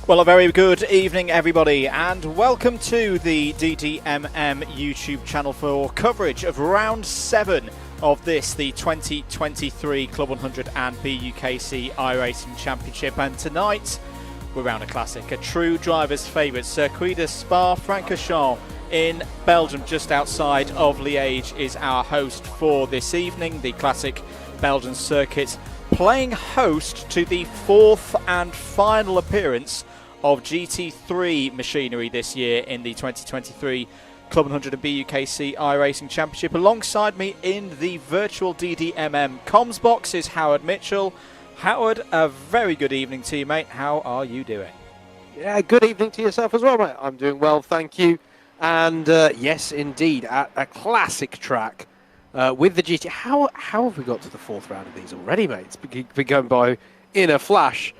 Well, a very good evening, everybody, and welcome to the DDMM YouTube channel for coverage of Round 7 of this, the 2023 Club 100 and BUKC iRacing Championship. And tonight, we're round a classic, a true driver's favourite, Circuit de Spa-Francorchamps in Belgium, just outside of Liège, is our host for this evening. The classic Belgian circuit playing host to the fourth and final appearance of GT3 machinery this year in the 2023 Club 100 and BUKC iRacing Championship. Alongside me in the virtual DDMM comms box is Howard Mitchell. Howard, a very good evening to you, mate. How are you doing? Yeah, good evening to yourself as well, mate. I'm doing well, thank you. And yes, indeed, at a classic track with the GT. How have we got to the fourth round of these already, mate? It's been going by in a flash.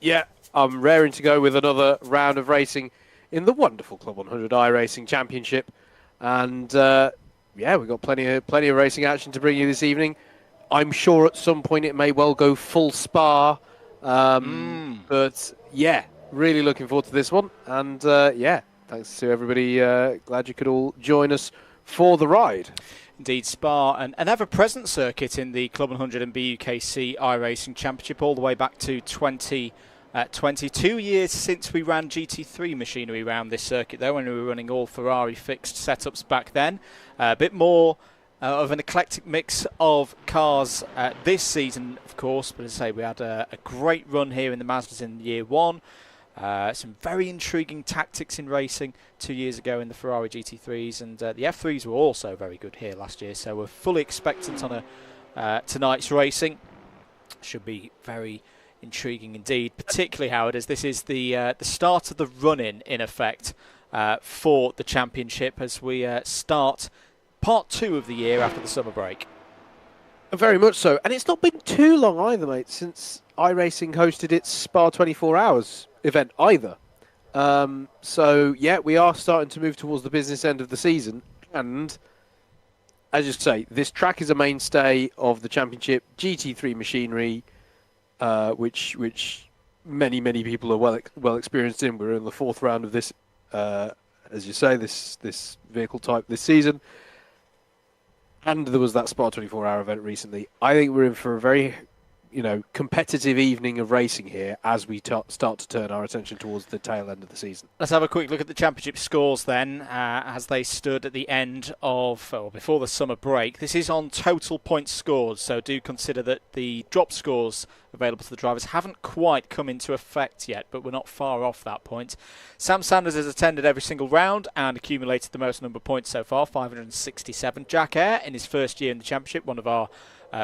Yeah, I'm raring to go with another round of racing in the wonderful Club 100 iRacing Championship. And yeah, we've got plenty of racing action to bring you this evening. I'm sure at some point it may well go full Spa. But yeah, really looking forward to this one. And yeah, thanks to everybody. Glad you could all join us for the ride. Indeed, Spa, an ever-present circuit in the Club 100 and BUKC iRacing Championship, all the way back to 22 years since we ran GT3 machinery around this circuit, though, when we were running all Ferrari fixed setups back then. A bit more of an eclectic mix of cars this season, of course, but as I say, we had a great run here in the Mazdas in year one. Some very intriguing tactics in racing 2 years ago in the Ferrari GT3s, and the F3s were also very good here last year, so we're fully expectant on tonight's racing. Should be very intriguing indeed, particularly, Howard, as this is the start of the run-in effect for the championship as we start part 2 of the year after the summer break. Very much so, and it's not been too long either, mate, since iRacing hosted its Spa 24 Hours event either. So yeah, we are starting to move towards the business end of the season, and as you say, this track is a mainstay of the championship. GT3 machinery, which many people are well experienced in. We're in the fourth round of this, as you say, this vehicle type this season, and there was that Spa 24-hour event recently. I think we're in for a very competitive evening of racing here as we start to turn our attention towards the tail end of the season. Let's have a quick look at the championship scores then, as they stood at the end of, or before the summer break. This is on total points scored, so do consider that the drop scores available to the drivers haven't quite come into effect yet, but we're not far off that point. Sam Sanders has attended every single round and accumulated the most number of points so far, 567. Jack Eyre, in his first year in the championship, one of our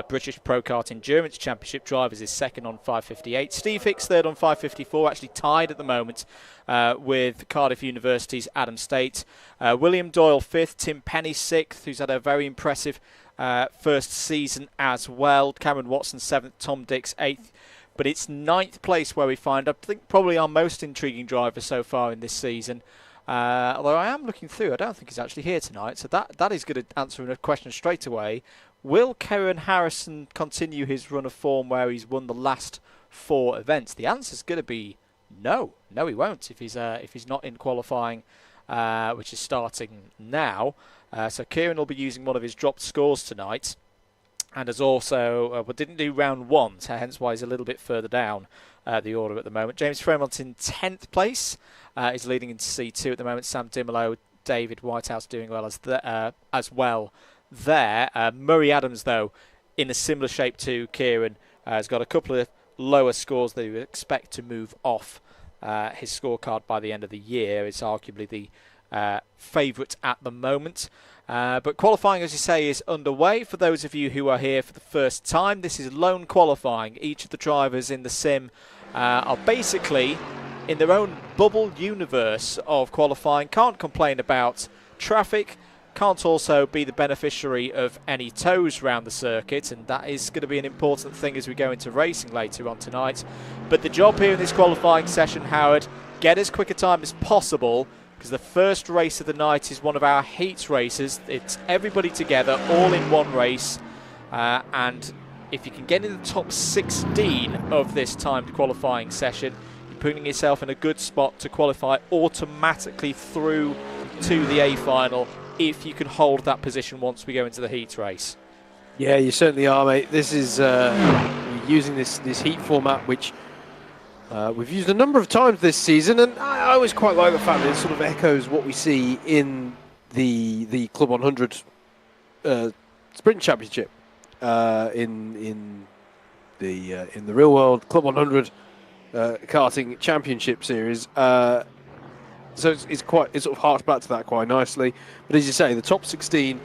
British Pro Kart Endurance Championship drivers, is second on 558. Steve Hicks third on 554, actually tied at the moment with Cardiff University's Adam State. William Doyle fifth, Tim Penny sixth, who's had a very impressive first season as well. Cameron Watson seventh, Tom Dix eighth. But it's ninth place where we find, I think, probably our most intriguing driver so far in this season. Although I am looking through, I don't think he's actually here tonight, so that is going to answer a question straight away. Will Kieran Harrison continue his run of form where he's won the last 4 events? The answer is going to be no. No, he won't if he's not in qualifying, which is starting now. So Kieran will be using one of his dropped scores tonight, and has also didn't do round 1, so hence why he's a little bit further down the order at the moment. James Fremont in 10th place is leading into C2 at the moment. Sam Dimolo, David Whitehouse doing well as well there. Murray Adams, though, in a similar shape to Kieran, has got a couple of lower scores that he would expect to move off his scorecard by the end of the year. It's arguably the favourite at the moment. But qualifying, as you say, is underway. For those of you who are here for the first time, this is lone qualifying. Each of the drivers in the sim are basically in their own bubble universe of qualifying. Can't complain about traffic. Can't also be the beneficiary of any tows around the circuit, and that is going to be an important thing as we go into racing later on tonight. But the job here in this qualifying session, Howard, get as quick a time as possible, because the first race of the night is one of our heat races. It's everybody together, all in one race, and if you can get in the top 16 of this timed qualifying session, you're putting yourself in a good spot to qualify automatically through to the A final if you can hold that position once we go into the heat race. Yeah, you certainly are, mate. This is we're using this heat format, which we've used a number of times this season, and I always quite like the fact that it sort of echoes what we see in the Club 100 Sprint Championship in the real world Club 100 karting Championship series. So it's sort of harks back to that quite nicely. But as you say, the top 16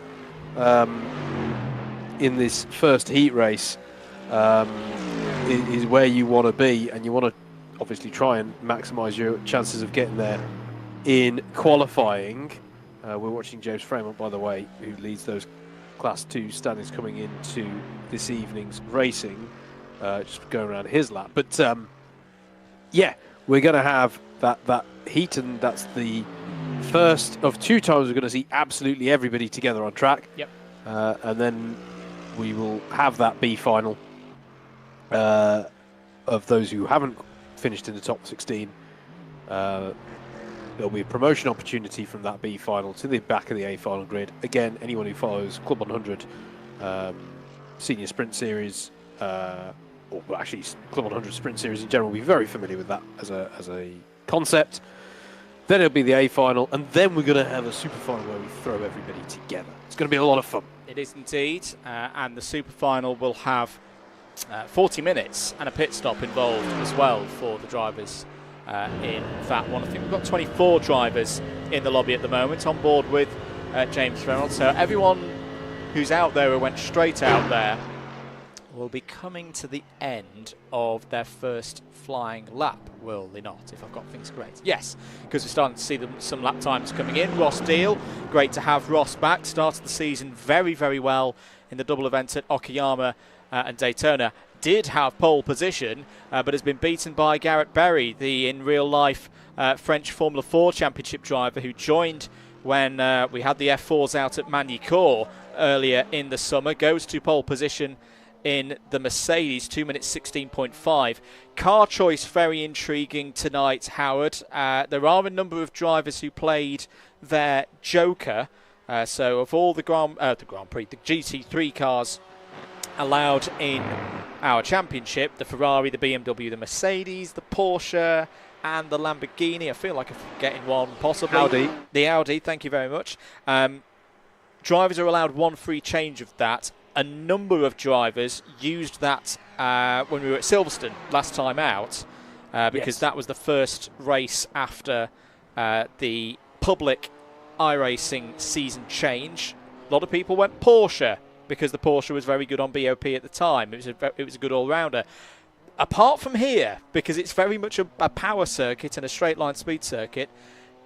in this first heat race is where you want to be, and you want to obviously try and maximise your chances of getting there in qualifying. We're watching James Fremont, by the way, who leads those Class 2 standings coming into this evening's racing, just going around his lap. But yeah, we're going to have that heat, and that's the first of 2 times we're going to see absolutely everybody together on track. Yep. And then we will have that B final of those who haven't finished in the top 16. There'll be a promotion opportunity from that B final to the back of the A final grid. Again, anyone who follows Club 100 Senior Sprint Series, or actually Club 100 Sprint Series in general, will be very familiar with that as a concept. Then it'll be the A final, and then we're going to have a super final where we throw everybody together. It's going to be a lot of fun. It is indeed, and the super final will have 40 minutes and a pit stop involved as well for the drivers in that one. I think we've got 24 drivers in the lobby at the moment on board with James Fremont. So everyone who's out there, who went straight out there, will be coming to the end of their first flying lap, will they not, if I've got things correct? Yes, because we're starting to see some lap times coming in. Ross Deal, great to have Ross back. Started the season very, very well in the double event at Okayama and Daytona. Did have pole position, but has been beaten by Garrett Berry, the in real life French Formula 4 Championship driver who joined when we had the F4s out at Magny-Cours earlier in the summer. Goes to pole position in the Mercedes, 2 minutes 16.5. Car choice very intriguing tonight, Howard. There are a number of drivers who played their Joker. So of all the Grand Prix, the GT3 cars allowed in our championship, the Ferrari, the BMW, the Mercedes, the Porsche, and the Lamborghini. I feel like I'm forgetting one, possibly. Audi. The Audi, thank you very much. Drivers are allowed one free change of that. A number of drivers used that when we were at Silverstone last time out, because that was the first race after the public iRacing season change. A lot of people went Porsche because the Porsche was very good on BOP at the time. It was a good all-rounder. Apart from here, because it's very much a power circuit and a straight-line speed circuit,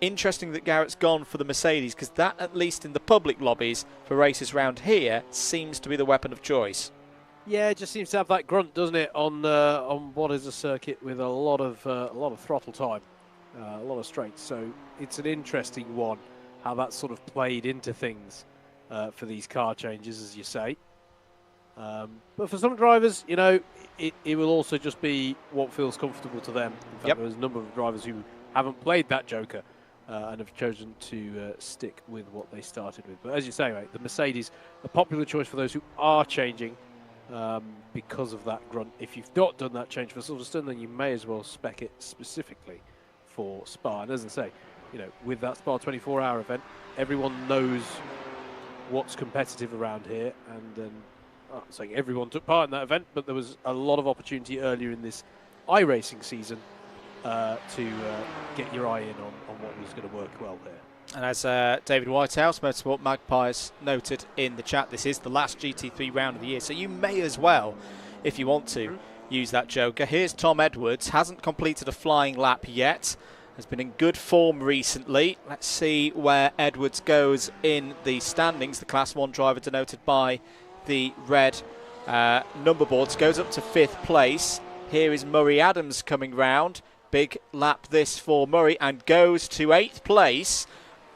interesting that Garrett's gone for the Mercedes, because that, at least in the public lobbies for races around here, seems to be the weapon of choice. Yeah, it just seems to have that grunt, doesn't it, on what is a circuit with a lot of throttle time, a lot of straights. So it's an interesting one, how that sort of played into things for these car changes, as you say. But for some drivers, you know, it will also just be what feels comfortable to them. In fact, there's a number of drivers who haven't played that Joker and have chosen to stick with what they started with. But as you say, mate, the Mercedes, a popular choice for those who are changing because of that grunt. If you've not done that change for Silverstone, then you may as well spec it specifically for Spa. And as I say, you know, with that Spa 24-hour event, everyone knows what's competitive around here, and I'm saying everyone took part in that event, but there was a lot of opportunity earlier in this iRacing season to get your eye in on what was going to work well there. And as David Whitehouse, Motorsport Magpies, noted in the chat, this is the last GT3 round of the year, so you may as well, if you want to, use that Joker. Here's Tom Edwards, hasn't completed a flying lap yet, has been in good form recently. Let's see where Edwards goes in the standings. The Class 1 driver denoted by the red number boards goes up to 5th place. Here is Murray Adams coming round. Big lap this for Murray, and goes to 8th place.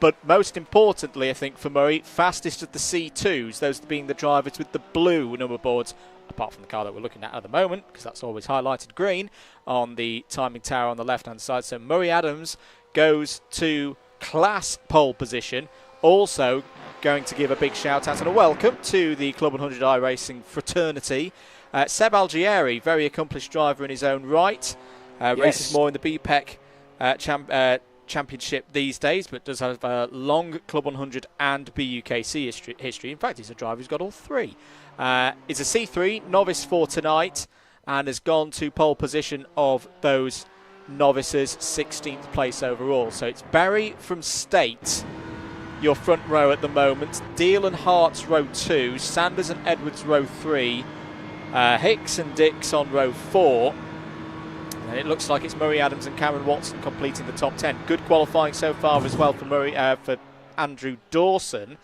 but most importantly, I think for Murray, fastest of the C2s, those being the drivers with the blue number boards, apart from the car that we're looking at the moment, because that's always highlighted green on the timing tower on the left-hand side. So Murray Adams goes to class pole position. Also going to give a big shout out and a welcome to the CLUB100 iRacing fraternity. Seb Algieri, very accomplished driver in his own right, races more in the BPEC championship these days, but does have a long CLUB100 and BUKC history. In fact, he's a driver who's got all three. Is a C3 novice for tonight and has gone to pole position of those novices, 16th place overall. So it's Barry from State, your front row at the moment. Deal and Hart's row 2, Sanders and Edwards row 3, Hicks and Dix on row 4. And it looks like it's Murray Adams and Cameron Watson completing the top 10. Good qualifying so far as well for for Andrew Dawson.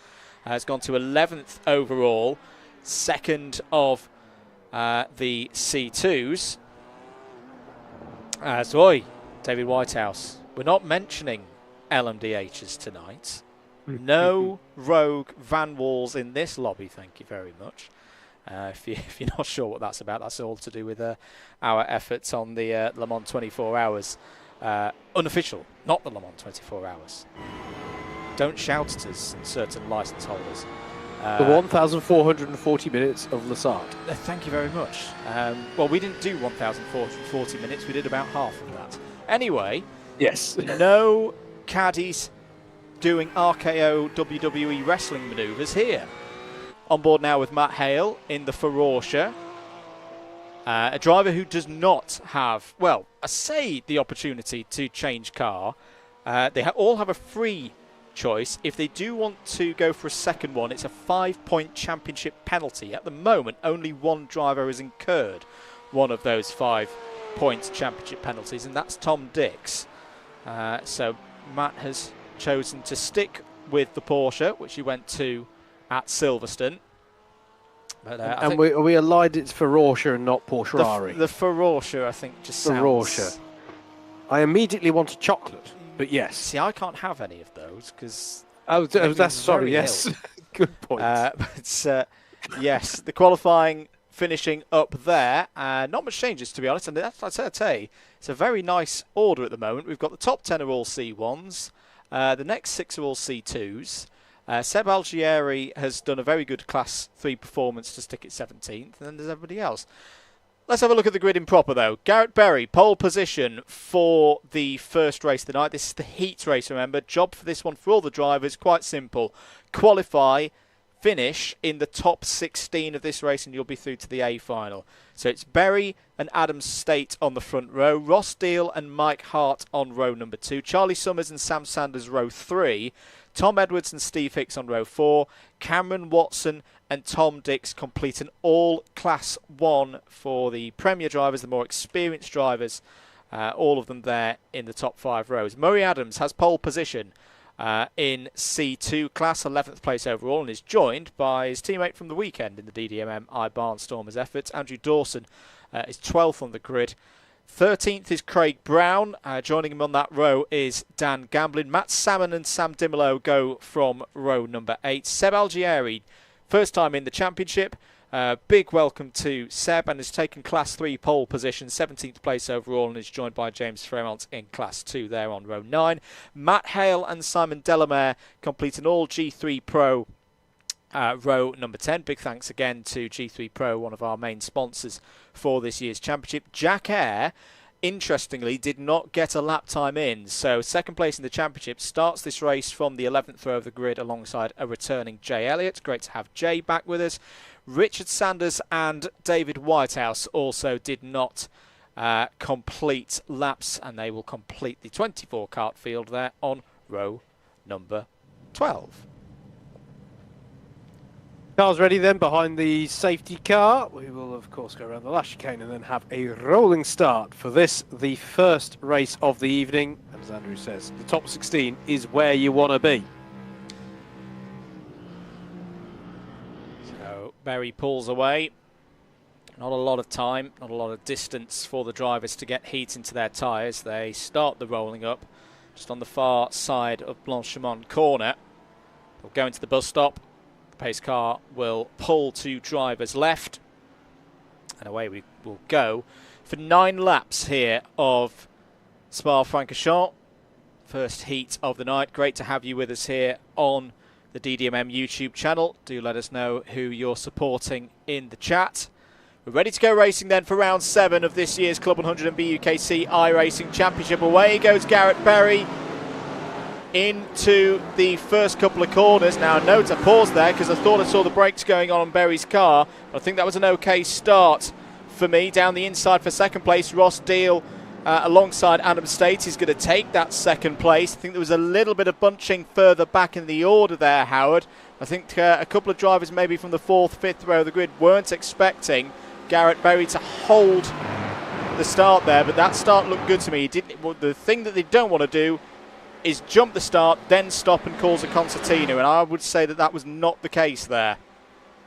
Has gone to 11th overall, second of the C2s. David Whitehouse. We're not mentioning LMDHs tonight. No rogue van walls in this lobby, thank you very much. If you're not sure what that's about, that's all to do with our efforts on the Le Mans 24 Hours. Unofficial, not the Le Mans 24 Hours. Don't shout at us, certain licence holders. The 1,440 minutes of Lassard. Thank you very much. Well, we didn't do 1,440 minutes, we did about half of that. Anyway, yes. No caddies doing RKO WWE wrestling manoeuvres here. On board now with Matt Hale in the Ferrorcia. A driver who does not have, well, I say the opportunity to change car. They all have a free choice. If they do want to go for a second one, it's a 5-point championship penalty. At the moment, only one driver has incurred one of those 5 points championship penalties, and that's Tom Dix. So Matt has chosen to stick with the Porsche, which he went to at Silverstone. But, and are we aligned? It's Ferrorcia and not Porsche. The Ferrorcia, I think, just sounds... Ferrorcia. I immediately want a chocolate, but yes. See, I can't have any of those because... Oh, that's sorry, yes. Good point. Yes, the qualifying finishing up there. Not much changes, to be honest. And I'd say it's a very nice order at the moment. We've got the top 10 are all C1s. The next 6 are all C2s. Seb Algieri has done a very good Class 3 performance to stick at 17th, and then there's everybody else. Let's have a look at the grid in proper, though. Garrett Berry, pole position for the first race of the night. This is the heat race, remember. Job for this one for all the drivers, quite simple. Qualify, finish in the top 16 of this race, and you'll be through to the A final. So it's Berry and Adam State on the front row, Ross Deal and Mike Hart on row number 2, Charlie Summers and Sam Sanders row 3, Tom Edwards and Steve Hicks on row 4, Cameron Watson and Tom Dix complete an all Class 1 for the Premier drivers, the more experienced drivers, all of them there in the top 5 rows. Murray Adams has pole position in C2 class, 11th place overall, and is joined by his teammate from the weekend in the DDMM Barnstormers efforts. Andrew Dawson is 12th on the grid. 13th is Craig Brown. Joining him on that row is Dan Gamblin. Matt Salmon and Sam Dimolo go from row number 8. Seb Algieri, first time in the championship. Big welcome to Seb, and has taken Class 3 pole position, 17th place overall, and is joined by James Fremont in Class 2 there on row 9. Matt Hale and Simon Delamere complete an all G3 Pro row number 10. Big thanks again to G3 Pro, one of our main sponsors for this year's championship. Jack Eyre, interestingly, did not get a lap time in, so second place in the championship, starts this race from the 11th row of the grid alongside a returning Jay Elliott. Great to have Jay back with us. Richard Sanders and David Whitehouse also did not complete laps, and they will complete the 24 kart field there on row number 12. Car's ready then behind the safety car. We will of course go around the last chicane and then have a rolling start for this, the first race of the evening. And as Andrew says, the top 16 is where you want to be. So Berry pulls away. Not a lot of time, not a lot of distance for the drivers to get heat into their tyres. They start the rolling up. just on the far side of Blanchimont corner. They'll go into the bus stop. The pace car will pull to driver's left. And away we will go for 9 laps here of Spa-Francorchamps. First heat of the night. Great to have you with us here on the DDMM YouTube channel. Do let us know who you're supporting in the chat. We're ready to go racing then for round 7 of this year's CLUB100 BUKC iRacing Championship. Away goes Garrett Berry into the first couple of corners. Now note, I paused there because I thought I saw the brakes going on Berry's car. I think that was an okay start for me. Down the inside for second place, Ross Deal alongside Adam State is going to take that second place. I think there was a little bit of bunching further back in the order there, Howard. I think a couple of drivers maybe from the 4th, 5th row of the grid weren't expecting Garrett Berry to hold the start there, but that start looked good to me. The thing that they don't want to do is jump the start, then stop and cause a concertina, and I would say that that was not the case there.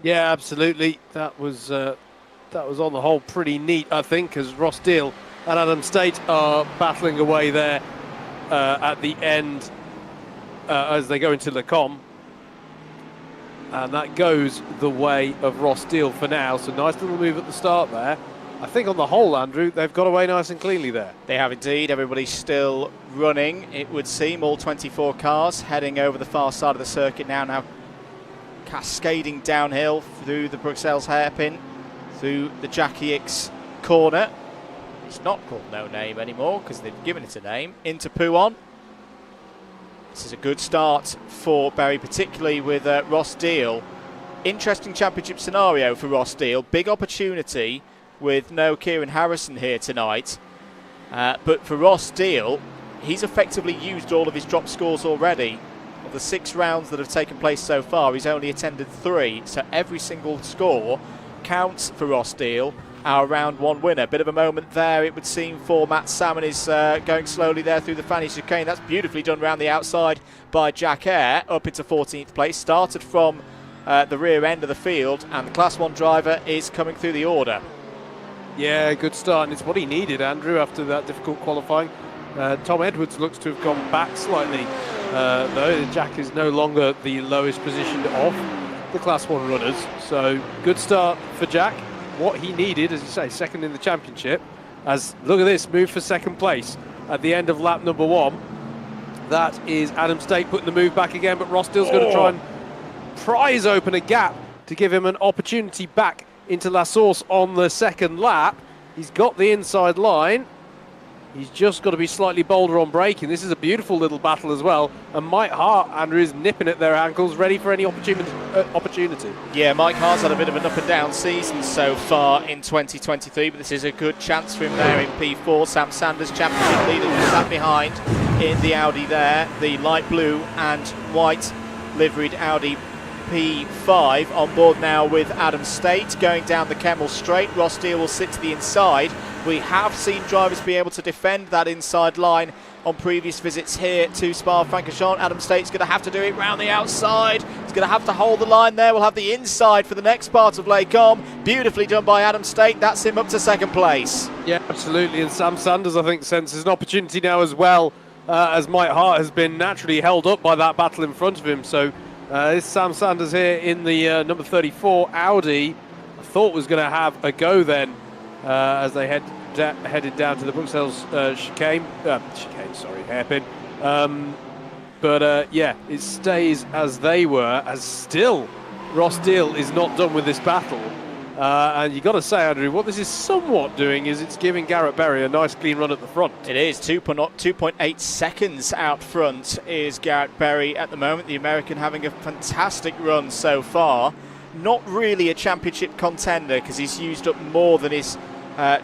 Yeah, absolutely. That was on the whole pretty neat, I think, as Ross Deal and Adam State are battling away there at the end as they go into Le Com. And that goes the way of Ross Deal for now. So nice little move at the start there. I think on the whole, Andrew, they've got away nice and cleanly there. They have indeed. Everybody's still running, it would seem. All 24 cars heading over the far side of the circuit now cascading downhill through the Bruxelles hairpin, through the Jackie X corner. It's not called No Name anymore because they've given it a name. Into Pouon. This is a good start for Berry, particularly with Ross Deal. Interesting championship scenario for Ross Deal. Big opportunity with no Kieran Harrison here tonight. But for Ross Deal, he's effectively used all of his drop scores already. Of the 6 rounds that have taken place so far, he's only attended 3. So every single score counts for Ross Deal. Our round 1 winner. Bit of a moment there, it would seem, for Matt Salmon. Is going slowly there through the Fanny chicane. That's beautifully done round the outside by Jack Eyre, up into 14th place. Started from the rear end of the field, and the Class 1 driver is coming through the order. Yeah, good start, and it's what he needed, Andrew, after that difficult qualifying. Tom Edwards looks to have gone back slightly, though. Jack is no longer the lowest positioned of the Class 1 runners, so good start for Jack. What he needed, as you say, second in the championship. As look at this, move for second place at the end of lap number 1. That is Adam State putting the move back again, but Ross Deal's going to try and prise open a gap to give him an opportunity back into La Source on the second lap. He's got the inside line. He's just got to be slightly bolder on braking. This is a beautiful little battle as well. And Mike Hart, Andrew, is nipping at their ankles, ready for any opportunity. Yeah, Mike Hart's had a bit of an up and down season so far in 2023, but this is a good chance for him there in P4. Sam Sanders, championship leader, who sat behind in the Audi there. The light blue and white liveried Audi P5 on board now with Adam State going down the Kemmel Straight. Ross Deal will sit to the inside. We have seen drivers be able to defend that inside line on previous visits here to Spa-Francorchamps. Adam State's going to have to do it round the outside. He's going to have to hold the line there. We'll have the inside for the next part of Les Combes. Beautifully done by Adam State. That's him up to second place. Yeah, absolutely. And Sam Sanders, I think, senses an opportunity now as well, as Mike Hart has been naturally held up by that battle in front of him. So this Sam Sanders here in the number 34 Audi, I thought was going to have a go then as they headed down to the Bruxelles hairpin. Yeah, it stays as they were, as still Ross Deal is not done with this battle. And you got to say, Andrew, what this is somewhat doing is it's giving Garrett Berry a nice clean run at the front. It is. 2.8 seconds out front is Garrett Berry at the moment. The American having a fantastic run so far. Not really a championship contender because he's used up more than his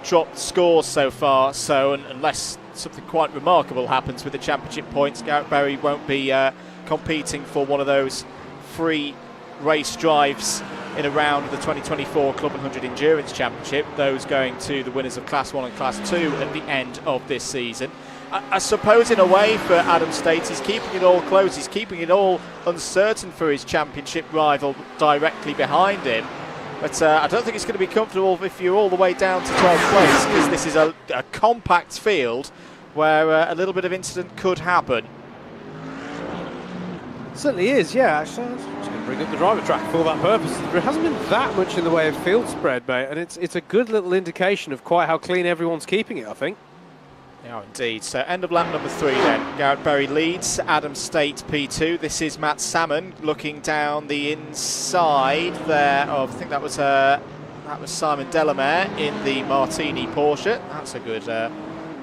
dropped scores so far. So unless something quite remarkable happens with the championship points, Garrett Berry won't be competing for one of those free race drives in a round of the 2024 CLUB100 Endurance Championship, those going to the winners of Class 1 and Class 2 at the end of this season. I suppose in a way for Adam State, he's keeping it all close, he's keeping it all uncertain for his championship rival directly behind him. But I don't think it's going to be comfortable if you're all the way down to 12th place, because this is a compact field where a little bit of incident could happen. Certainly is, yeah. Actually, I'm just going to bring up the driver track for that purpose. There hasn't been that much in the way of field spread, mate, and it's a good little indication of quite how clean everyone's keeping it, I think. Yeah, indeed. So end of lap number 3 then. Garrett Berry leads, Adam State P2. This is Matt Salmon looking down the inside there of, I think that was Simon Delamere in the Martini Porsche. That's a good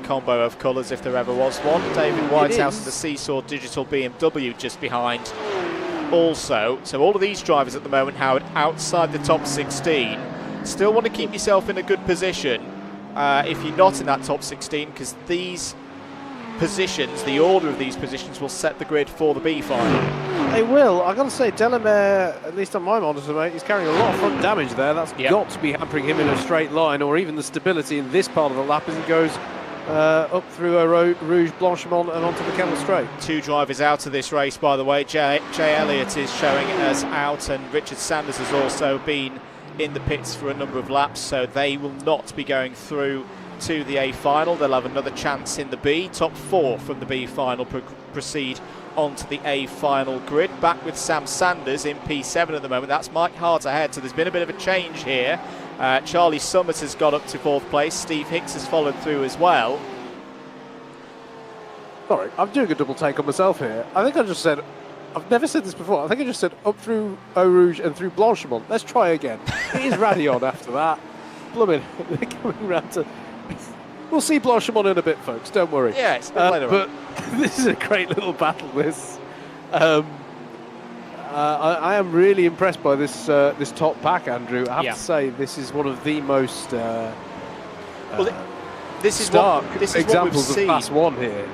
combo of colours if there ever was one. David Whitehouse in the Seesaw Digital BMW just behind also. So all of these drivers at the moment, Howard, outside the top 16. Still want to keep yourself in a good position if you're not in that top 16, because these positions, the order of these positions, will set the grid for the B final. They will. I've got to say, Delamere, at least on my monitor, mate, he's carrying a lot of front damage there. That's got to be hampering him in a straight line, or even the stability in this part of the lap as he goes up through Rouge Blanchimont and onto the Kemmel Straight. 2 drivers out of this race, by the way. Jay Elliott is showing us out, and Richard Sanders has also been in the pits for a number of laps, so they will not be going through to the A final. They'll have another chance in the B. Top 4 from the B final proceed onto the A final grid. Back with Sam Sanders in P7 at the moment. That's Mike Hart ahead, so there's been a bit of a change here. Charlie Summers has got up to 4th place. Steve Hicks has followed through as well. Sorry, I'm doing a double take on myself here. I think I just said, I've never said this before, I think I just said up through Eau Rouge and through Blanchimont. Let's try again. It is Radion after that. Blooming, they're coming round to... We'll see Blanchimont in a bit, folks, don't worry. Yeah, it's a bit later but this is a great little battle, this. I am really impressed by this this top pack, Andrew. I have to say, this is one of the most this is stark examples of Class 1 here.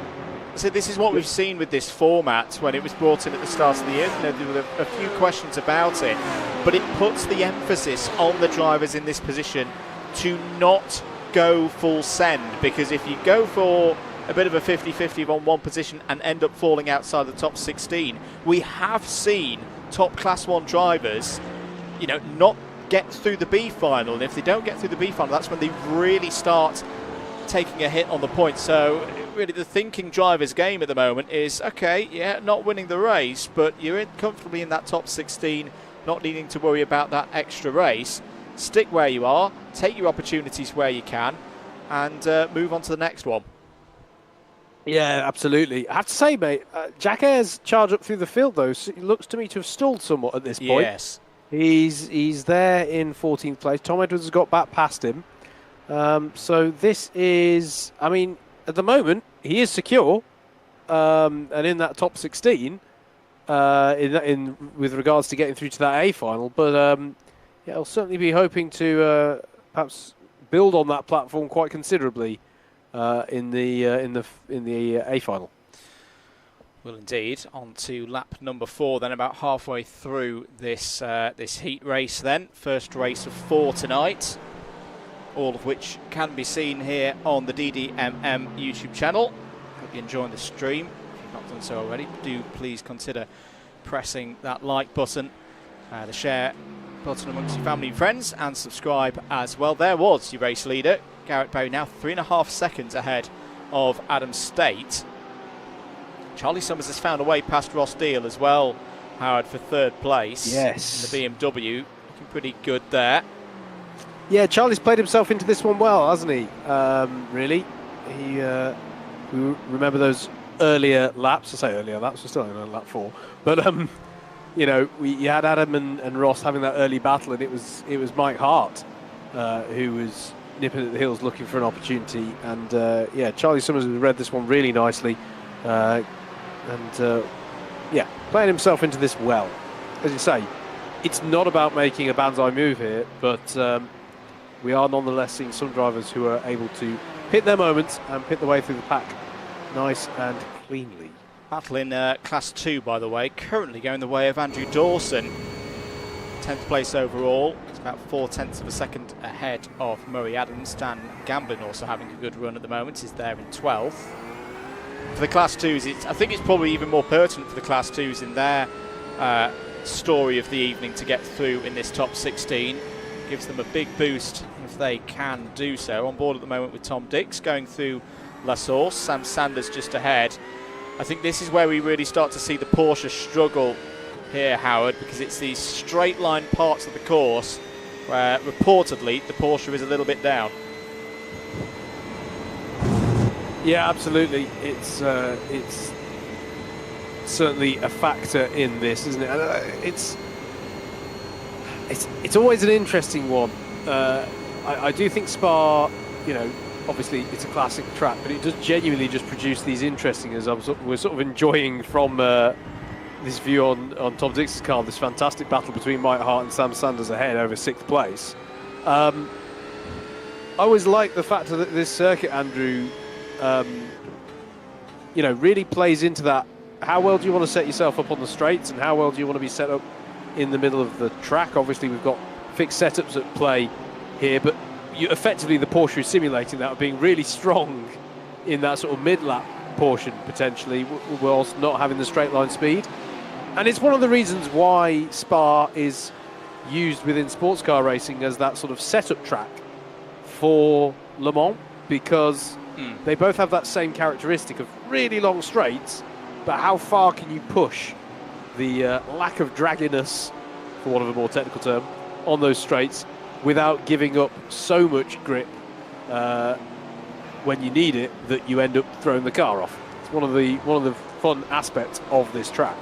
So this is what we've seen with this format when it was brought in at the start of the year. You know, there were a few questions about it, but it puts the emphasis on the drivers in this position to not go full send, because if you go for a bit of a 50-50 on one position and end up falling outside the top 16, we have seen top Class 1 drivers, you know, not get through the B final, and if they don't get through the B final, that's when they really start taking a hit on the points. So really the thinking driver's game at the moment is, okay, yeah, not winning the race, but you're comfortably in that top 16, not needing to worry about that extra race. Stick where you are, take your opportunities where you can, and move on to the next one. Yeah, absolutely. I have to say, mate, Jack Ayres' charge up through the field, though, looks to me to have stalled somewhat at this point. Yes. He's there in 14th place. Tom Edwards has got back past him. So this is, I mean, at the moment, he is secure, and in that top 16, with regards to getting through to that A final. But yeah, I'll certainly be hoping to perhaps build on that platform quite considerably in the A final. Well, indeed. On to lap number 4, then, about halfway through this this heat race. Then, first race of 4 tonight, all of which can be seen here on the DDMM YouTube channel. Hope you're enjoying the stream. If you've not done so already, do please consider pressing that like button, the share button amongst your family and friends, and subscribe as well. There was your race leader, Garrett Berry, now 3.5 seconds ahead of Adam State. Charlie Summers has found a way past Ross Deal as well, Howard, for 3rd place. Yes. In the BMW, looking pretty good there. Yeah, Charlie's played himself into this one well, hasn't he? Really. We remember those earlier laps. I say earlier laps, we're still on lap 4. But, you know, you had Adam and Ross having that early battle, and it was Mike Hart who was nipping at the heels looking for an opportunity. And, yeah, Charlie Summers has read this one really nicely. Yeah, playing himself into this well. As you say, it's not about making a banzai move here, but we are nonetheless seeing some drivers who are able to hit their moments and pit the way through the pack nice and cleanly. Battle in Class 2, by the way, currently going the way of Andrew Dawson. 10th place overall. It's about 0.4 of a second ahead of Murray Adams. Dan Gamblin also having a good run at the moment, is there in 12th. For the Class 2s, I think it's probably even more pertinent for the Class 2s in their story of the evening to get through in this top 16, gives them a big boost if they can do so. On board at the moment with Tom Dix going through La Source, Sam Sanders just ahead. I think this is where we really start to see the Porsche struggle here, Howard, because it's these straight line parts of the course where reportedly the Porsche is a little bit down. Yeah, absolutely. It's certainly a factor in this, isn't it? It's always an interesting one. I do think Spa, you know, obviously it's a classic track, but it does genuinely just produce these interesting, as we're sort of enjoying from this view on Tom Dix's car, this fantastic battle between Mike Hart and Sam Sanders ahead over 6th place. I always like the fact that this circuit, Andrew, you know, really plays into that. How well do you want to set yourself up on the straights, and how well do you want to be set up in the middle of the track? Obviously, we've got fixed setups at play here, but effectively the Porsche is simulating that, being really strong in that sort of mid-lap portion, potentially, whilst not having the straight line speed. And it's one of the reasons why Spa is used within sports car racing as that sort of setup track for Le Mans, because they both have that same characteristic of really long straights, but how far can you push the lack of dragginess, for want of a more technical term, on those straights without giving up so much grip when you need it that you end up throwing the car off. It's one of the fun aspects of this track.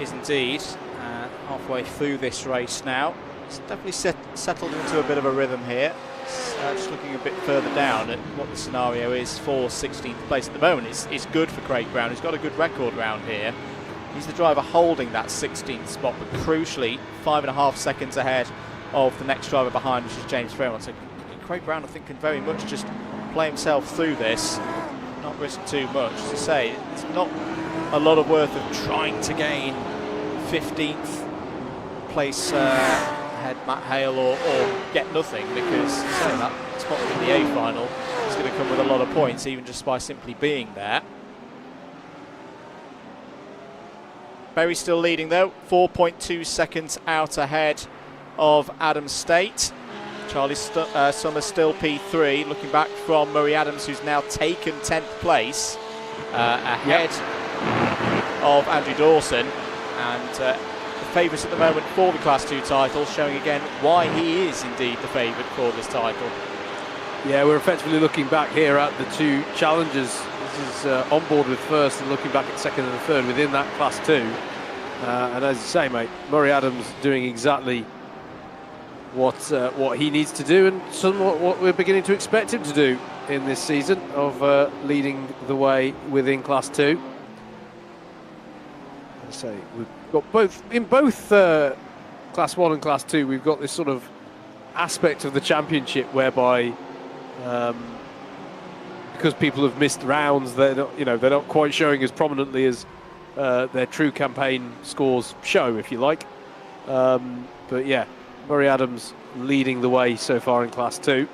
Is indeed. Halfway through this race now. It's definitely settled into a bit of a rhythm here. Just looking a bit further down at what the scenario is for 16th place at the moment. It's good for Craig Brown. He's got a good record round here. He's the driver holding that 16th spot, but crucially 5.5 seconds ahead of the next driver behind, which is James Fairmont. So Craig Brown, I think, can very much just play himself through this, not risk too much. As I say, it's not a lot of worth of trying to gain 15th place ahead Matt Hale or get nothing, because saying that spot in the A final is going to come with a lot of points, even just by simply being there. Berry's still leading though, 4.2 seconds out ahead of Adam State. Charlie Summers still P3, looking back from Murray Adams, who's now taken 10th place ahead of Andrew Dawson, and the favourites at the moment for the Class 2 title, showing again why he is indeed the favourite for this title. Yeah, we're effectively looking back here at the two challengers. This is on board with first and looking back at second and third within that Class 2. And as you say, mate, Murray Adams doing exactly what he needs to do, and somewhat what we're beginning to expect him to do in this season of leading the way within Class 2. As I say, we've got both Class 1 and Class 2. We've got this sort of aspect of the championship whereby, because people have missed rounds, they're not quite showing as prominently as their true campaign scores show, if you like. But yeah, Murray Adams leading the way so far in Class 2.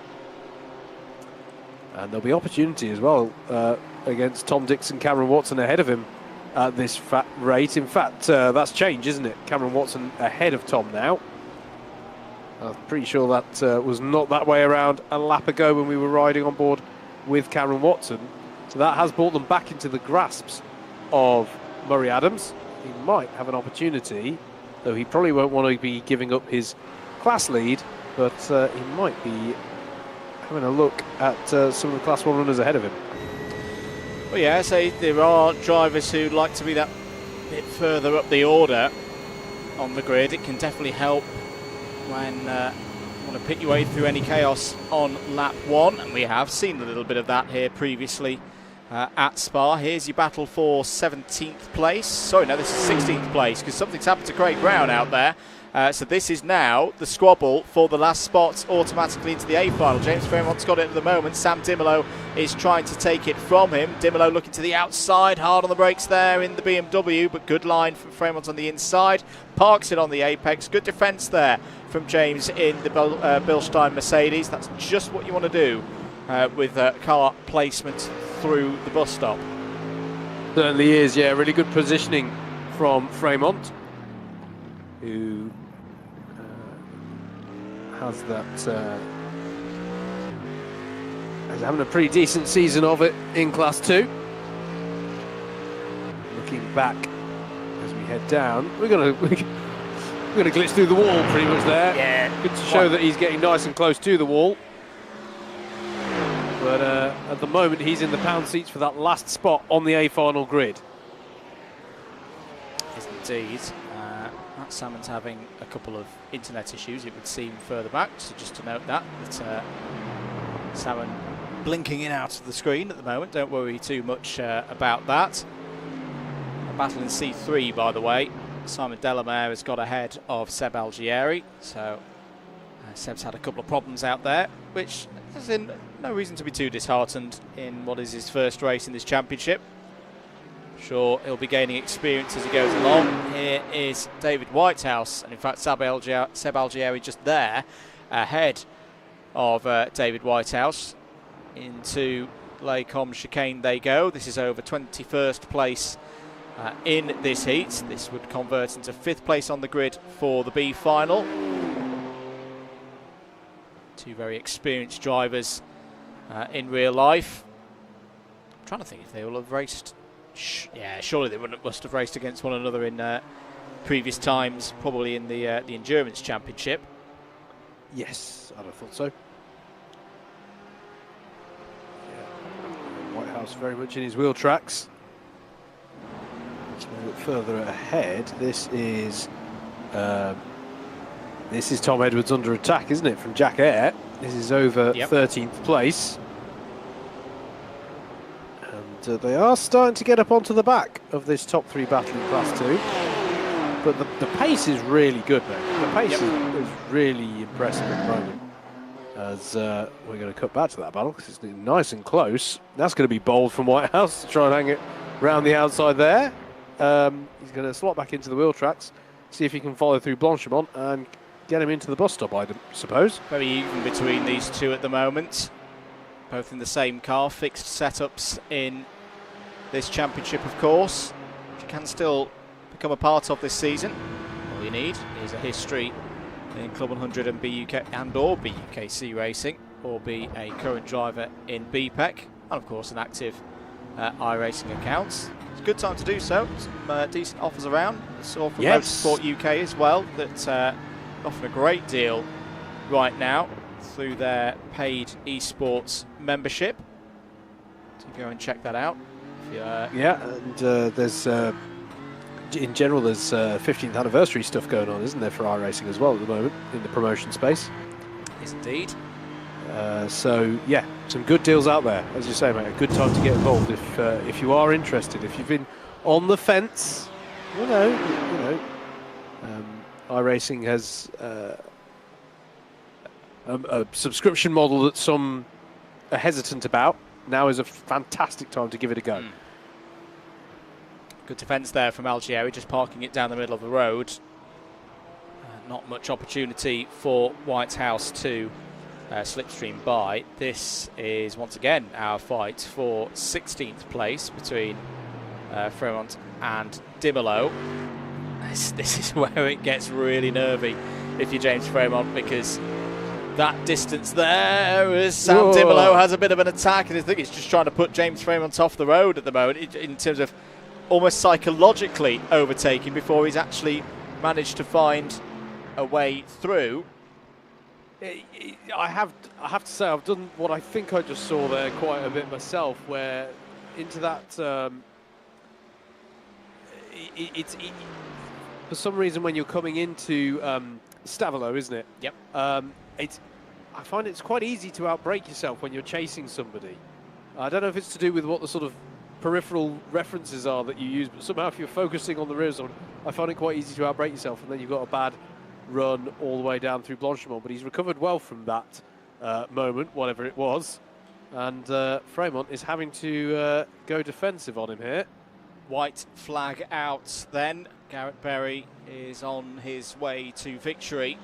And there'll be opportunity as well against Tom Dix and Cameron Watson ahead of him at this rate. In fact, that's changed, isn't it? Cameron Watson ahead of Tom now. I'm pretty sure that was not that way around a lap ago when we were riding on board with Cameron Watson. So that has brought them back into the grasps of Murray Adams. He might have an opportunity, though he probably won't want to be giving up his class lead, but he might be having a look at some of the Class 1 runners ahead of him. Well, yeah, so there are drivers who like to be that bit further up the order on the grid. It can definitely help when you want to pick your way through any chaos on lap 1, and we have seen a little bit of that here previously at Spa. Here's your battle for 17th place. Sorry, no, this is 16th place, because something's happened to Craig Brown out there. So this is now the squabble for the last spot automatically into the A final. James Fairmont's got it at the moment. Sam Dimolo is trying to take it from him. Dimolo looking to the outside, hard on the brakes there in the BMW, but good line from Fairmont on the inside. Parks it on the apex. Good defence there from James in the Bilstein Mercedes. That's just what you want to do with car placement through the bus stop. Certainly is, yeah. Really good positioning from Fremont, who has that. Is having a pretty decent season of it in Class 2. Looking back as we head down, we're gonna glitch through the wall pretty much there. Yeah, good to show that he's getting nice and close to the wall. But at the moment, he's in the pound seats for that last spot on the A final grid. Yes, indeed. Matt Salmon's having a couple of internet issues, it would seem, further back. So just to note that Salmon blinking in out of the screen at the moment. Don't worry too much about that. A battle in C3, by the way. Simon Delamere has got ahead of Seb Algieri. So Seb's had a couple of problems out there, which is in no reason to be too disheartened in what is his first race in this championship. Sure, he'll be gaining experience as he goes along. Here is David Whitehouse, and in fact Seb Algieri just there, ahead of David Whitehouse. Into Laycombe chicane they go. This is over 21st place in this heat. This would convert into 5th place on the grid for the B final. Two very experienced drivers in real life. I'm trying to think if they will have raced. Yeah, surely they must have raced against one another in previous times, probably in the Endurance Championship. Yes, I'd have thought so. Yeah. Whitehouse very much in his wheel tracks. Let's move a bit further ahead. This is Tom Edwards under attack, isn't it, from Jack Eyre? This is over 13th place. They are starting to get up onto the back of this top 3 battle in Class 2. But the pace is really good, mate. The pace is really impressive at the moment. As we're going to cut back to that battle because it's nice and close. That's going to be bold from Whitehouse to try and hang it round the outside there. He's going to slot back into the wheel tracks, see if he can follow through Blanchimont and get him into the bus stop, I suppose. Very even between these two at the moment. Both in the same car, fixed setups in this championship, of course, which can still become a part of this season. All you need is a history in CLUB100 and or BUKC racing, or be a current driver in BPEC, and of course an active iRacing account. It's a good time to do so. Some decent offers around. Saw from Motorsport UK as well that offer a great deal right now through their paid esports membership. So go and check that out. And there's in general there's 15th anniversary stuff going on, isn't there, for iRacing as well at the moment in the promotion space? Yes, indeed. So yeah, some good deals out there, as you say, mate. A good time to get involved if you are interested. If you've been on the fence, you know, iRacing has a subscription model that some are hesitant about. Now is a fantastic time to give it a go. Good defence there from Algieri, just parking it down the middle of the road. Not much opportunity for Whitehouse to slipstream by. This is once again our fight for 16th place between Fremont and Dimolo. This is where it gets really nervy if you're James Fremont, because that distance there as Sam Dimolo has a bit of an attack, and I think it's just trying to put James Fremont off the road at the moment in terms of almost psychologically overtaking before he's actually managed to find a way through. I have to say I've done what I think I just saw there quite a bit myself, where into that for some reason when you're coming into Stavolo, isn't it? Yep. I find it's quite easy to outbrake yourself when you're chasing somebody. I don't know if it's to do with what the sort of peripheral references are that you use, but somehow if you're focusing on the rear zone, I find it quite easy to outbrake yourself, and then you've got a bad run all the way down through Blanchimont. But he's recovered well from that moment, whatever it was, and Fremont is having to go defensive on him here. White flag out then. Garrett Berry is on his way to victory.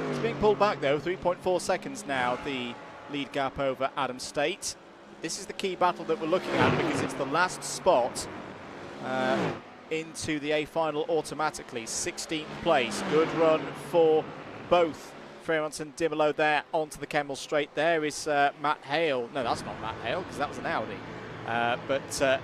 He's being pulled back though, 3.4 seconds now, the lead gap over Adam State. This is the key battle that we're looking at, because it's the last spot into the A final automatically. 16th place, good run for both Fremont and Dimolo there onto the Kemmel straight. There is Matt Hale. No, that's not Matt Hale because that was an Audi. But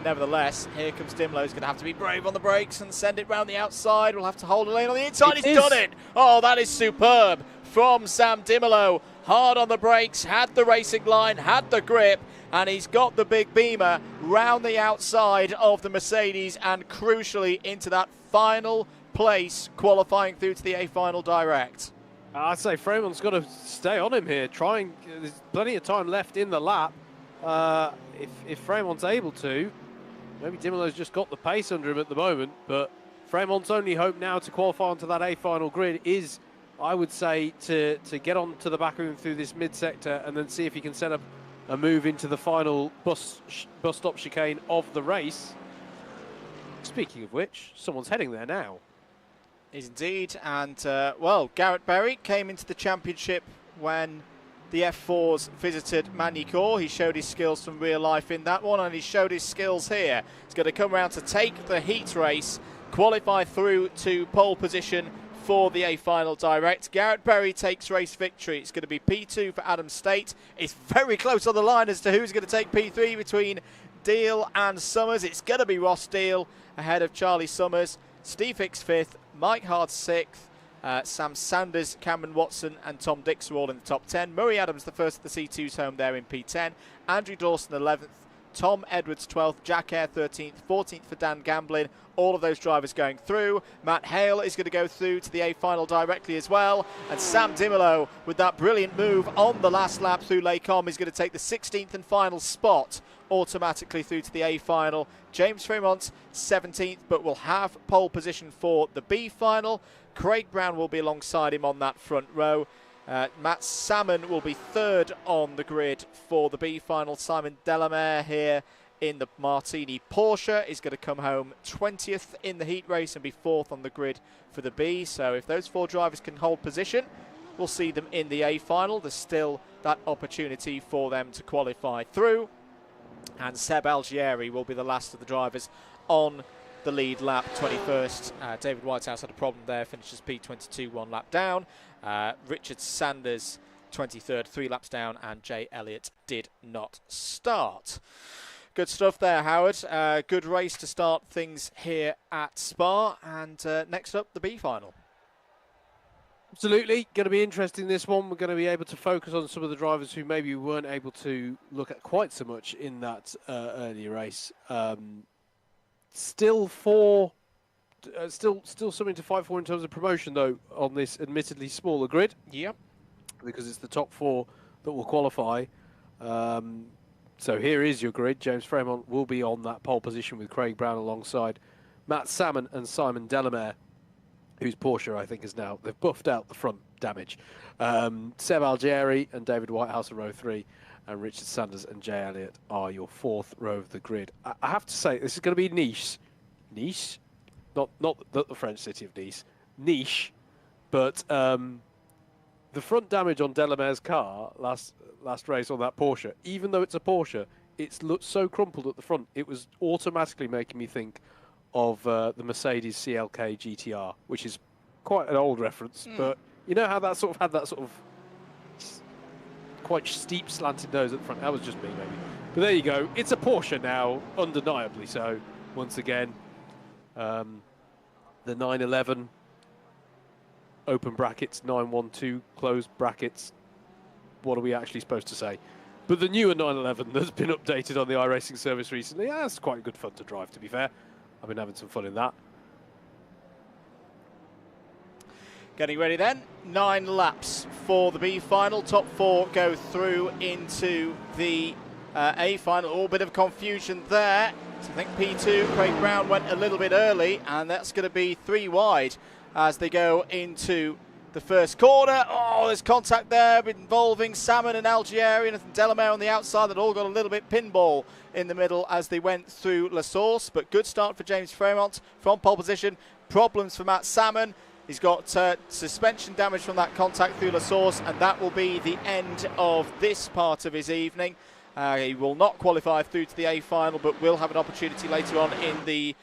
nevertheless, here comes Dimolo. He's going to have to be brave on the brakes and send it round the outside. We'll have to hold a lane on the inside. He's done it. Oh, that is superb from Sam Dimolo. Hard on the brakes, had the racing line, had the grip, and he's got the big beamer round the outside of the Mercedes and crucially into that final place, qualifying through to the A final direct. I'd say Fremont's got to stay on him here. There's plenty of time left in the lap. If Fremont's able to, maybe Dimolo's just got the pace under him at the moment, but Fremont's only hope now to qualify onto that A final grid is, I would say, to get on to the back of him through this mid-sector and then see if he can set up a move into the final bus stop chicane of the race. Speaking of which, someone's heading there now. Is indeed, and well, Garrett Berry came into the championship when the F4s visited Magny-Cours. He showed his skills from real life in that one, and he showed his skills here. He's going to come around to take the heat race, qualify through to pole position for the A final direct. Garrett Berry takes race victory. It's going to be P2 for Adam State. It's very close on the line as to who's going to take P3 between Deal and Summers. It's going to be Ross Deal ahead of Charlie Summers. Steve Hicks 5th, Mike Hard 6th, Sam Sanders, Cameron Watson and Tom Dix are all in the top 10. Murray Adams the first of the C2's home there in P10. Andrew Dawson 11th, Tom Edwards 12th, Jack Eyre 13th, 14th for Dan Gamblin. All of those drivers going through. Matt Hale is going to go through to the A final directly as well. And Sam Dimolo, with that brilliant move on the last lap through Les Combes, is going to take the 16th and final spot automatically through to the A final. James Fremont 17th, but will have pole position for the B final. Craig Brown will be alongside him on that front row. Matt Salmon will be 3rd on the grid for the B final. Simon Delamere here in the Martini Porsche is going to come home 20th in the heat race and be 4th on the grid for the B. So if those 4 drivers can hold position, we'll see them in the A final. There's still that opportunity for them to qualify through. And Seb Algieri will be the last of the drivers on the lead lap, 21st. David Whitehouse had a problem there, finishes P22, 1 lap down. Richard Sanders, 23rd, 3 laps down, and Jay Elliott did not start. Good stuff there, Howard. Good race to start things here at Spa. And next up, the B final. Absolutely. Going to be interesting, this one. We're going to be able to focus on some of the drivers who maybe weren't able to look at quite so much in that earlier race. Still something to fight for in terms of promotion, though, on this admittedly smaller grid. Yep. Because it's the top 4 that will qualify. So here is your grid. James Fremont will be on that pole position with Craig Brown alongside Matt Salmon and Simon Delamere, whose Porsche, I think, is now, they've buffed out the front damage. Seb Algieri and David Whitehouse are row 3, and Richard Sanders and Jay Elliott are your 4th row of the grid. I have to say, this is going to be Nice. Nice? Not the French city of Nice. Niche. But the front damage on Delamere's car last race on that Porsche, even though it's a Porsche, it's looked so crumpled at the front, it was automatically making me think of the Mercedes CLK GTR, which is quite an old reference, but you know how that sort of had that sort of quite steep slanted nose at the front. That was just me, maybe. But there you go. It's a Porsche now, undeniably so. Once again, the 911, open brackets, 912, closed brackets. What are we actually supposed to say? But the newer 911 that's been updated on the iRacing service recently, that's quite good fun to drive, to be fair. I've been having some fun in that. Getting ready then, 9 laps for the B final. Top 4 go through into the A final. All bit of confusion there. So I think P2, Craig Brown went a little bit early, and that's going to be 3 wide as they go into the first corner. Oh, there's contact there involving Salmon and Algieri and Delamere on the outside that all got a little bit pinball in the middle as they went through La Source. But good start for James Fremont from pole position. Problems for Matt Salmon. He's got suspension damage from that contact through La Source, and that will be the end of this part of his evening. He will not qualify through to the A final, but will have an opportunity later on in the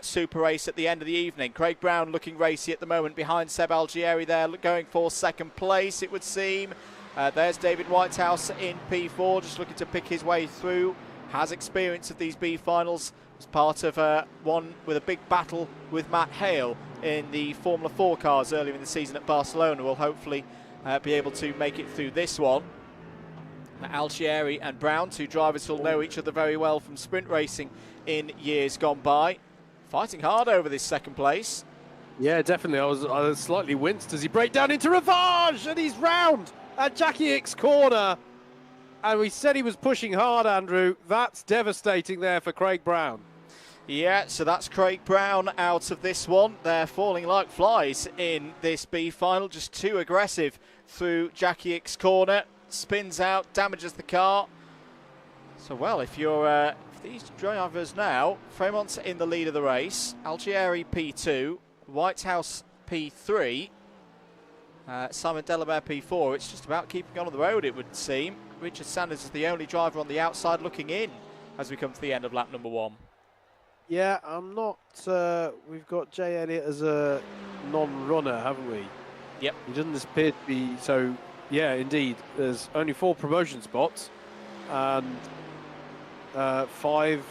super race at the end of the evening. Craig Brown looking racy at the moment behind Seb Algieri there, going for second place, it would seem. There's David Whitehouse in P4, just looking to pick his way through. Has experience of these B finals. Was part of one with a big battle with Matt Hale in the Formula 4 cars earlier in the season at Barcelona. Will hopefully be able to make it through this one. Algieri and Brown, two drivers who'll know each other very well from sprint racing in years gone by. Fighting hard over this second place. Yeah, definitely. I was slightly winced as he break down into Ravage, and he's round at Jackie Ick's corner. And we said he was pushing hard, Andrew. That's devastating there for Craig Brown. Yeah, so that's Craig Brown out of this one. They're falling like flies in this B final, just too aggressive through Jackie Ick's corner. Spins out, damages the car. So, well, if these drivers now, Fremont's in the lead of the race, Algieri P2, Whitehouse P3, Simon Delamere P4. It's just about keeping on the road, it would seem. Richard Sanders is the only driver on the outside looking in as we come to the end of lap number 1. Yeah, I'm not... we've got Jay Elliott as a non-runner, haven't we? Yep. He doesn't appear to be... So, yeah, indeed. There's only 4 promotion spots and 5...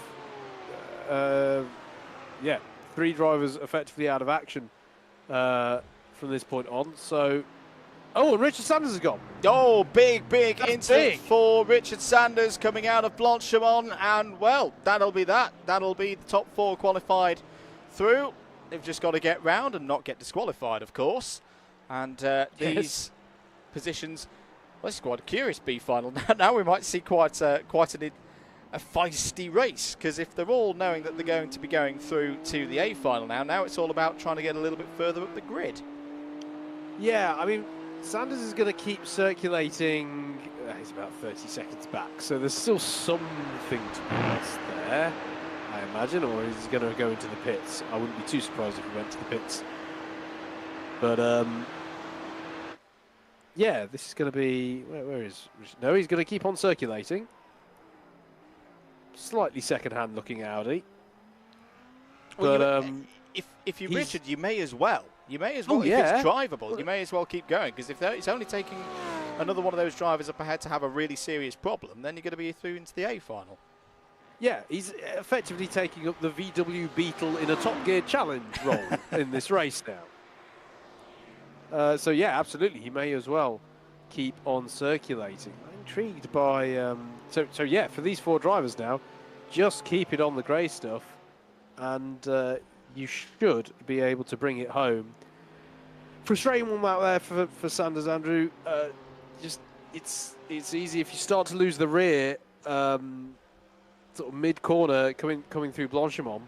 3 drivers effectively out of action from this point on. So... Oh, and Richard Sanders has gone. Oh, big incident for Richard Sanders coming out of Blanchimont, and, well, that'll be that. That'll be the top 4 qualified through. They've just got to get round and not get disqualified, of course. And these positions, well, this is quite a curious B final. Now we might see quite a feisty race, because if they're all knowing that they're going to be going through to the A final now it's all about trying to get a little bit further up the grid. Yeah, I mean, Sanders is going to keep circulating. He's about 30 seconds back, so there's still something to be lost there, I imagine, or he's going to go into the pits. I wouldn't be too surprised if he went to the pits. But, yeah, this is going to be... Where is... No, he's going to keep on circulating. Slightly second-hand looking Audi. Well, but, if you're Richard, you may as well. You may as well, if it's drivable, you may as well keep going, because if it's only taking another one of those drivers up ahead to have a really serious problem, then you're going to be through into the A final. Yeah, he's effectively taking up the VW Beetle in a Top Gear Challenge role in this race now. So, yeah, absolutely, he may as well keep on circulating. I'm intrigued by... So, yeah, for these 4 drivers now, just keep it on the grey stuff, and... you should be able to bring it home. Frustrating one out there for Sanders, Andrew. Just it's easy if you start to lose the rear, sort of mid-corner coming through Blanchimont.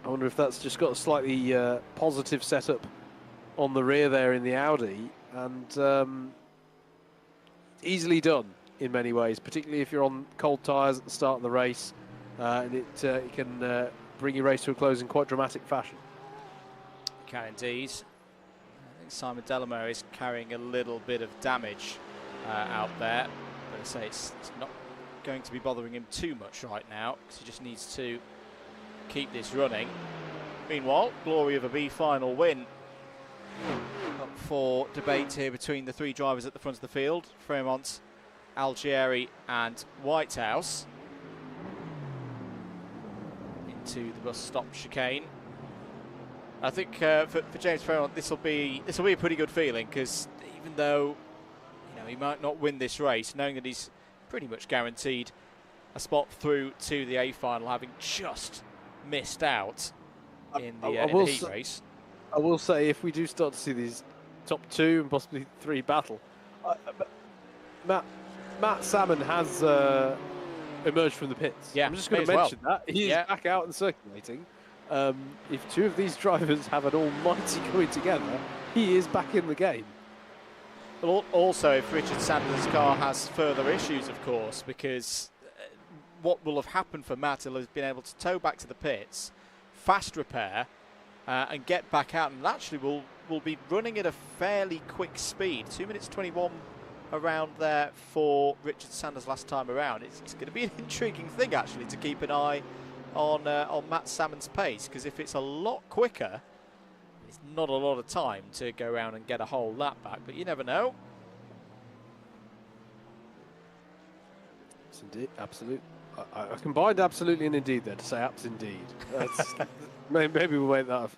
I wonder if that's just got a slightly positive setup on the rear there in the Audi, and easily done in many ways, particularly if you're on cold tyres at the start of the race, and it can bring your race to a close in quite dramatic fashion. Can indeed. I think Simon Delamere is carrying a little bit of damage out there, but I say it's not going to be bothering him too much right now, because he just needs to keep this running. Meanwhile, glory of a B final win up for debate here between the 3 drivers at the front of the field, Fremont, Algieri and Whitehouse. To the bus stop chicane. I think for James Fremont, this will be a pretty good feeling, because even though he might not win this race, knowing that he's pretty much guaranteed a spot through to the A final, having just missed out in the heat race. I will say, if we do start to see these top 2 and possibly 3 battle, Matt Salmon has emerged from the pits. Yeah, I'm just going to mention that. He is back out and circulating. If 2 of these drivers have an almighty coming together, he is back in the game. But also, if Richard Sanders' car has further issues, of course, because what will have happened for Matt, he'll have been able to tow back to the pits, fast repair, and get back out, and actually will be running at a fairly quick speed. 2 minutes 21 around there for Richard Sanders last time around. It's going to be an intriguing thing, actually, to keep an eye on Matt Salmon's pace, because if it's a lot quicker, it's not a lot of time to go around and get a whole lap back, but you never know. Yes, indeed, absolute. I combined absolutely and indeed there to say abs indeed. Maybe we'll make that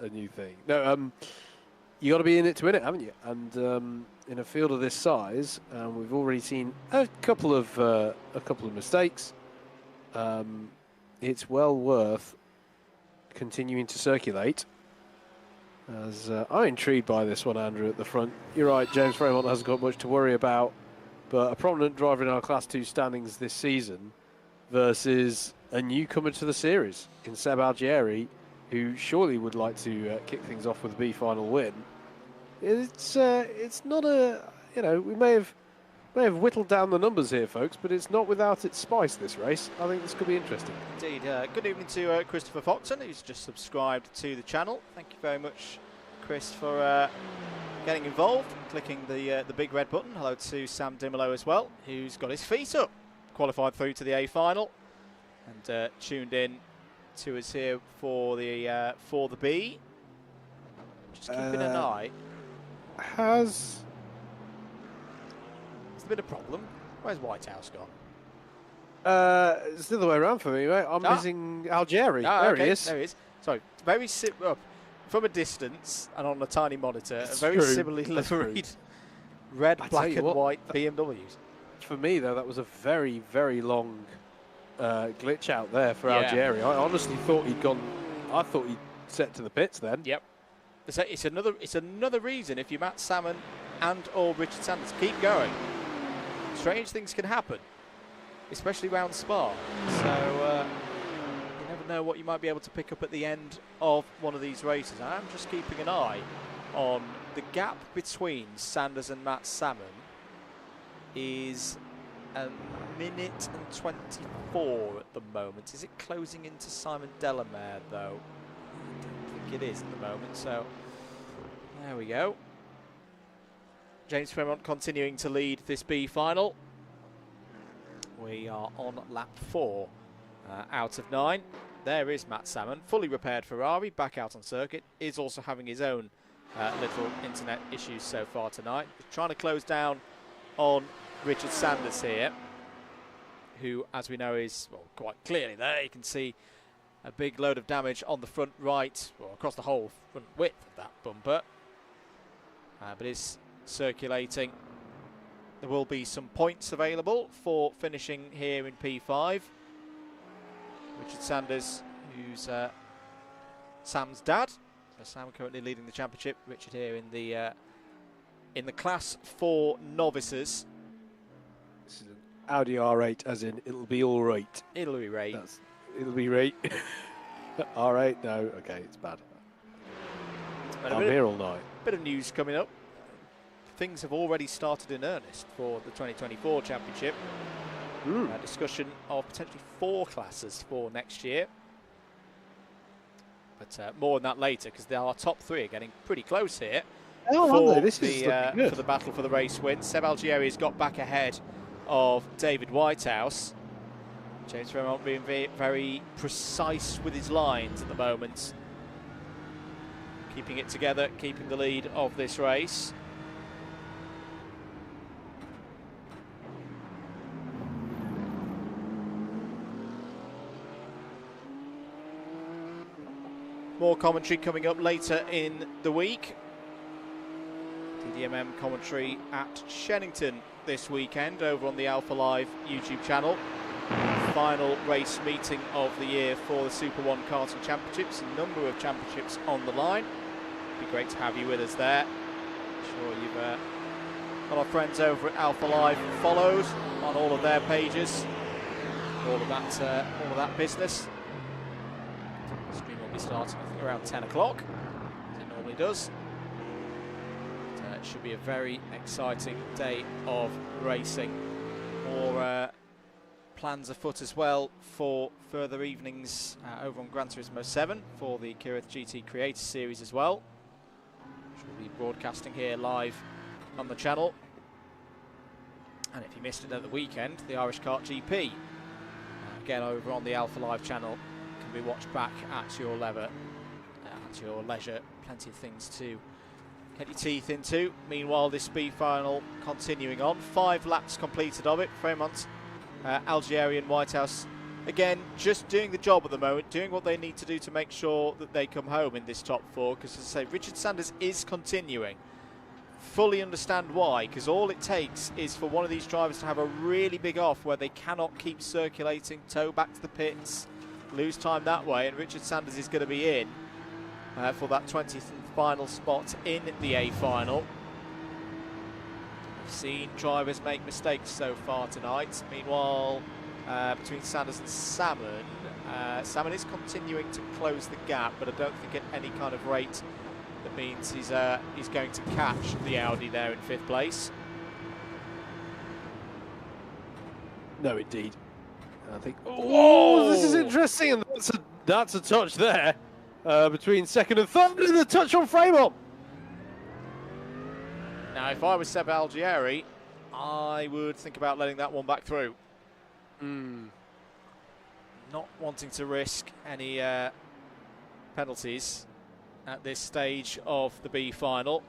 a new thing. No, you got to be in it to win it, haven't you? And in a field of this size, we've already seen a couple of mistakes. It's well worth continuing to circulate. As I'm intrigued by this one, Andrew, at the front. You're right, James Fremont hasn't got much to worry about, but a prominent driver in our Class 2 standings this season versus a newcomer to the series in Seb Algieri, who surely would like to kick things off with a B final win. It's not a, we may have whittled down the numbers here, folks, but it's not without its spice, this race. I think this could be interesting. Indeed. Good evening to Christopher Foxton, who's just subscribed to the channel. Thank you very much, Chris, for getting involved, clicking the big red button. Hello to Sam Dimolo as well, who's got his feet up, qualified through to the A final, and tuned in to us here for the B. Just keeping an eye. Has there been a problem? Where's Whitehouse gone? It's the other way around for me, mate. I'm missing Algieri. There okay. he is. There he is. Sorry, very from a distance and on a tiny monitor, It's a very true. similarly liveried red, black and white BMWs. For me, though, that was a very, very long glitch out there for Algieri. I honestly thought he'd gone. I thought he'd set to the pits then. Yep. It's another reason, if you're Matt Salmon and or Richard Sanders, keep going. Strange things can happen, especially around Spa. So you never know what you might be able to pick up at the end of one of these races. I'm just keeping an eye on the gap between Sanders and Matt Salmon. Is a minute and 24 at the moment. Is it closing into Simon Delamere, though? I don't think it is at the moment, so there we go. James Fremont continuing to lead this B final. We are on lap 4 out of 9. There is Matt Salmon, fully repaired Ferrari, back out on circuit. Is also having his own little internet issues so far tonight. He's trying to close down on Richard Sanders here, who, as we know, is quite clearly there. You can see a big load of damage on the front right, across the whole front width of that bumper, but is circulating. There will be some points available for finishing here in P5. Richard Sanders, who's Sam's dad. So Sam currently leading the championship. Richard here in the Class 4 novices. This is an Audi R8, as in it'll be all right. It'll be right. It'll be right. R8? No, okay, it's bad. I'm here all night. Bit of news coming up. Things have already started in earnest for the 2024 championship. Discussion of potentially 4 classes for next year. But more on that later, because our top 3 are getting pretty close here. Oh, this for the battle for the race win. Seb Algieri has got back ahead of David Whitehouse. James Fremont being very precise with his lines at the moment. Keeping it together, keeping the lead of this race. More commentary coming up later in the week. TDMM commentary at Shennington this weekend over on the Alpha Live YouTube channel. Final race meeting of the year for the Super 1 Karting Championships. A number of championships on the line. It'd be great to have you with us there. I'm sure you've got our friends over at Alpha Live followed on all of their pages. All of that business. The stream will be starting, I think, around 10 o'clock, as it normally does. It should be a very exciting day of racing. More plans afoot as well for further evenings over on Gran Turismo 7 for the Kirith GT Creator Series as well, which will be broadcasting here live on the channel. And if you missed it at the weekend, the Irish Kart GP again over on the Alpha Live channel. Can be watched back at your leisure. Plenty of things to get your teeth into. Meanwhile, this speed final continuing on. 5 laps completed of it. Fremont, Algieri and Whitehouse, again, just doing the job at the moment, doing what they need to do to make sure that they come home in this top 4. Because, as I say, Richard Sanders is continuing. Fully understand why, because all it takes is for one of these drivers to have a really big off where they cannot keep circulating, tow back to the pits, lose time that way, and Richard Sanders is going to be in for that 20th and final spot in the A final. I've seen drivers make mistakes so far tonight. Meanwhile, between Sanders and Salmon, Salmon is continuing to close the gap, but I don't think at any kind of rate that means he's going to catch the Audi there in 5th place. No, indeed. I think. Oh, this is interesting, and that's a touch there between 2nd and 3rd, and the touch on Fremont. Now, if I was Seb Algieri, I would think about letting that one back through. Not wanting to risk any penalties at this stage of the B final.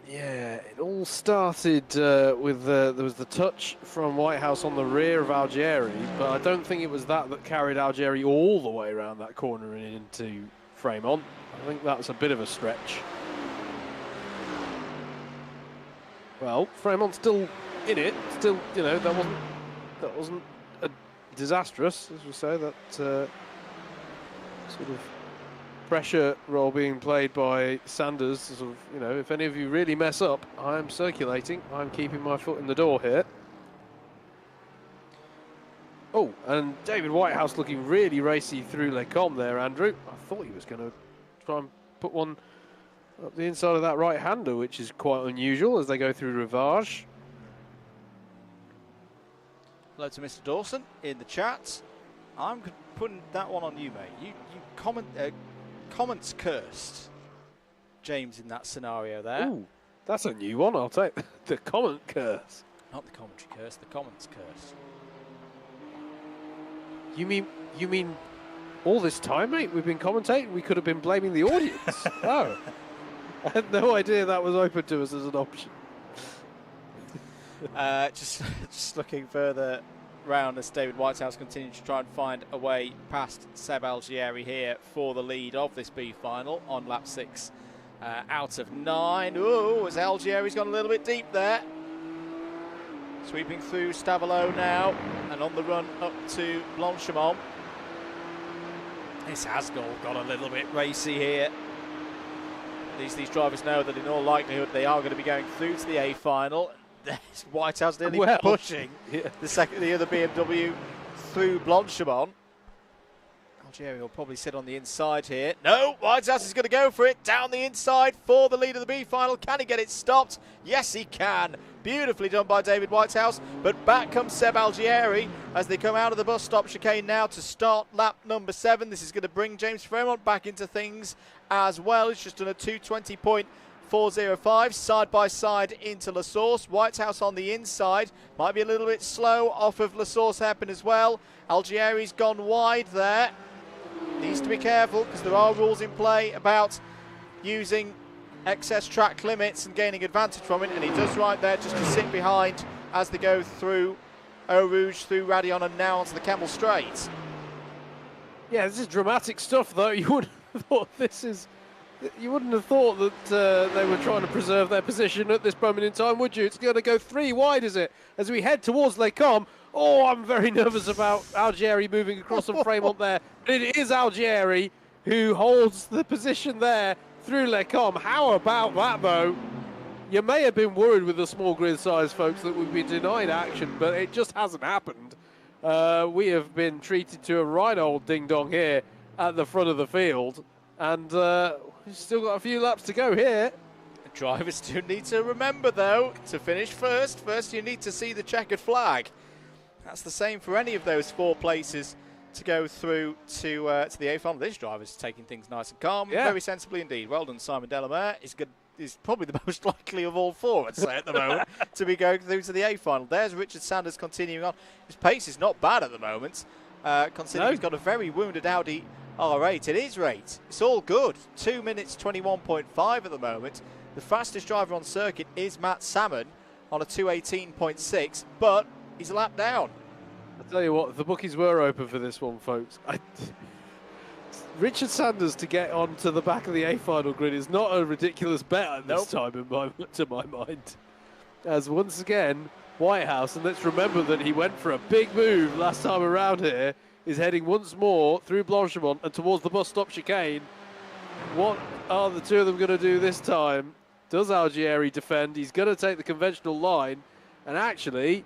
Yeah, it all started with there was the touch from Whitehouse on the rear of Algieri, but I don't think it was that carried Algieri all the way around that corner and into Fremont. I think that's a bit of a stretch. Well, Fremont's still in it. Still, you know, that wasn't a disastrous, as we say. That sort of pressure role being played by Sanders, sort of, you know, if any of you really mess up, I'm circulating, I'm keeping my foot in the door here. Oh, and David Whitehouse looking really racy through Les Combes there, Andrew. I thought he was going to try and put one up the inside of that right-hander, which is quite unusual as they go through Rivage. Hello to Mr. Dawson in the chat. I'm putting that one on you, mate. You comments cursed, James, in that scenario there. Ooh, that's a new one. I'll take the comment curse. Not the commentary curse, the comments curse. You mean all this time, mate? We've been commentating. We could have been blaming the audience. Oh, I had no idea that was open to us as an option. Just looking further round as David Whitehouse continues to try and find a way past Seb Algieri here for the lead of this B final on lap 6 out of 9. Ooh, as Algieri's gone a little bit deep there. Sweeping through Stavelot now and on the run up to Blanchemont. This has got a little bit racy here. These drivers know that in all likelihood they are going to be going through to the A final. Whitehouse nearly pushing the other BMW through Blanchemont. Algieri will probably sit on the inside here. No, Whitehouse is going to go for it down the inside for the lead of the B final. Can he get it stopped? Yes, he can. Beautifully done by David Whitehouse. But back comes Seb Algieri as they come out of the bus stop chicane now to start lap number 7. This is going to bring James Fremont back into things as well. It's just done a 2:20.405 side by side into La Source. Whitehouse on the inside, might be a little bit slow off of La Source hairpin as well. Algieri's gone wide there. Needs to be careful because there are rules in play about using excess track limits and gaining advantage from it, and he does right there just to sit behind as they go through Eau Rouge, through Radion, and now onto the Kemmel Straight. Yeah, this is dramatic stuff, though. You wouldn't have thought that they were trying to preserve their position at this moment in time, would you? It's going to go 3 wide, is it? As we head towards Les Combes. Oh, I'm very nervous about Algieri moving across on Fremont there. It is Algieri who holds the position there through Les Combes. How about that, though? You may have been worried with the small grid size, folks, that we've been denied action, but it just hasn't happened. We have been treated to a right old ding-dong here at the front of the field, and we've still got a few laps to go here. The drivers do need to remember, though, to finish first. First, you need to see the checkered flag. That's the same for any of those 4 places to go through to the A final. This driver's taking things nice and calm, very sensibly indeed. Well done, Simon Delamere. He's is probably the most likely of all four, I'd say, at the moment, to be going through to the A final. There's Richard Sanders continuing on. His pace is not bad at the moment, considering he's got a very wounded Audi R8. It is rate. It's all good. 2 minutes 21.5 at the moment. The fastest driver on circuit is Matt Salmon on a 2:18.6, but he's a lap down. I'll tell you what, the bookies were open for this one, folks. Richard Sanders to get onto the back of the A final grid is not a ridiculous bet at this time, to my mind. As once again, Whitehouse, and let's remember that he went for a big move last time around here, is heading once more through Blanchimont and towards the bus stop chicane. What are the two of them going to do this time? Does Algieri defend? He's going to take the conventional line, and actually,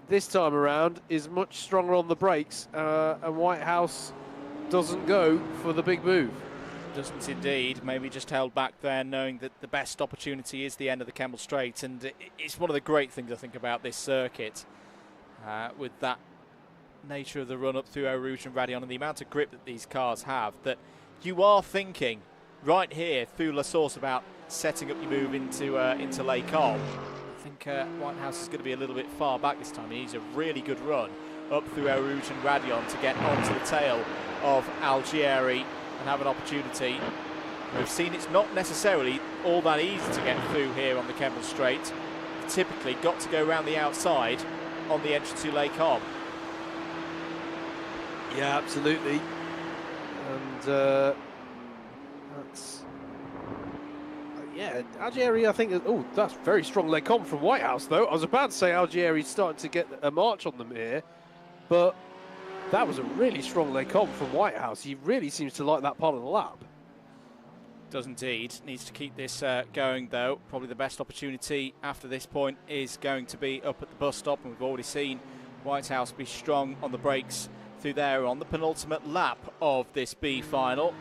this time around, is much stronger on the brakes, and Whitehouse doesn't go for the big move. Doesn't indeed. Maybe just held back there, knowing that the best opportunity is the end of the Kemmel Straight, and it's one of the great things I think about this circuit, with that nature of the run up through Eau Rouge and Radion and the amount of grip that these cars have, that you are thinking right here through La Source about setting up your move into Les Combes. I think Whitehouse is going to be a little bit far back this time. He needs a really good run up through Eau Rouge and Radion to get onto the tail of Algieri and have an opportunity. We've seen it's not necessarily all that easy to get through here on the Kemmel Straight. You've typically got to go around the outside on the entry to Les Combes. Yeah, absolutely. And that's... yeah, Algieri, I think... Oh, that's very strong Les Combes from Whitehouse, though. I was about to say Algieri's starting to get a march on them here, but that was a really strong Les Combes from Whitehouse. He really seems to like that part of the lap. Does indeed. Needs to keep this going, though. Probably the best opportunity after this point is going to be up at the bus stop, and we've already seen Whitehouse be strong on the brakes through there on the penultimate lap of this B final.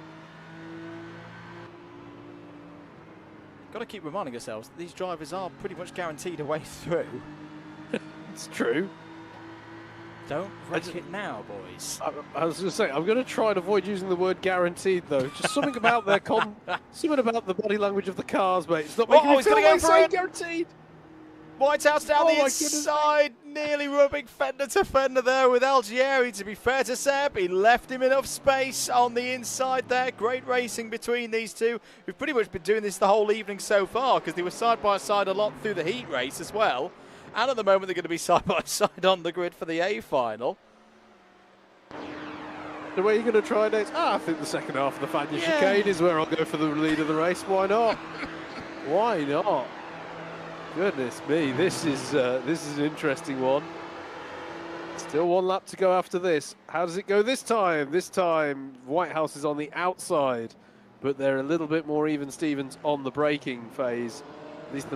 Got to keep reminding ourselves that these drivers are pretty much guaranteed a way through. It's true. Don't wreck it now, boys. I was going to say, I'm going to try and avoid using the word guaranteed, though. Just something about their something about the body language of the cars, mate. It's not making me feel like saying guaranteed. Whitehouse down the inside, nearly rubbing fender to fender there with Algieri. To be fair to Seb, he left him enough space on the inside there. Great racing between these two. We've pretty much been doing this the whole evening so far, because they were side by side a lot through the heat race as well. And at the moment they're going to be side by side on the grid for the A final. The way you're going to try next? I think the second half of the Fania chicane is where I'll go for the lead of the race. Why not? Why not? Goodness me, this is an interesting one. Still one lap to go after this. How does it go this time? This time, Whitehouse is on the outside, but they're a little bit more even Stevens on the braking phase. At least the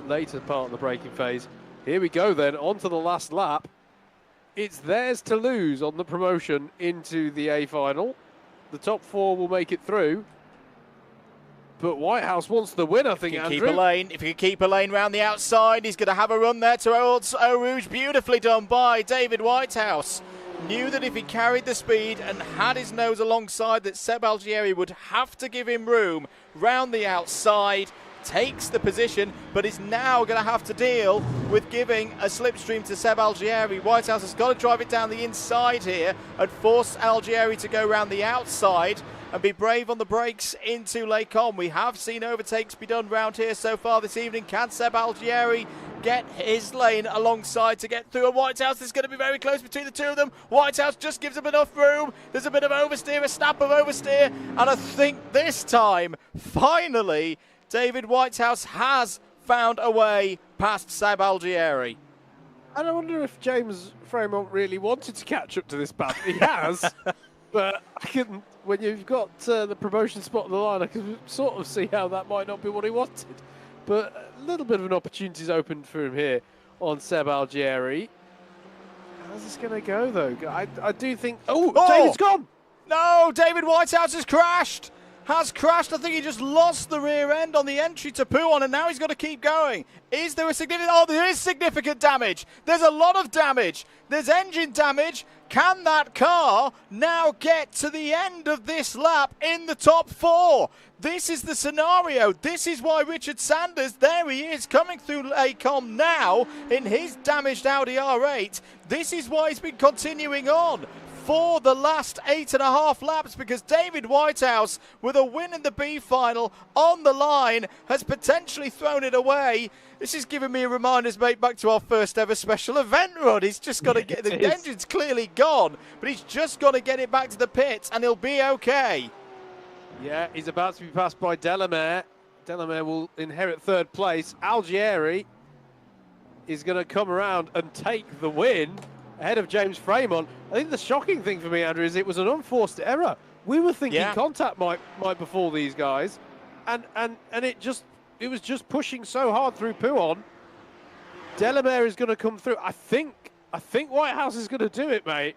later part of the braking phase. Here we go then, on to the last lap. It's theirs to lose on the promotion into the A final. The top four will make it through. But Whitehouse wants the win, I think, Andrew. If he can keep a lane round the outside, he's going to have a run there to Eau Rouge. Beautifully done by David Whitehouse. Knew that if he carried the speed and had his nose alongside, that Seb Algieri would have to give him room round the outside. Takes the position, but is now going to have to deal with giving a slipstream to Seb Algieri. Whitehouse has got to drive it down the inside here and force Algieri to go round the outside and be brave on the brakes into Les Combes. We have seen overtakes be done round here so far this evening. Can Seb Algieri get his lane alongside to get through? And Whitehouse is going to be very close between the two of them. Whitehouse just gives him enough room. There's a bit of oversteer, a snap of oversteer, and I think this time, finally, David Whitehouse has found a way past Seb Algieri. And I wonder if James Fremont really wanted to catch up to this battle. He has, but when you've got the promotion spot on the line, I can sort of see how that might not be what he wanted. But a little bit of an opportunity is opened for him here on Seb Algieri. How's this going to go, though? I do think... Oh, David's gone! No, David Whitehouse has crashed! I think he just lost the rear end on the entry to Pouhon, and now he's got to keep going. Is there a significant... Oh, there is significant damage. There's a lot of damage. There's engine damage. Can that car now get to the end of this lap in the top 4? This is the scenario. This is why Richard Sanders, there he is, coming through ACOM now in his damaged Audi R8. This is why he's been continuing on for the last 8.5 laps, because David Whitehouse, with a win in the B final on the line, has potentially thrown it away. This is giving me a reminder, mate, back to our first ever special event run. He's just got to get, the engine's clearly gone, but he's just got to get it back to the pits and he'll be okay. Yeah, he's about to be passed by Delamere. Delamere will inherit 3rd place. Algieri is going to come around and take the win ahead of James Fremont. I think the shocking thing for me, Andrew, is it was an unforced error. We were thinking contact might befall these guys, and it was just pushing so hard through Pouhon. Delamere is going to come through. I think Whitehouse is going to do it, mate.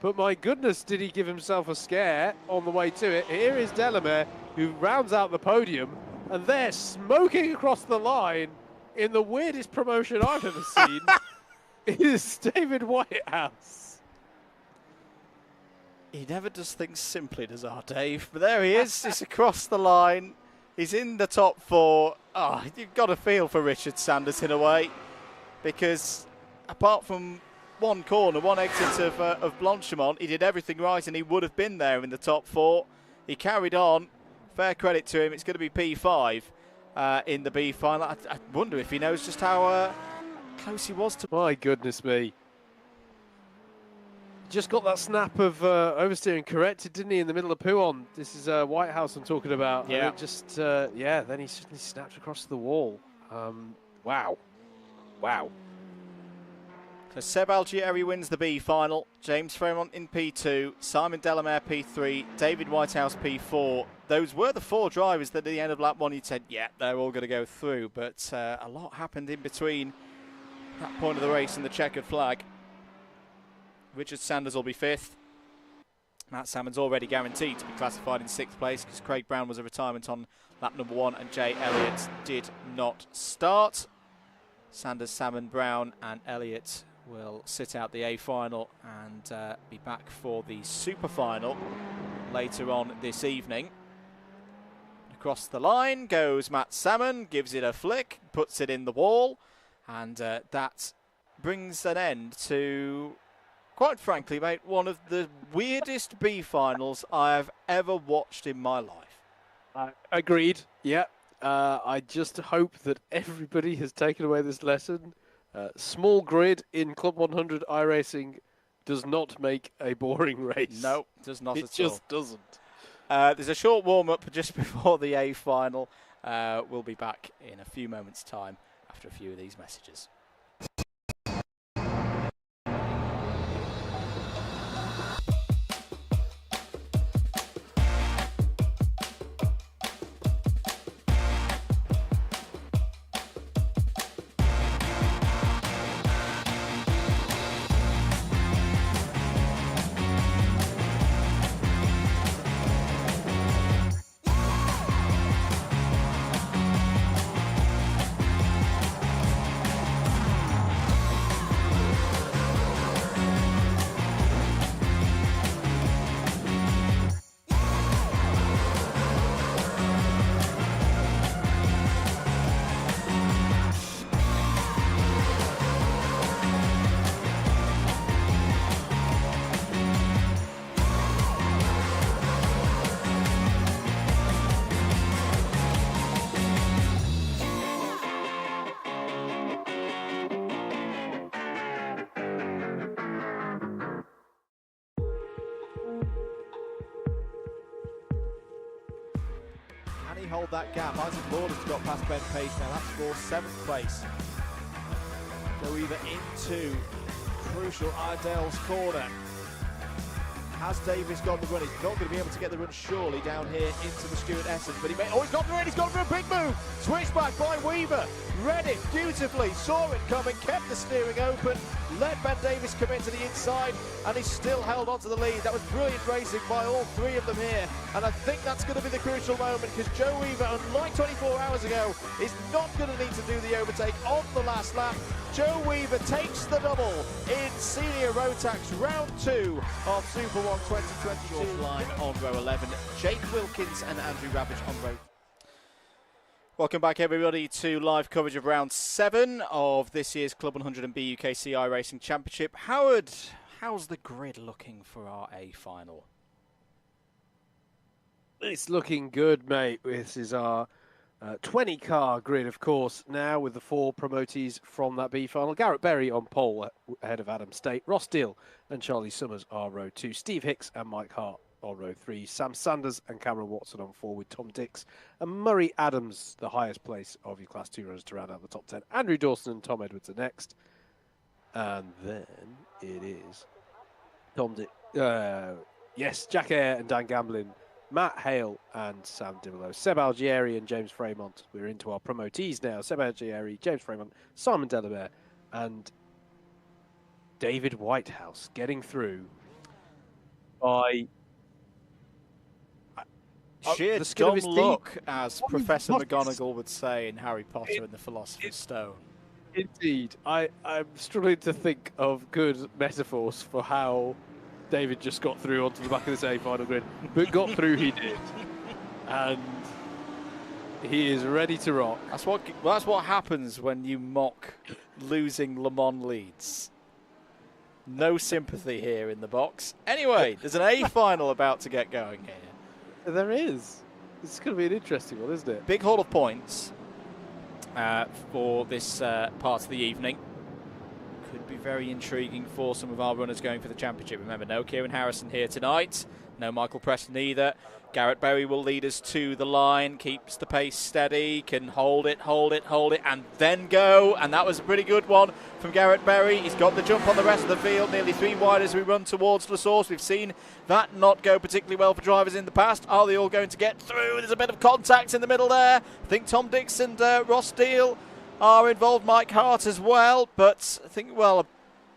But my goodness, did he give himself a scare on the way to it. Here is Delamere, who rounds out the podium, and they're smoking across the line in the weirdest promotion I've ever seen. It is David Whitehouse. He never does things simply, does our Dave? But there he is. He's across the line. He's in the top 4. Oh, you've got a feel for Richard Sanders in a way, because apart from one corner, one exit of Blanchimont, he did everything right and he would have been there in the top 4. He carried on. Fair credit to him. It's going to be P5 in the B final. I wonder if he knows just how close he was to. My goodness me. Just got that snap of oversteering corrected, didn't he, in the middle of Pouhon? This is Whitehouse I'm talking about. Yeah. And it just, then he suddenly snapped across the wall. Wow. Wow. So Seb Algieri wins the B final. James Fremont in P2. Simon Delamere P3. David Whitehouse P4. Those were the 4 drivers that at the end of lap 1 you said, yeah, they're all going to go through. But a lot happened in between that point of the race and the checkered flag. Richard Sanders will be 5th. Matt Salmon's already guaranteed to be classified in 6th place because Craig Brown was a retirement on lap number 1 and Jay Elliott did not start. Sanders, Salmon, Brown and Elliott will sit out the A final and be back for the Super Final later on this evening. Across the line goes Matt Salmon, gives it a flick, puts it in the wall, and that brings an end to, quite frankly, mate, one of the weirdest B finals I have ever watched in my life. Agreed. Yeah. I just hope that everybody has taken away this lesson. Small grid in Club 100 iRacing does not make a boring race. No, does not at all. It just doesn't. There's a short warm-up just before the A final. We'll be back in a few moments' time after a few of these messages. Hold that gap. Isaac Lord has got past Ben Page now. That's for 7th place. Go either into crucial Iredale's corner. Has Davis got the run? He's not going to be able to get the run surely down here into the Stuart Essen, but he's got the run, he's gone for a big move. Switchback by Weaver, read it beautifully, saw it coming, kept the steering open, let Ben Davis come into the inside, and he still held on to the lead. That was brilliant racing by all three of them here, and I think that's going to be the crucial moment, because Joe Weaver, unlike 24 hours ago, is not going to need to do the overtake on the last lap. Joe Weaver takes the double in Senior Rotax round 2 of Super 1 2022. Short line on row 11. Jake Wilkins and Andrew Ravage on row. Welcome back, everybody, to live coverage of round 7 of this year's CLUB100 BUKC iRacing Championship. Howard, how's the grid looking for our A final? It's looking good, mate. This is our 20-car grid, of course, now with the 4 promotees from that B final. Garrett Berry on pole ahead of Adam State. Ross Deal and Charlie Summers are row 2. Steve Hicks and Mike Hart on row 3. Sam Sanders and Cameron Watson on 4 with Tom Dix and Murray Adams, the highest place of your Class 2 runners to round out the top 10. Andrew Dawson and Tom Edwards are next. And then it is Tom Dix. Yes, Jack Eyre and Dan Gamblin, Matt Hale and Sam Dimolo. Seb Algieri and James Fremont. We're into our promotees now. Seb Algieri, James Fremont, Simon Delabere and David Whitehouse getting through by sheer dumb luck, as Professor McGonagall would say in Harry Potter and the Philosopher's Stone. Indeed. I'm struggling to think of good metaphors for how David just got through onto the back of this A final grid, but got through he did, and he is ready to rock. That's what happens when you mock losing Le Mans leads. No sympathy here in the box. Anyway, there's an A final about to get going here. There is. It's going to be an interesting one, isn't it? Big haul of points for this part of the evening. Could be very intriguing for some of our runners going for the championship. Remember, no Kieran Harrison here tonight. No Michael Preston either. Garrett Berry will lead us to the line, keeps the pace steady, can hold it, and then go. And that was a pretty good one from Garrett Berry. He's got the jump on the rest of the field, nearly 3 wide as we run towards La Source. We've seen that not go particularly well for drivers in the past. Are they all going to get through? There's a bit of contact in the middle there. I think Tom Dix and Ross Deal are involved, Mike Hart as well, but I think, well,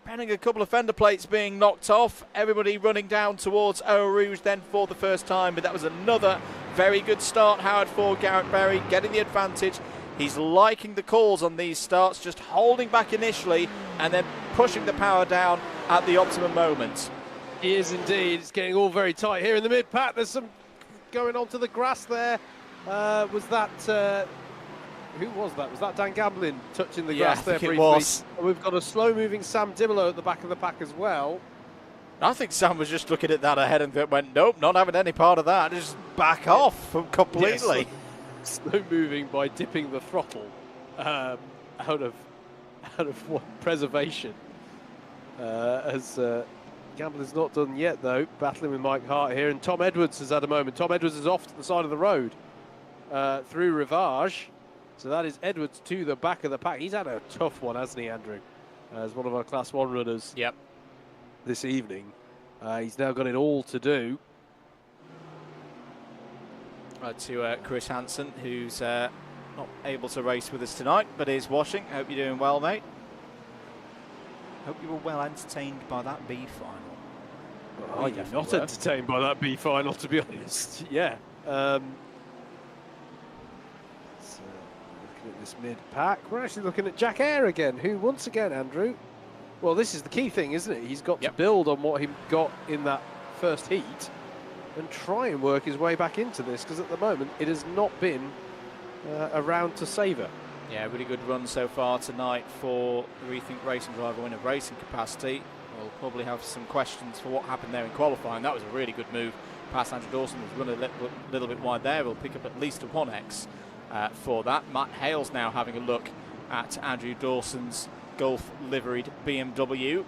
a couple of fender plates being knocked off, everybody running down towards Eau Rouge then for the first time, but that was another very good start, Howard, for Garrett Berry, getting the advantage. He's liking the calls on these starts, just holding back initially and then pushing the power down at the optimum moment. He is indeed. It's getting all very tight here in the mid-pack. There's some going onto the grass there. Was that... who was that? Was that Dan Gamblin touching the grass there briefly? It was. We've got a slow-moving Sam Dimolo at the back of the pack as well. I think Sam was just looking at that ahead and went, nope, not having any part of that. Just back off completely. Yes, slow-moving by dipping the throttle out of preservation. As Gamblin's not done yet, though, battling with Mike Hart here. And Tom Edwards has had a moment. Tom Edwards is off to the side of the road through Rivage. So that is Edwards to the back of the pack. He's had a tough one, hasn't he, Andrew? As one of our Class 1 runners this evening. He's now got it all to do. Right to Chris Hansen, who's not able to race with us tonight, but is watching. Hope you're doing well, mate. Hope you were well entertained by that B final. Oh, you're not entertained by that B final, to be honest. Yeah. At this mid-pack, we're actually looking at Jack Eyre again, who once again, Andrew, well, this is the key thing, isn't it? He's got to build on what he got in that first heat and try and work his way back into this, because at the moment it has not been a round to savour. Yeah, really good run so far tonight for the Rethink Racing driver in a racing capacity. We'll probably have some questions for what happened there in qualifying. That was a really good move past Andrew Dawson, who's running a little bit wide there. We'll pick up at least a 1x. For that. Matt Hale's now having a look at Andrew Dawson's Gulf liveried BMW.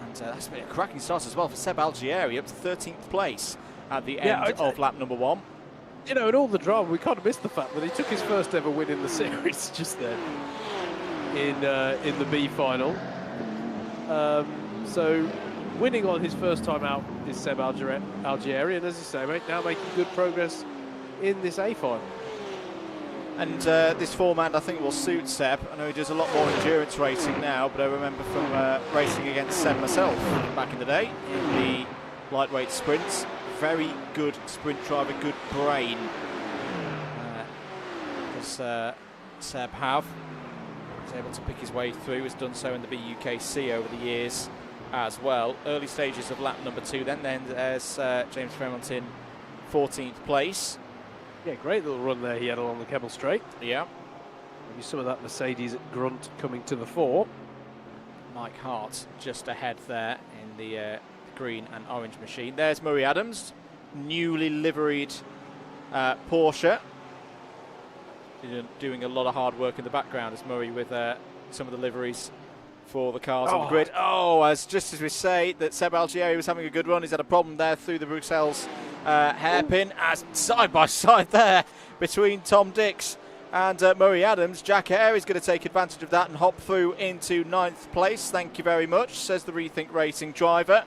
And that's been a cracking start as well for Seb Algieri, up to 13th place at the end of lap number 1. You know, in all the drama, we can't have missed the fact that he took his first ever win in the series just then in the B final. So winning on his first time out is Seb Algerian, as you say, mate, now making good progress in this A final. And this format, I think, will suit Seb. I know he does a lot more endurance racing now, but I remember from racing against Seb myself back in the day in the lightweight sprints. Very good sprint driver, good brain. Does Seb have. He's able to pick his way through, has done so in the BUKC over the years as well. Early stages of lap number 2 then there's James Fremont in 14th place. Yeah, great little run there he had along the Kemmel Straight. Yeah. Maybe some of that Mercedes grunt coming to the fore. Mike Hart just ahead there in the green and orange machine. There's Murray Adams, newly liveried Porsche. Doing a lot of hard work in the background as Murray with some of the liveries for the cars on the grid. Oh, just as we say that Seb Algieri was having a good run, he's had a problem there through the Bruxelles hairpin, as side by side there between Tom Dix and Murray Adams. Jack Hare is going to take advantage of that and hop through into 9th place. Thank you very much, says the Rethink Racing driver.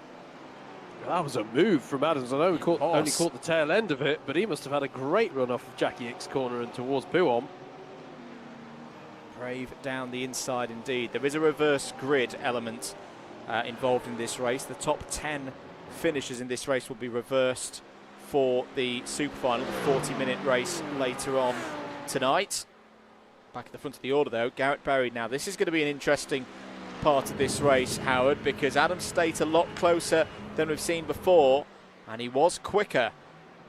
That was a move from Adams. I know we only caught the tail end of it, but he must have had a great run off of Jackie Ick's corner and towards Puon. Brave down the inside indeed. There is a reverse grid element involved in this race. The top 10 finishers in this race will be reversed for the super final, the 40-minute race later on tonight. Back at the front of the order though, Garrett Berry. Now this is going to be an interesting part of this race, Howard, because Adam State a lot closer than we've seen before, and he was quicker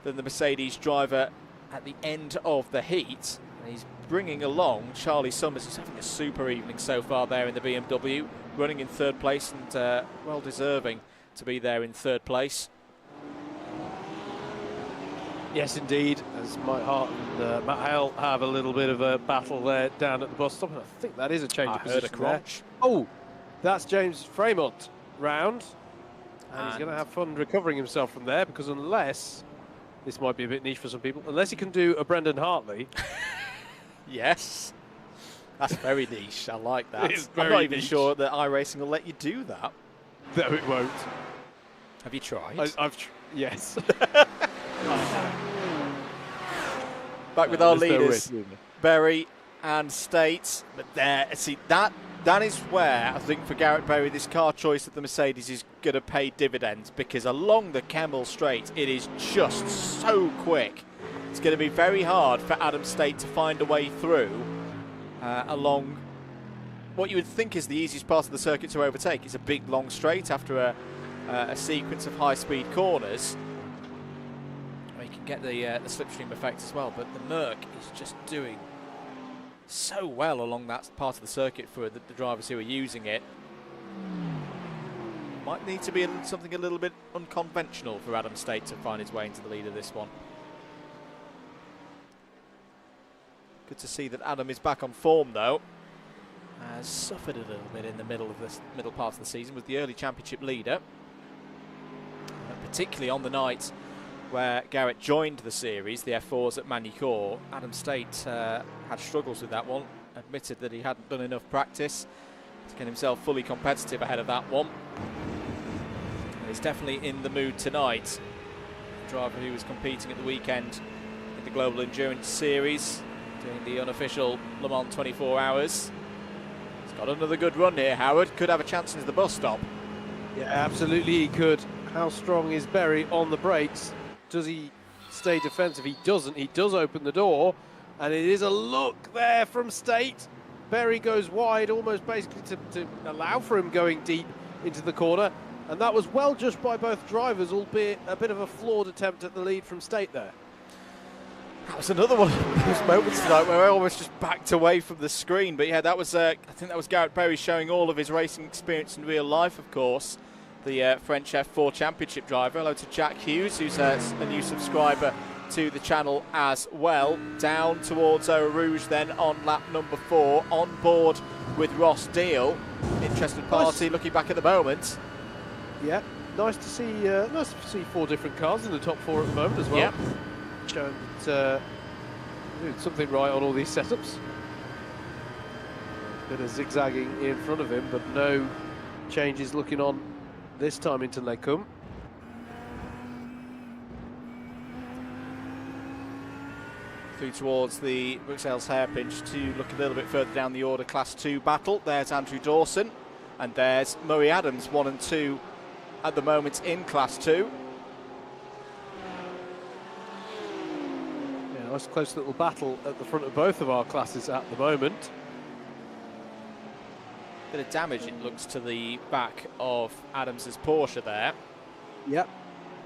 than the Mercedes driver at the end of the heat. And he's bringing along Charlie Summers, who's having a super evening so far there in the BMW, running in 3rd place and well deserving to be there in 3rd place. Yes, indeed, as Mike Hart and Matt Hale have a little bit of a battle there down at the bus stop, and I think that is a change of position. I heard a crunch. Oh, that's James Fremont round. And he's going to have fun recovering himself from there, because unless, this might be a bit niche for some people, unless he can do a Brendan Hartley. Yes. That's very niche. I like that. I'm not even sure that iRacing will let you do that. No, it won't. Have you tried? Yes. Back with our leaders, Berry and State. But there, see, that is where I think for Garrett Berry, this car choice of the Mercedes is going to pay dividends, because along the Kemmel Straight, it is just so quick. It's going to be very hard for Adam State to find a way through along what you would think is the easiest part of the circuit to overtake. It's a big, long straight after a sequence of high-speed corners. You can get the slipstream effect as well, but the Merc is just doing so well along that part of the circuit for the drivers who are using it. Might need to be something a little bit unconventional for Adam State to find his way into the lead of this one. Good to see that Adam is back on form though. Has suffered a little bit in the middle part of the season, was the early championship leader. Particularly on the night where Garrett joined the series, the F4s at Magny-Cours. Adam State had struggles with that one, admitted that he hadn't done enough practice to get himself fully competitive ahead of that one. And he's definitely in the mood tonight. The driver who was competing at the weekend in the Global Endurance Series, doing the unofficial Le Mans 24 Hours. He's got another good run here, Howard. Could have a chance into the bus stop. Yeah, absolutely he could. How strong is Berry on the brakes? Does he stay defensive? He doesn't. He does open the door, and it is a look there from State. Berry goes wide, almost basically to allow for him going deep into the corner, and that was well judged by both drivers, albeit a bit of a flawed attempt at the lead from State there. That was another one of those moments tonight where I almost just backed away from the screen. But yeah, that was I think that was Garrett Berry showing all of his racing experience in real life, of course. The French F4 Championship driver. Hello to Jack Hughes, who's a new subscriber to the channel as well. Down towards Eau Rouge then on lap number 4, on board with Ross Deal. Interested party looking back at the moment. Yeah, nice to see 4 different cars in the top 4 at the moment as well. Yep. Showing that doing something right on all these setups. Bit of zigzagging in front of him, but no changes looking on this time into Les Cum. Through towards the Bruxelles hairpin to look a little bit further down the order. Class 2 battle. There's Andrew Dawson, and there's Murray Adams, 1 and 2 at the moment in Class 2. Yeah, nice close little battle at the front of both of our classes at the moment. Bit of damage, it looks, to the back of Adams's Porsche there. Yep.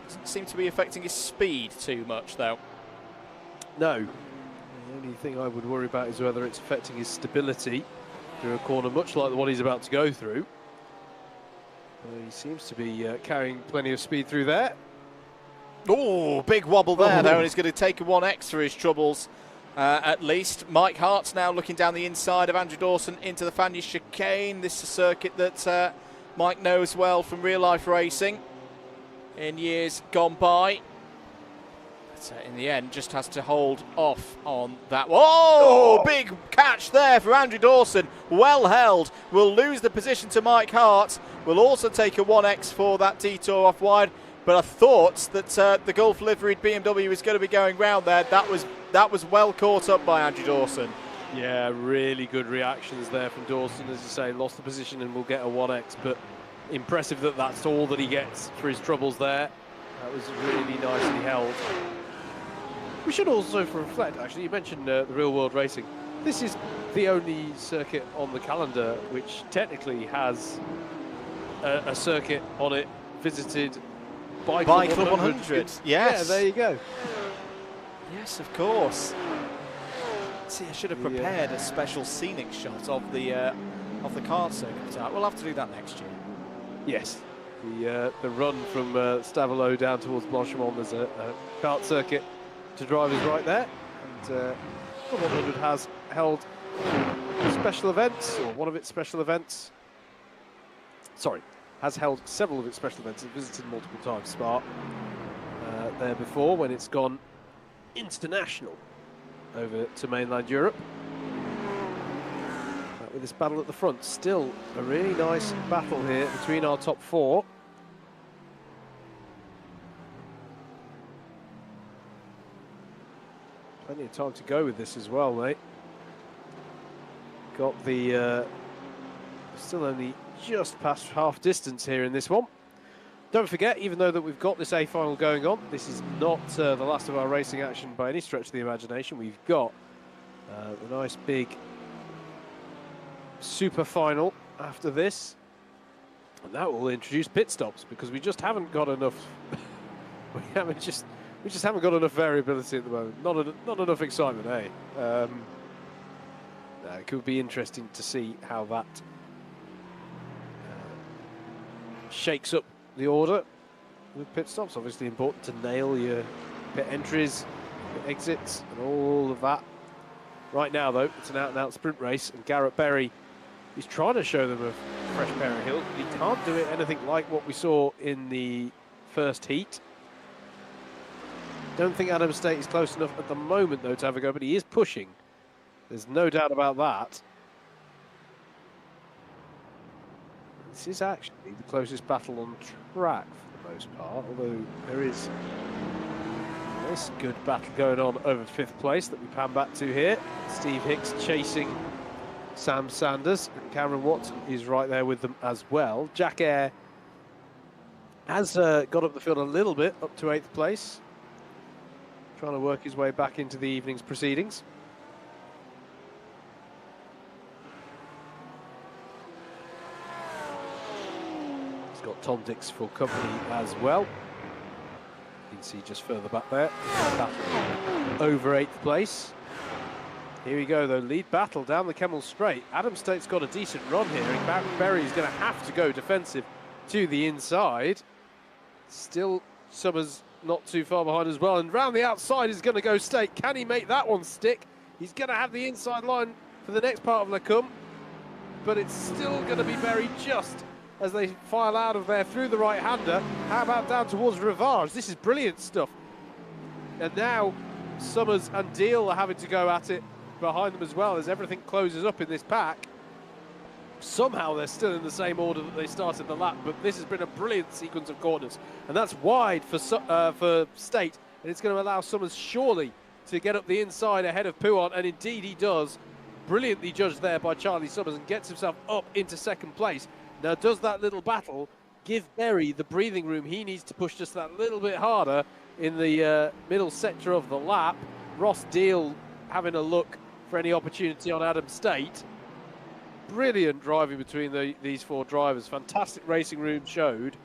Doesn't seem to be affecting his speed too much, though. No. The only thing I would worry about is whether it's affecting his stability through a corner, much like the one he's about to go through. He seems to be carrying plenty of speed through there. Oh, big wobble there, though, and he's going to take a 1X for his troubles, at least. Mike Hart's now looking down the inside of Andrew Dawson into the Fagnes chicane. This is a circuit that Mike knows well from real-life racing in years gone by. But in the end, just has to hold off on that. Whoa! Big catch there for Andrew Dawson. Well held. Will lose the position to Mike Hart. Will also take a 1X for that detour off wide. But I thought that the Gulf liveried BMW was going to be going round there. That was well caught up by Andrew Dawson. Yeah, really good reactions there from Dawson. As you say, lost the position and will get a 1X. But impressive that that's all that he gets for his troubles there. That was really nicely held. We should also reflect, actually, you mentioned the real world racing. This is the only circuit on the calendar which technically has a circuit on it visited by CLUB 100. Yes. Yeah, there you go. Yes, of course. See, I should have prepared a special scenic shot of the kart circuit. We'll have to do that next year. Yes. The run from Stavelot down towards Blanchemont, there's a kart circuit to drivers right there, and CLUB 100 has held special events, or one of its special events. Sorry, has held several of its special events and visited multiple times Spa there before when it's gone international over to mainland Europe. With this battle at the front, still a really nice battle here between our top 4. Plenty of time to go with this as well, mate. Got the still only just past half distance here in this one. Don't forget, even though that we've got this A final going on, this is not the last of our racing action by any stretch of the imagination. We've got the nice big super final after this, and that will introduce pit stops because we just haven't got enough. We just haven't got enough variability at the moment. Not enough excitement, eh? It could be interesting to see how that shakes up the order with pit stops. Obviously important to nail your pit entries, pit exits, and all of that. Right now, though, it's an out-and-out sprint race, and Garrett Berry is trying to show them a fresh pair of heels. He can't do it anything like what we saw in the first heat. Don't think Adam State is close enough at the moment, though, to have a go, but he is pushing. There's no doubt about that. This is actually the closest battle on track for the most part, although there is this good battle going on over 5th place that we pan back to here. Steve Hicks chasing Sam Sanders, and Cameron Watson is right there with them as well. Jack Eyre has got up the field a little bit, up to 8th place. Trying to work his way back into the evening's proceedings. He's got Tom Dix for company as well. You can see just further back there. Over 8th place. Here we go, though. Lead battle down the Kemmel Straight. Adam State's got a decent run here, and Berry's going to have to go defensive to the inside. Still, Summers not too far behind as well, and round the outside is going to go State. Can he make that one stick? He's going to have the inside line for the next part of Les Cum, but it's still going to be Berry just as they file out of there through the right-hander. How about down towards Rivage? This is brilliant stuff. And now Summers and Deal are having to go at it behind them as well as everything closes up in this pack. somehow they're still in the same order that they started the lap, but this has been a brilliant sequence of corners, and that's wide for State, and it's going to allow Summers surely to get up the inside ahead of Pouant, and indeed he does. Brilliantly judged there by Charlie Summers, and gets himself up into second place. Now, does that little battle give Berry the breathing room he needs to push just that little bit harder in the middle sector of the lap? Ross Deal having a look for any opportunity on Adam State. Brilliant driving between these four drivers. Fantastic racing room showed.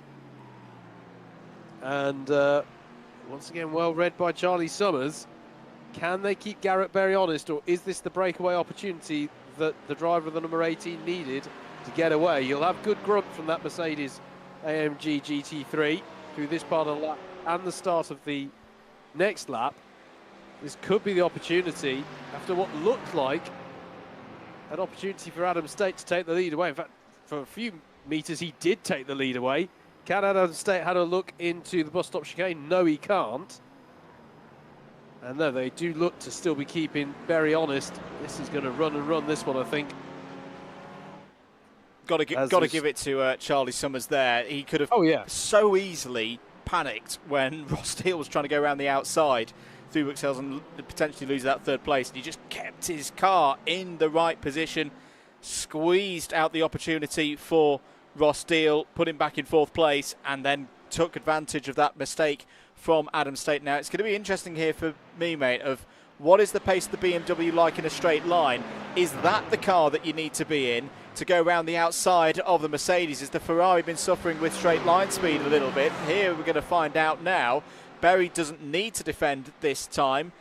And once again, well read by Charlie Summers. Can they keep Garrett Berry honest, or is this the breakaway opportunity that the driver of the number 18 needed to get away? You'll have good grunt from that Mercedes AMG GT3 through this part of the lap and the start of the next lap. This could be the opportunity, after what looked like an opportunity for Adam State to take the lead away. In fact, for a few meters, he did take the lead away. Can Adam State have a look into the bus stop chicane? No, he can't. And no, they do look to still be keeping Berry honest. This is going to run and run, this one, I think. Got to give it to Charlie Summers there. He could have so easily panicked when Ross Steele was trying to go around the outside through Bruxelles and potentially lose that third place. And he just kept his car in the right position, squeezed out the opportunity for Ross Steele, put him back in fourth place, and then took advantage of that mistake from Adam State. Now, it's going to be interesting here for me, mate, of what is the pace of the BMW like in a straight line? Is that the car that you need to be in to go around the outside of the Mercedes? Has the Ferrari been suffering with straight line speed a little bit? Here we're going to find out now. Berry doesn't need to defend this time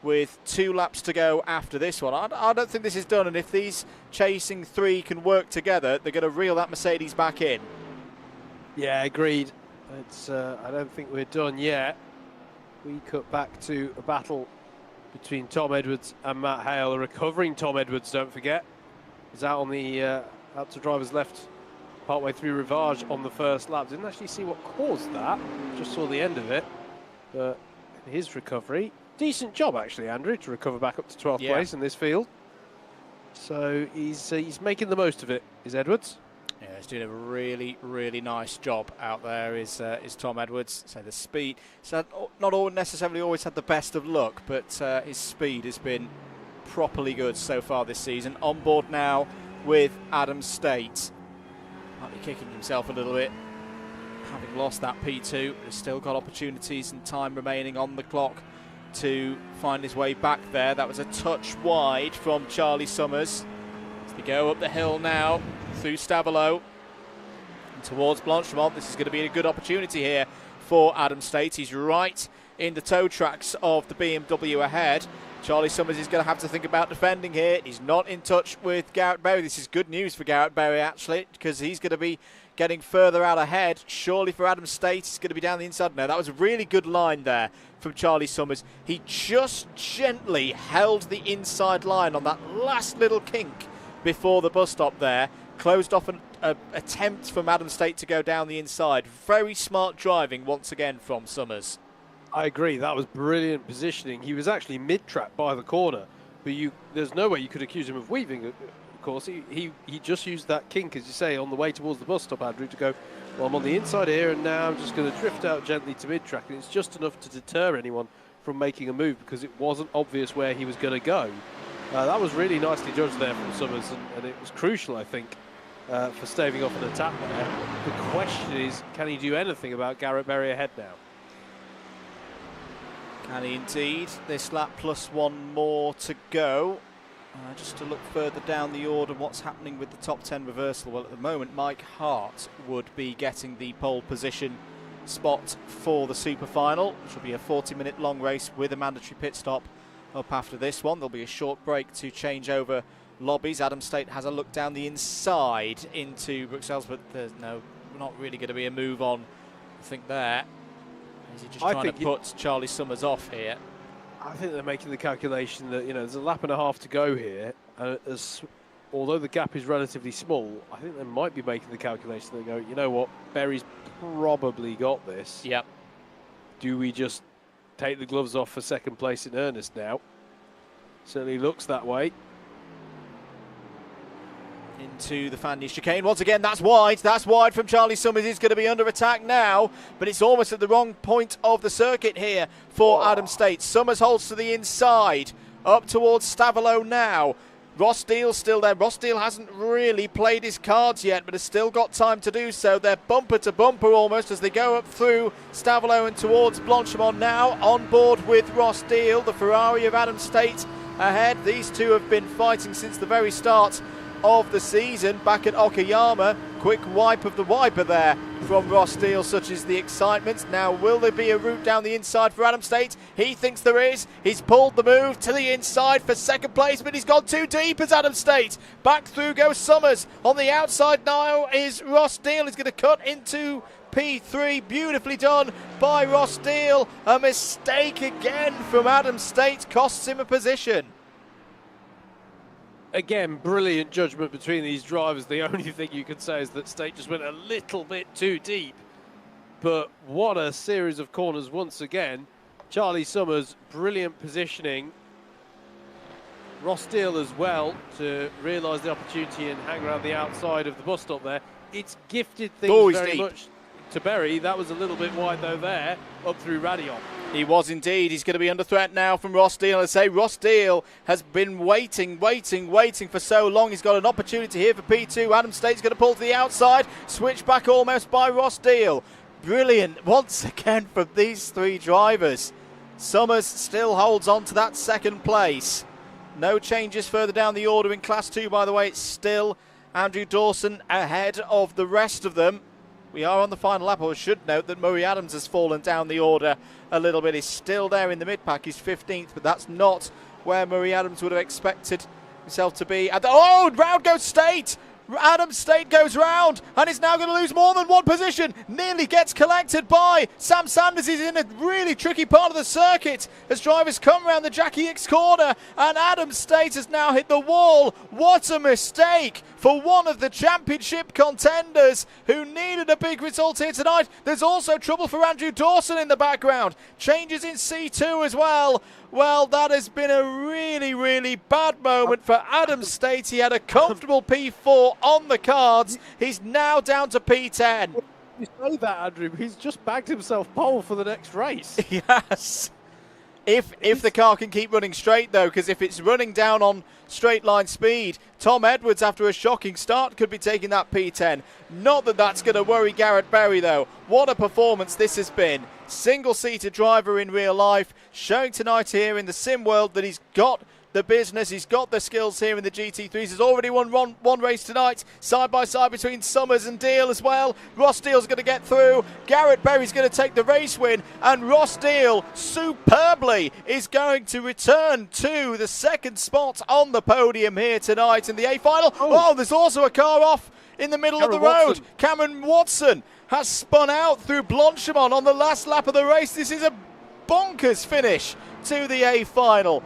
with 2 laps to go after this one. I don't think this is done, and if these chasing 3 can work together, they're going to reel that Mercedes back in. Yeah, agreed. It's, I don't think we're done yet. We cut back to a battle between Tom Edwards and Matt Hale. A recovering Tom Edwards, don't forget, is out on the out to driver's left partway through Rivage on the first lap. Didn't actually see what caused that, just saw the end of it. But his recovery, decent job actually, Andrew, to recover back up to 12th place in this field. So he's making the most of it, is Edwards. Yeah, he's doing a really, really nice job out there, is Tom Edwards. So the speed, so not all necessarily always had the best of luck, but his speed has been properly good so far this season. On board now with Adam State. Might be kicking himself a little bit, having lost that P2. But has still got opportunities and time remaining on the clock to find his way back there. That was a touch wide from Charlie Summers. As they go up the hill now through Stavelot and towards Blanchemont. This is going to be a good opportunity here for Adam State. He's right in the toe tracks of the BMW ahead. Charlie Summers is going to have to think about defending here. He's not in touch with Garrett Berry. This is good news for Garrett Berry, actually, because he's going to be getting further out ahead. Surely for Adam State, he's going to be down the inside. No, that was a really good line there from Charlie Summers. He just gently held the inside line on that last little kink before the bus stop there. Closed off an attempt from Adam State to go down the inside. Very smart driving once again from Summers. I agree, that was brilliant positioning. He was actually mid-track by the corner, but there's no way you could accuse him of weaving, of course. He just used that kink, as you say, on the way towards the bus stop, Andrew, to go, well, I'm on the inside here, and now I'm just going to drift out gently to mid-track, and it's just enough to deter anyone from making a move, because it wasn't obvious where he was going to go. That was really nicely judged there from Summers, and it was crucial, I think, for staving off an attack there. The question is, can he do anything about Garrett Berry ahead now? Can he indeed? This lap plus 1 more to go. Just to look further down the order, what's happening with the top 10 reversal? Well, at the moment, Mike Hart would be getting the pole position spot for the super final, which will be a 40-minute long race with a mandatory pit stop up after this one. There'll be a short break to change over lobbies. Adam State has a look down the inside into Bruxelles, but there's not really going to be a move on, I think, there. Is he just trying to put Charlie Summers off here? I think they're making the calculation that, there's a lap and a half to go here. Although the gap is relatively small, I think they might be making the calculation that go, you know what, Berry's probably got this. Yep. Do we just take the gloves off for second place in earnest now? Certainly looks that way. into the Fanny chicane. Once again, that's wide. That's wide from Charlie Summers. He's going to be under attack now, but it's almost at the wrong point of the circuit here for Adam State. Summers holds to the inside, up towards Stavolo now. Ross Steele's still there. Ross Steele hasn't really played his cards yet, but has still got time to do so. They're bumper to bumper almost as they go up through Stavolo and towards Blanchimont now. On board with Ross Steele, the Ferrari of Adam State ahead. These two have been fighting since the very start of the season back at Okayama. Quick wipe of the wiper there from Ross Steele, such is the excitement. Now, will there be a route down the inside for Adam State? He thinks there is. He's pulled the move to the inside for second place, but he's gone too deep as Adam State. Back through goes Summers. On the outside now is Ross Steele. He's going to cut into P3. Beautifully done by Ross Steele. A mistake again from Adam State costs him a position. Again, brilliant judgment between these drivers. The only thing you can say is that State just went a little bit too deep. But what a series of corners once again. Charlie Summers, brilliant positioning. Ross Steele as well to realise the opportunity and hang around the outside of the bus stop there. It's gifted things very much to Berry. That was a little bit wide though there, up through Radion. He was indeed. He's going to be under threat now from Ross Steele. I say Ross Steele has been waiting for so long. He's got an opportunity here for P2. Adam State's going to pull to the outside. Switch back almost by Ross Steele. Brilliant once again from these three drivers. Summers still holds on to that second place. No changes further down the order in Class 2, by the way. It's still Andrew Dawson ahead of the rest of them. We are on the final lap. I should note that Murray Adams has fallen down the order a little bit. He's still there in the mid-pack. He's 15th, but that's not where Murray Adams would have expected himself to be. Oh, round goes State! Adam State goes round and is now going to lose more than one position. Nearly gets collected by Sam Sanders. He's in a really tricky part of the circuit as drivers come around the Jackie X corner, and Adam State has now hit the wall. What a mistake for one of the championship contenders who needed a big result here tonight. There's also trouble for Andrew Dawson in the background. Changes in C2 as well. Well, that has been a really, really bad moment for Adam State. He had a comfortable P4 on the cards. He's now down to P10. You say that, Andrew. He's just bagged himself pole for the next race. Yes. If the car can keep running straight, though, because if it's running down on straight line speed, Tom Edwards, after a shocking start, could be taking that P10. Not that that's going to worry Garrett Berry, though. What a performance this has been. Single-seater driver in real life, showing tonight here in the sim world that he's got the business, he's got the skills here in the GT3s. He's already won one race tonight, side by side between Summers and Deal as well. Ross Steele's going to get through. Garrett Berry's going to take the race win, and Ross Steele superbly is going to return to the second spot on the podium here tonight in the A final. Oh, there's also a car off in the middle of the road. Cameron Watson has spun out through Blanchimont on the last lap of the race. This is a bonkers finish to the A final.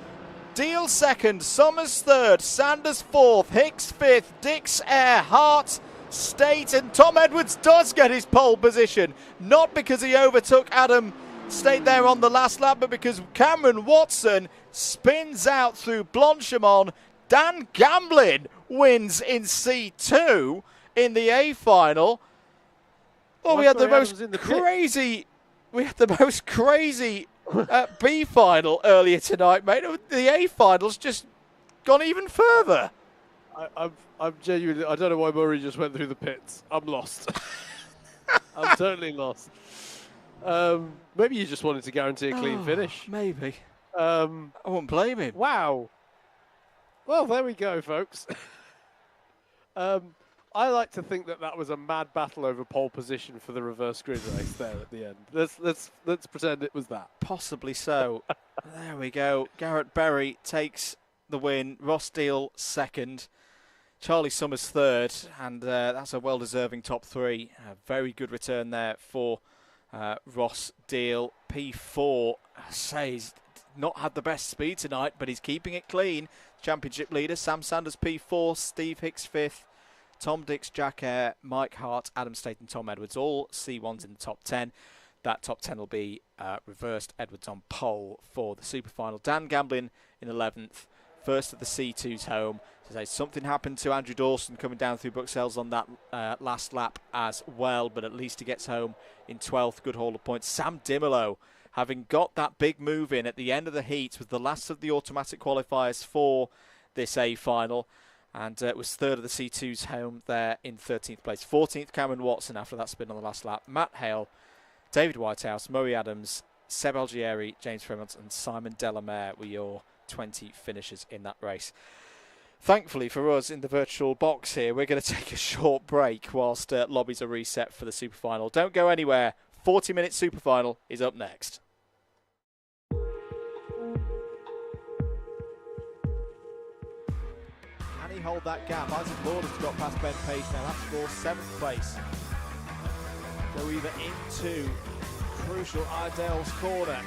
Deal second, Summers third, Sanders fourth, Hicks fifth, Dix, Air, Hart, State, and Tom Edwards does get his pole position. Not because he overtook Adam State there on the last lap, but because Cameron Watson spins out through Blanchimont. Dan Gamblin wins in C2 in the A final. Oh, we had the most crazy B final earlier tonight, mate. The A final's just gone even further. I'm genuinely, I don't know why Murray just went through the pits. I'm lost. I'm totally lost. Maybe you just wanted to guarantee a clean finish. Maybe. I wouldn't blame him. Wow. Well, there we go, folks. I like to think that that was a mad battle over pole position for the reverse grid race there at the end. Let's pretend it was that. Possibly so. There we go. Garrett Berry takes the win. Ross Steele second. Charlie Summers third. And that's a well-deserving top three. A very good return there for Ross Steele. P4, I say, he's not had the best speed tonight, but he's keeping it clean. Championship leader, Sam Sanders P4, Steve Hicks fifth. Tom Dix, Jack Eyre, Mike Hart, Adam State and Tom Edwards, all C1s in the top 10. That top 10 will be reversed. Edwards on pole for the super final. Dan Gamblin in 11th, first of the C2's home. So something happened to Andrew Dawson coming down through Bruxelles on that last lap as well, but at least he gets home in 12th. Good haul of points. Sam Dimolo, having got that big move in at the end of the heat, was the last of the automatic qualifiers for this A final, and was third of the C2's home there in 13th place. 14th, Cameron Watson after that spin on the last lap. Matt Hale, David Whitehouse, Murray Adams, Seb Algieri, James Fremont and Simon Delamere were your 20 finishers in that race. Thankfully for us in the virtual box here, we're going to take a short break whilst lobbies are reset for the Super Final. Don't go anywhere. 40-minute Super Final is up next. Can he hold that gap? Isaac Lord has got past Ben Page now. That's for 7th place. Go either into crucial Iredale's corner.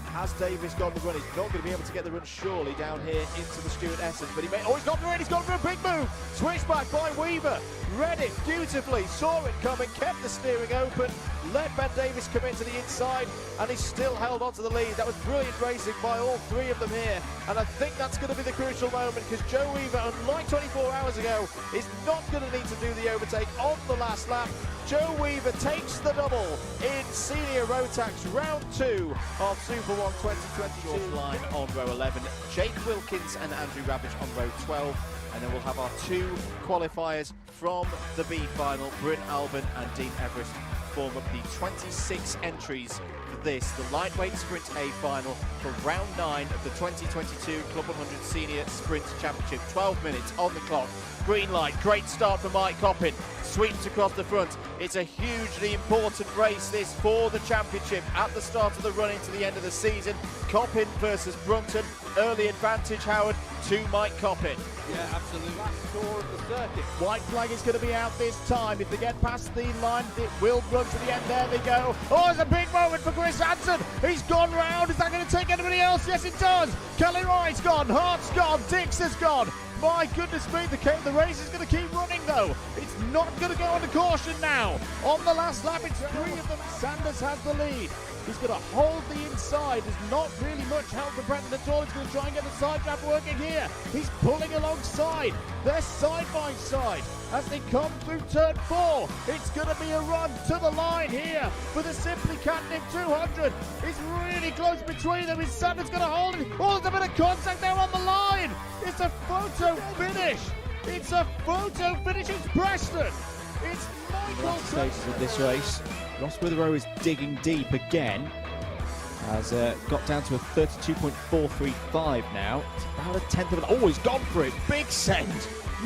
Has Davis got the run? He's not going to be able to get the run surely down here into the Stuart Essence, but he may. Oh, he's got the run! He's gone for a big move. Switchback by Weaver. Read it beautifully. Saw it coming. Kept the steering open. Let Ben Davis come into the inside, and he still held on to the lead. That was brilliant racing by all three of them here, and I think that's going to be the crucial moment because Joe Weaver, unlike 24 hours ago, is not going to need to do the overtake on the last lap. Joe Weaver takes the double in Senior Rotax Round 2 of Super 1 2022. Line on row 11, Jake Wilkins and Andrew Ravage on row 12, and then we'll have our two qualifiers from the B final. Bryn Albin and Dean Everest form up the 26 entries for this, the lightweight sprint A final for round 9 of the 2022 Club 100 Senior Sprint Championship. 12 minutes on the clock. Green light, great start for Mike Coppin, sweeps across the front. It's a hugely important race this for the championship at the start of the run into the end of the season. Coppin versus Brunton, early advantage, Howard, to Mike Coppin. Yeah, absolutely. Last score of the circuit. White flag is going to be out this time. If they get past the line, it will run to the end. There they go. Oh, it's a big moment for Chris Hansen. He's gone round. Is that going to take anybody else? Yes, it does. Kelly Wright's gone. Hart's gone. Dix has gone. My goodness me, the race is going to keep running though. It's not going to go under caution now. On the last lap, it's three of them. Sanders has the lead. He's going to hold the inside. There's not really much help for Brendan at all. He's going to try and get the side trap working here. He's pulling alongside. They're side by side as they come through turn 4. It's going to be a run to the line here for the Simply Catnip 200. It's really close between them. Is Sanders going to hold it? Oh, there's a bit of contact there on the line. It's a photo finish. It's a photo finish. It's Preston. It's Michael. Stages of this race. Ross Witherow is digging deep again. Has got down to a 32.435 now. It's about a tenth of an. Oh, he's gone for it. Big send.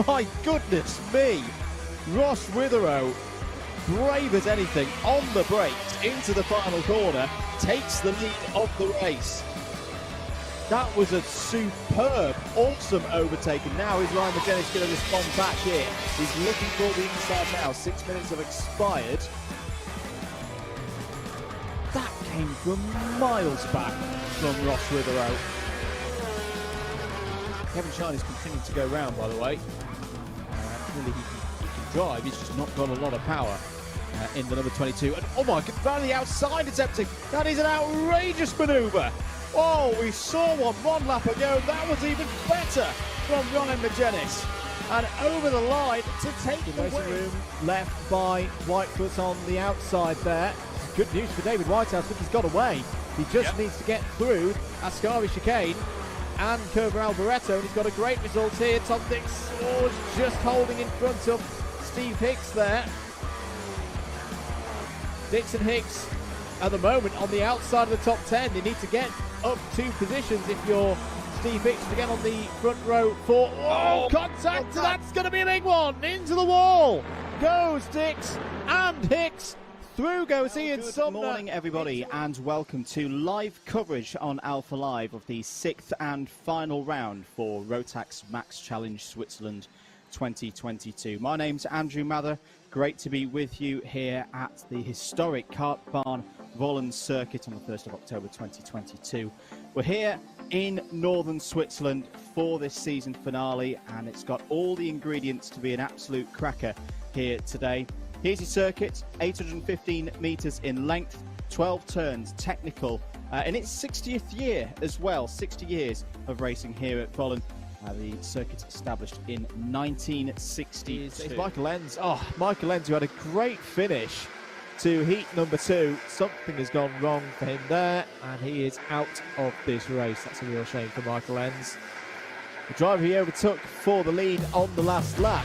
My goodness me. Ross Witherow, brave as anything, on the brakes into the final corner, takes the lead of the race. That was a superb, awesome overtake, and now is Ryan McGinnis going to respond back here? He's looking for the inside now. 6 minutes have expired. That came from miles back from Ross Witherow. Kevin Shine is continuing to go round, by the way. Clearly he can drive, he's just not got a lot of power in the number 22. And oh my god, round the outside attempting. That is an outrageous manoeuvre. Oh, we saw one lap ago. That was even better from Ryan McGinnis. And over the line to take the racing room left by Whitefoot on the outside there. Good news for David Whitehouse, but he's got away. He just needs to get through Ascari Chicane and Curva Alboreto, and he's got a great result here. Tom Dix just holding in front of Steve Hicks there. Dix and Hicks at the moment on the outside of the top 10. They need to get up 2 positions if you're Steve Hicks to get on the front row for contact. That's going to be a big one. Into the wall goes Dix and Hicks. Through goes Ian Sumner. Good morning, everybody, and welcome to live coverage on Alpha Live of the 6th and final round for Rotax Max Challenge Switzerland 2022. My name's Andrew Mather. Great to be with you here at the historic Kartbahn Vollen circuit on the 1st of October 2022. We're here in northern Switzerland for this season finale, and it's got all the ingredients to be an absolute cracker here today. Here's your circuit, 815 metres in length, 12 turns, technical, in its 60th year as well, 60 years of racing here at Vollen. The circuit established in 1962. It's Michael Lenz. Oh, Michael Lenz, who had a great finish to heat number 2. Something has gone wrong for him there, and he is out of this race. That's a real shame for Michael Lenz. The driver he overtook for the lead on the last lap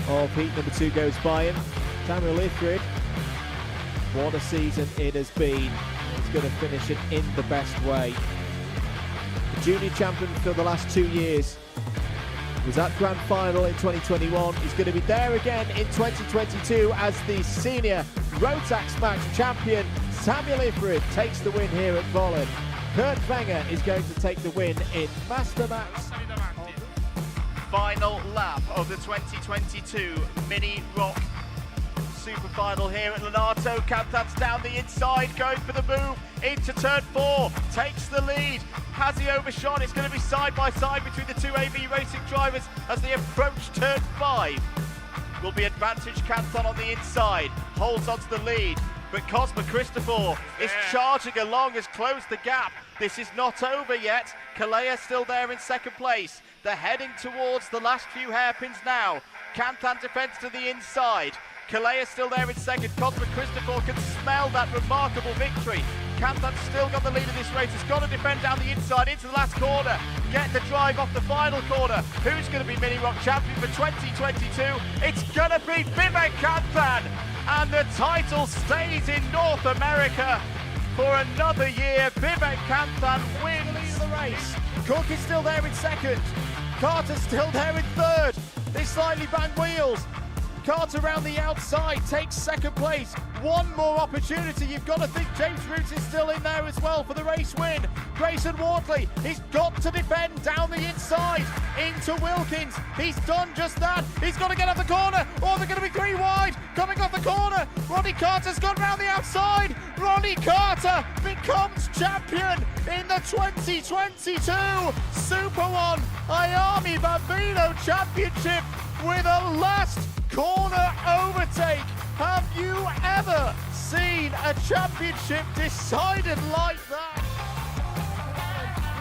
of heat number 2 goes by him. Samuel Ifrid. What a season it has been. He's going to finish it in the best way. The junior champion for the last 2 years. Was at Grand Final in 2021. He's going to be there again in 2022 as the senior Rotax Max champion. Samuel Ifrid takes the win here at Vollen. Kurt Wenger is going to take the win in Master Max. Final lap of the 2022 Mini Rock Super Final here at Lonato. Kanthan's down the inside, going for the move into turn 4, takes the lead. Has he overshot? It's going to be side by side between the two AB Racing drivers as they approach turn 5. Will be advantage Kanthan on the inside, holds onto the lead, but Cosma Christopher is charging along, has closed the gap. This is not over yet. Kalea still there in second place. They're heading towards the last few hairpins now. Kanthan defends to the inside. Kalea still there in second. Cosma Christopher can smell that remarkable victory. Kanthan's still got the lead of this race. He's got to defend down the inside into the last corner. Get the drive off the final corner. Who's going to be Mini Rock champion for 2022? It's going to be Vivek Kanthan. And the title stays in North America for another year. Vivek Kanthan wins the lead of the race. Cook is still there in second. Carter's still there in third. They slightly bang wheels. Carter around the outside takes second place. One more opportunity. You've got to think James Roots is still in there as well for the race win. Grayson Wortley, he's got to defend down the inside into Wilkins. He's done just that. He's got to get off the corner, or they're going to be 3 wide. Coming off the corner, Ronnie Carter's gone round the outside. Ronnie Carter becomes champion in the 2022 Super 1 Miami Bambino Championship with a last corner overtake. Have you ever seen a championship decided like that?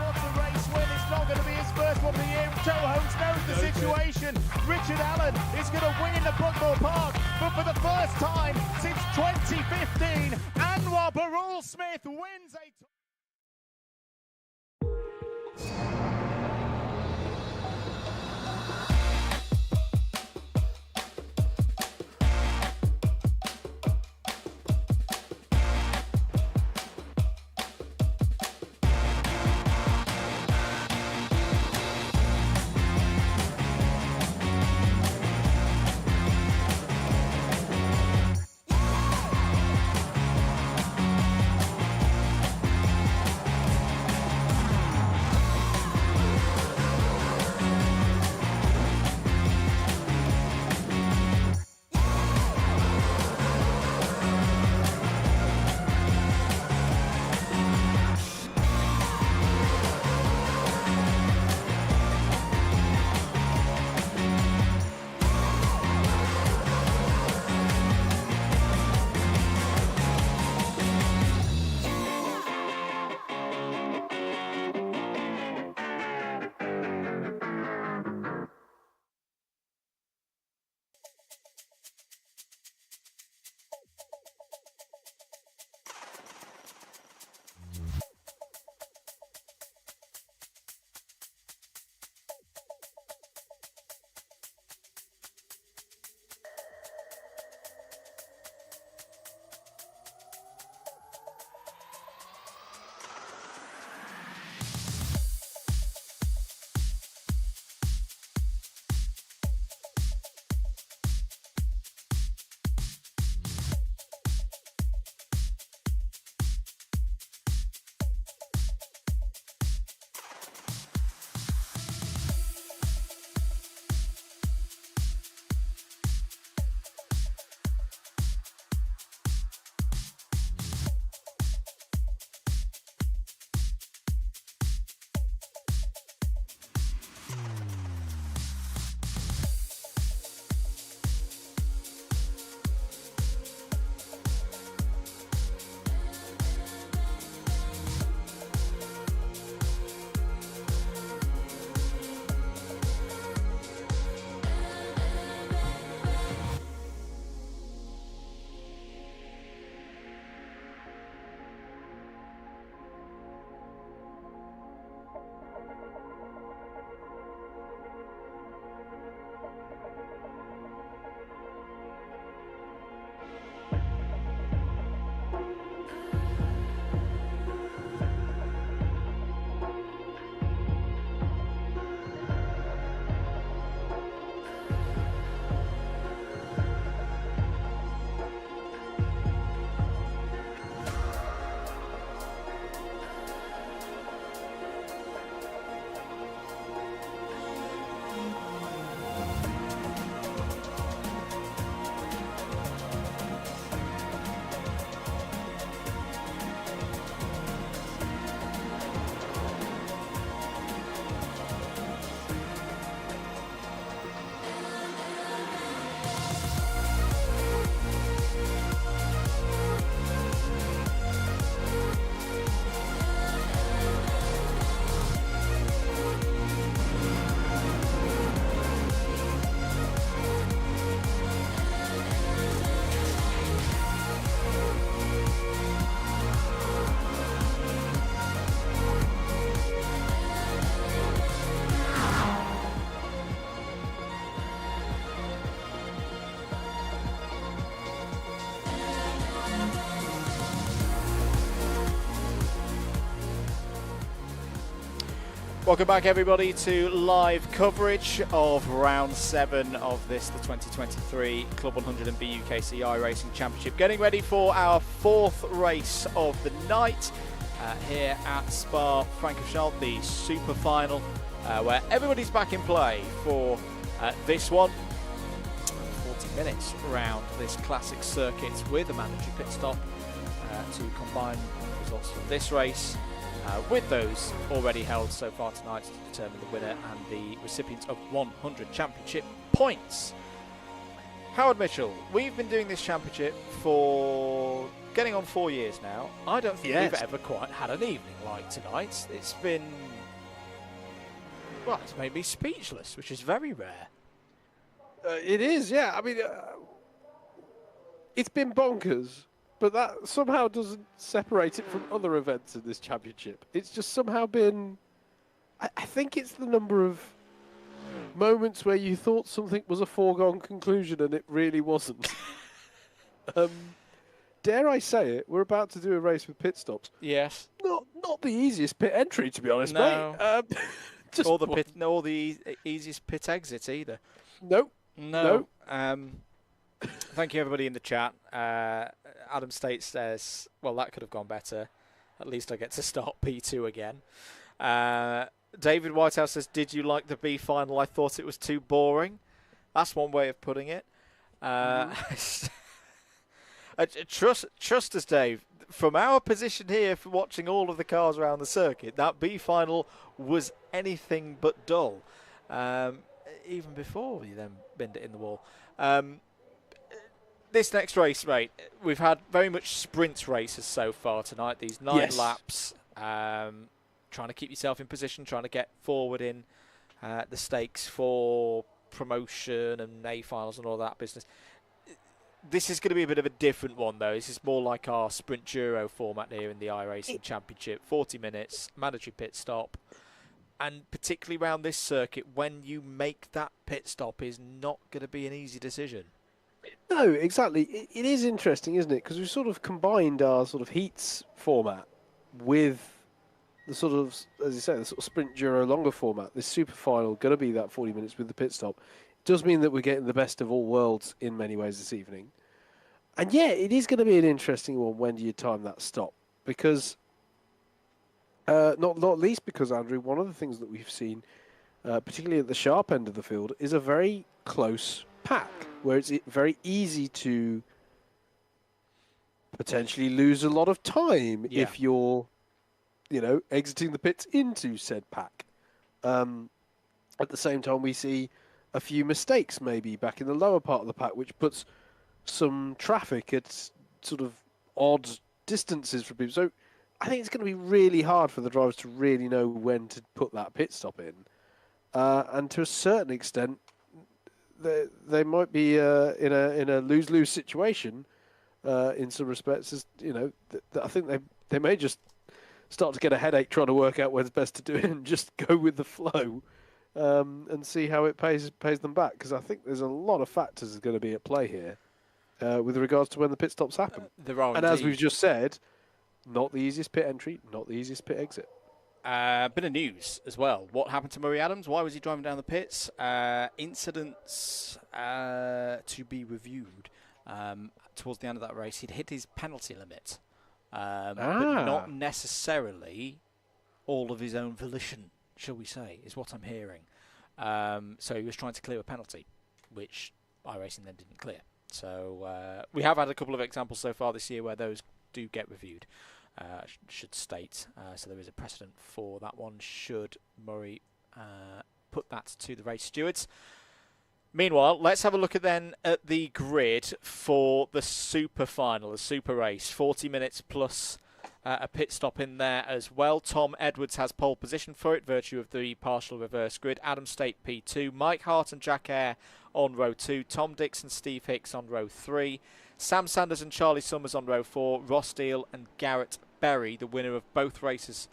What a race win. It's not going to be his first one of the year. Joe Holmes knows the situation. Richard Allen is going to win in the Brookmore Park, but for the first time since 2015, Anwar Barul Smith wins a... Welcome back, everybody, to live coverage of round 7 of this, the 2023 Club 100 and BUKC iRacing Championship. Getting ready for our 4th race of the night here at Spa-Francorchamps, the super final, where everybody's back in play for this one. 40 minutes round this classic circuit with a mandatory pit stop to combine results from this race with those already held so far tonight to determine the winner and the recipient of 100 championship points. Howard Mitchell, we've been doing this championship for getting on 4 years now. I don't think we've ever quite had an evening like tonight. It's been, well, it's made me speechless, which is very rare. It is, yeah. I mean, it's been bonkers. But that somehow doesn't separate it from other events in this championship. It's just somehow been... I think it's the number of moments where you thought something was a foregone conclusion and it really wasn't. Dare I say it, we're about to do a race with pit stops. Yes. Not the easiest pit entry, to be honest, no. mate. Just or the easiest pit exit either. Nope. No. Thank you, everybody in the chat. Adam State says, well, that could have gone better. At least I get to start P2 again. David Whitehouse says, did you like the B final? I thought it was too boring. That's one way of putting it. Trust us, Dave. From our position here, for watching all of the cars around the circuit, that B final was anything but dull. Even before we then binned it in the wall. This next race, mate, we've had very much sprint races so far tonight. These 9 laps, trying to keep yourself in position, trying to get forward in the stakes for promotion and A-finals and all that business. This is going to be a bit of a different one, though. This is more like our Sprint Duro format here in the iRacing Championship. 40 minutes, mandatory pit stop. And particularly around this circuit, when you make that pit stop is not going to be an easy decision. No, exactly. It is interesting, isn't it? Because we've sort of combined our sort of heats format with the sort of, as you say, the sort of sprint Duro longer format. This super final going to be that 40 minutes with the pit stop. It does mean that we're getting the best of all worlds in many ways this evening. And yeah, it is going to be an interesting one. When do you time that stop? Because, not least because, Andrew, one of the things that we've seen, particularly at the sharp end of the field, is a very close pack, where it's very easy to potentially lose a lot of time if you're, exiting the pits into said pack. At the same time, we see a few mistakes maybe back in the lower part of the pack, which puts some traffic at sort of odd distances for people. So I think it's going to be really hard for the drivers to really know when to put that pit stop in. And to a certain extent, they might be in a lose-lose situation in some respects. As I think they may just start to get a headache trying to work out when's best to do it and just go with the flow and see how it pays them back. Because I think there's a lot of factors going to be at play here with regards to when the pit stops happen. There are, and as we've just said, not the easiest pit entry, not the easiest pit exit. Bit of news as well. What happened to Murray Adams? Why was he driving down the pits? Incidents to be reviewed. Towards the end of that race, he'd hit his penalty limit. But not necessarily all of his own volition, shall we say, is what I'm hearing. So he was trying to clear a penalty, which iRacing then didn't clear. So we have had a couple of examples so far this year where those do get reviewed. Should state. So there is a precedent for that one should Murray put that to the race stewards. Meanwhile, let's have a look at the grid for the super final, the super race. 40 minutes plus a pit stop in there as well. Tom Edwards has pole position for it, virtue of the partial reverse grid. Adam State P2, Mike Hart and Jack Eyre on row 2, Tom Dixon, Steve Hicks on row 3, Sam Sanders and Charlie Summers on row 4, Ross Deal and Garrett Berry, the winner of both races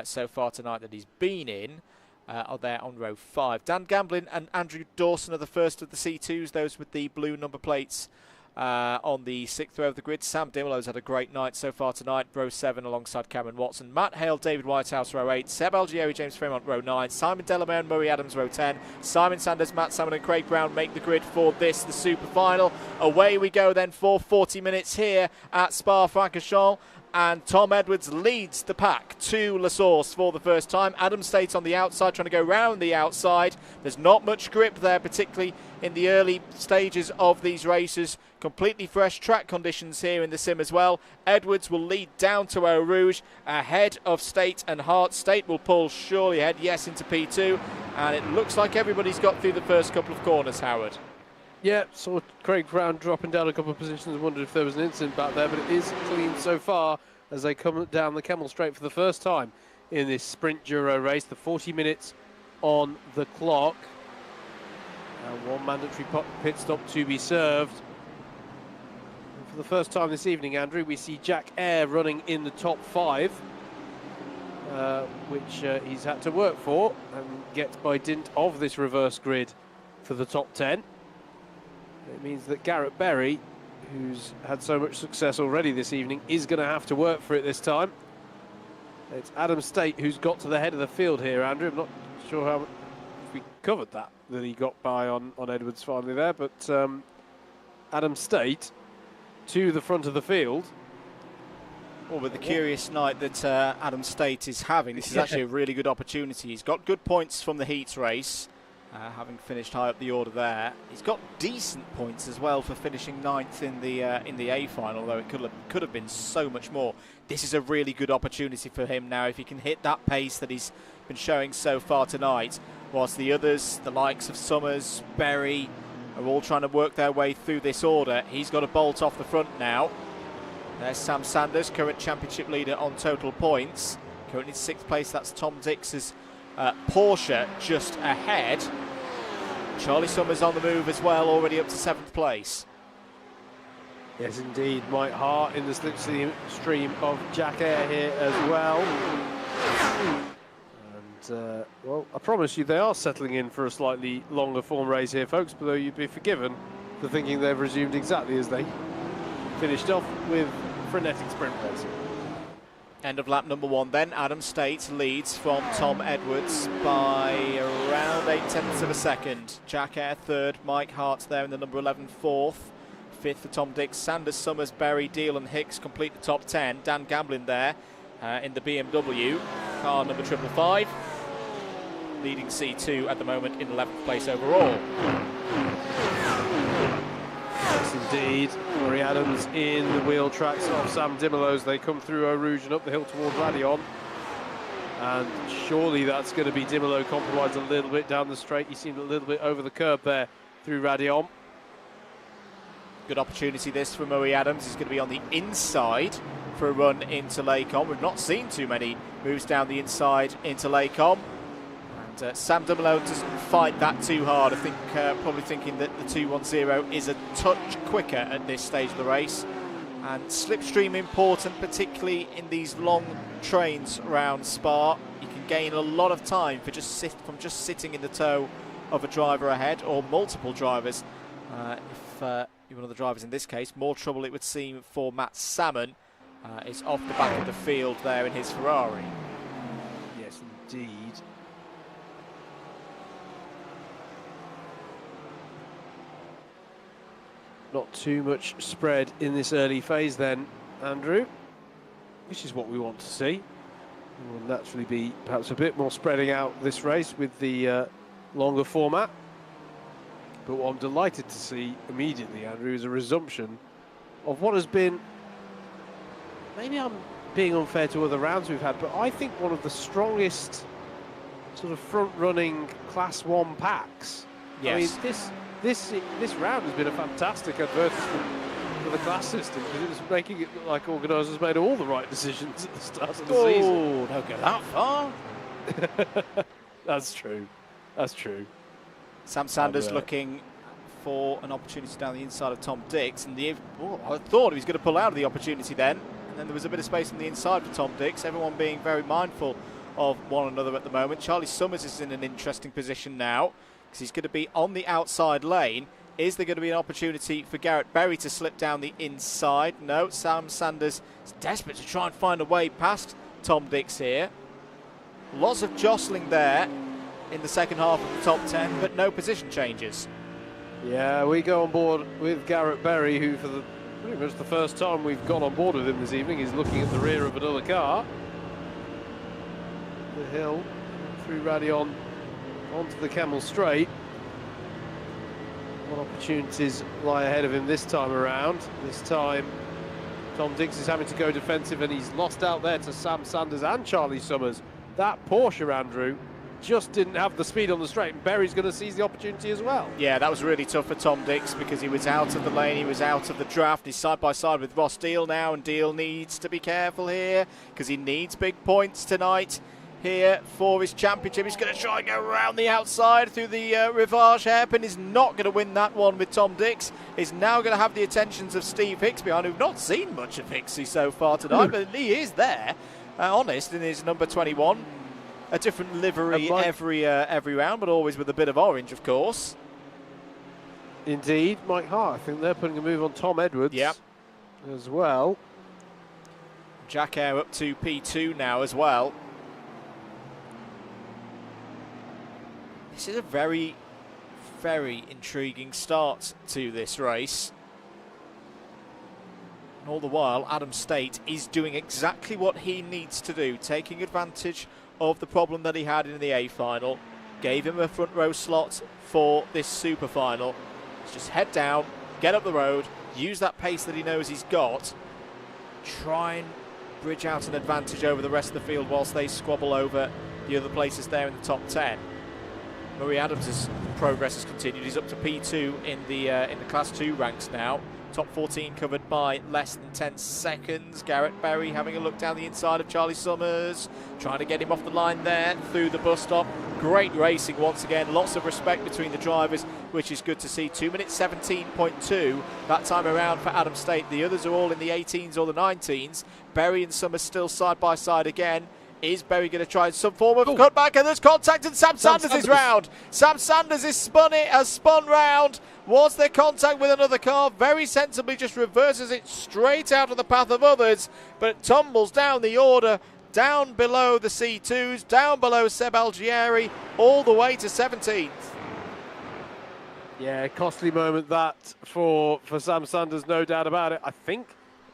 so far tonight that he's been in, are there on row 5. Dan Gamblin and Andrew Dawson are the first of the C2s, those with the blue number plates on the 6th row of the grid. Sam Dimmelow's had a great night so far tonight, row 7 alongside Cameron Watson. Matt Hale, David Whitehouse, row 8. Seb Algieri, James Fremont, row 9. Simon Delamere and Murray Adams, row 10. Simon Sanders, Matt Salmon and Craig Brown make the grid for this, the super final. Away we go then for 40 minutes here at Spa-Francorchamps. And Tom Edwards leads the pack to La Source for the first time. Adam States on the outside, trying to go round the outside. There's not much grip there, particularly in the early stages of these races. Completely fresh track conditions here in the sim as well. Edwards will lead down to Eau Rouge, ahead of State and Hart. State will pull surely ahead, yes, into P2. And it looks like everybody's got through the first couple of corners, Howard. Yeah, saw Craig Brown dropping down a couple of positions and wondered if there was an incident back there, but it is clean so far as they come down the Kemmel Straight for the first time in this sprint Duro race. The 40 minutes on the clock. One mandatory pit stop to be served. And for the first time this evening, Andrew, we see Jack Eyre running in the top 5, which he's had to work for and gets by dint of this reverse grid for the top 10. It means that Garrett Berry, who's had so much success already this evening, is going to have to work for it this time. It's Adam State who's got to the head of the field here, Andrew. I'm not sure how if we covered that he got by on Edwards finally there, but Adam State to the front of the field. Well, with the curious night that Adam State is having, this is actually a really good opportunity. He's got good points from the heats race. Having finished high up the order there, he's got decent points as well for finishing 9th in the A final, although it could have been so much more. This is a really good opportunity for him now if he can hit that pace that he's been showing so far tonight. Whilst the others, the likes of Summers, Berry, are all trying to work their way through this order. He's got a bolt off the front now. There's Sam Sanders, current championship leader on total points. Currently in 6th place, that's Tom Dix's Porsche just ahead. Charlie Summers on the move as well, already up to 7th place. Yes, indeed. Mike Hart in the slipstream of Jack Eyre here as well. And, well, I promise you they are settling in for a slightly longer form race here, folks, but though you'd be forgiven for thinking they've resumed exactly as they finished off with frenetic sprint racing. End of lap number 1 then. Adam State leads from Tom Edwards by around 0.8 of a second. Jack Eyre 3rd, Mike Hart's there in the number 11 4th. 5th for Tom Dix, Sanders, Summers, Berry, Deal and Hicks complete the top 10. Dan Gamblin there in the BMW, car number 555. Leading C2 at the moment in 11th place overall. Yes, indeed. Murray Adams in the wheel tracks of Sam Dimmelow's. They come through Eau Rouge and up the hill towards Radion. And surely that's going to be Dimmelow compromised a little bit down the straight. He seemed a little bit over the curb there through Radion. Good opportunity this for Murray Adams. He's going to be on the inside for a run into Lacombe. We've not seen too many moves down the inside into Lacombe. And Sam Dimmelow doesn't fight that too hard. I think probably thinking that the 210 is a touch quicker at this stage of the race. And slipstream important, particularly in these long trains around Spa. You can gain a lot of time for from just sitting in the toe of a driver ahead or multiple drivers. If you're one of the drivers in this case, more trouble it would seem for Matt Salmon. Is off the back of the field there in his Ferrari. Yes, indeed. Not too much spread in this early phase then, Andrew, which is what we want to see. There will naturally be perhaps a bit more spreading out this race with the longer format. But what I'm delighted to see immediately, Andrew, is a resumption of what has been, maybe I'm being unfair to other rounds we've had, but I think one of the strongest sort of front-running Class 1 packs. Yes. I mean, this round has been a fantastic advertisement for the class system because it was making it look like organisers made all the right decisions at the start of the season. Oh, don't go that far. That's true. That's true. Sam Sanders looking for an opportunity down the inside of Tom Dix, and I thought he was going to pull out of the opportunity then, and then there was a bit of space on the inside for Tom Dix. Everyone being very mindful of one another at the moment. Charlie Summers is in an interesting position now, because he's going to be on the outside lane. Is there going to be an opportunity for Garrett Berry to slip down the inside? No, Sam Sanders is desperate to try and find a way past Tom Dix here. Lots of jostling there in the second half of the top 10, but no position changes. Yeah, we go on board with Garrett Berry, who for pretty much the first time we've gone on board with him this evening is looking at the rear of another car. The hill through Radion onto the Camel Straight. What opportunities lie ahead of him this time around? This time Tom Dix is having to go defensive, and he's lost out there to Sam Sanders and Charlie Summers. That Porsche, Andrew, just didn't have the speed on the straight, and Berry's going to seize the opportunity as well. Yeah, that was really tough for Tom Dix because he was out of the lane, he was out of the draft. He's side by side with Ross Deal now, and Deal needs to be careful here because he needs big points tonight here for his championship. He's going to try and go around the outside through the Rivage hairpin. He's not going to win that one with Tom Dix. He's now going to have the attentions of Steve Hicks behind, who've not seen much of Hicksy so far tonight, but he is there, honest, in his number 21. A different livery every round, but always with a bit of orange, of course. Indeed, Mike Hart, I think they're putting a move on Tom Edwards as well. Jack Air up to P2 now as well. This is a very, very intriguing start to this race. And all the while, Adam State is doing exactly what he needs to do, taking advantage of the problem that he had in the A final. Gave him a front row slot for this super final. Just head down, get up the road, use that pace that he knows he's got, try and bridge out an advantage over the rest of the field whilst they squabble over the other places there in the top 10. Murray Adams' progress has continued. He's up to P2 in the Class 2 ranks now. Top 14 covered by less than 10 seconds. Garrett Berry having a look down the inside of Charlie Summers, trying to get him off the line there through the bus stop. Great racing once again. Lots of respect between the drivers, which is good to see. 2 minutes 17.2 that time around for Adam State. The others are all in the 18s or the 19s. Berry and Summers still side by side again. Is Berry going to try some form of cutback? And there's contact, and Sam Sanders is round. Sam Sanders has spun round. Was there contact with another car? Very sensibly just reverses it straight out of the path of others, but it tumbles down the order, down below the C2s, down below Seb Algieri, all the way to 17th. Yeah, costly moment that for Sam Sanders, no doubt about it. I think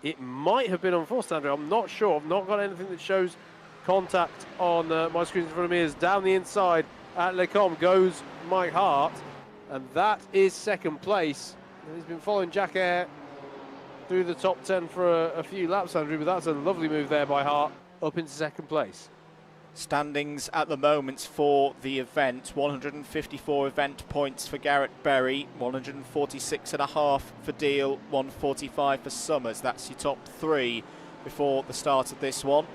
it might have been unforced, Andrew. I'm not sure. I've not got anything that shows contact on my screen in front of me. Is down the inside at Lecombe goes Mike Hart, and that is second place. And he's been following Jack Air through the top 10 for a few laps, Andrew, but that's a lovely move there by Hart up into second place. Standings at the moment for the event: 154 event points for Garrett Berry, 146.5 for Deal, 145 for Summers. That's your top three before the start of this one.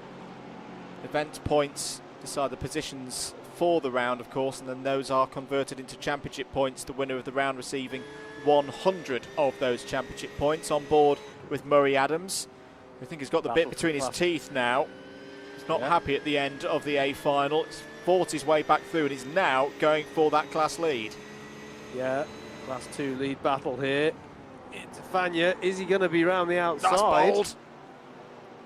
Event points decide the positions for the round, of course, and then those are converted into championship points, the winner of the round receiving 100 of those championship points. On board with Murray Adams, who I think has got the bit between his teeth now. He's not happy at the end of the A final. He's fought his way back through and is now going for that class lead. Yeah, class 2 lead battle here. Into Fania. Is he going to be round the outside? That's bold.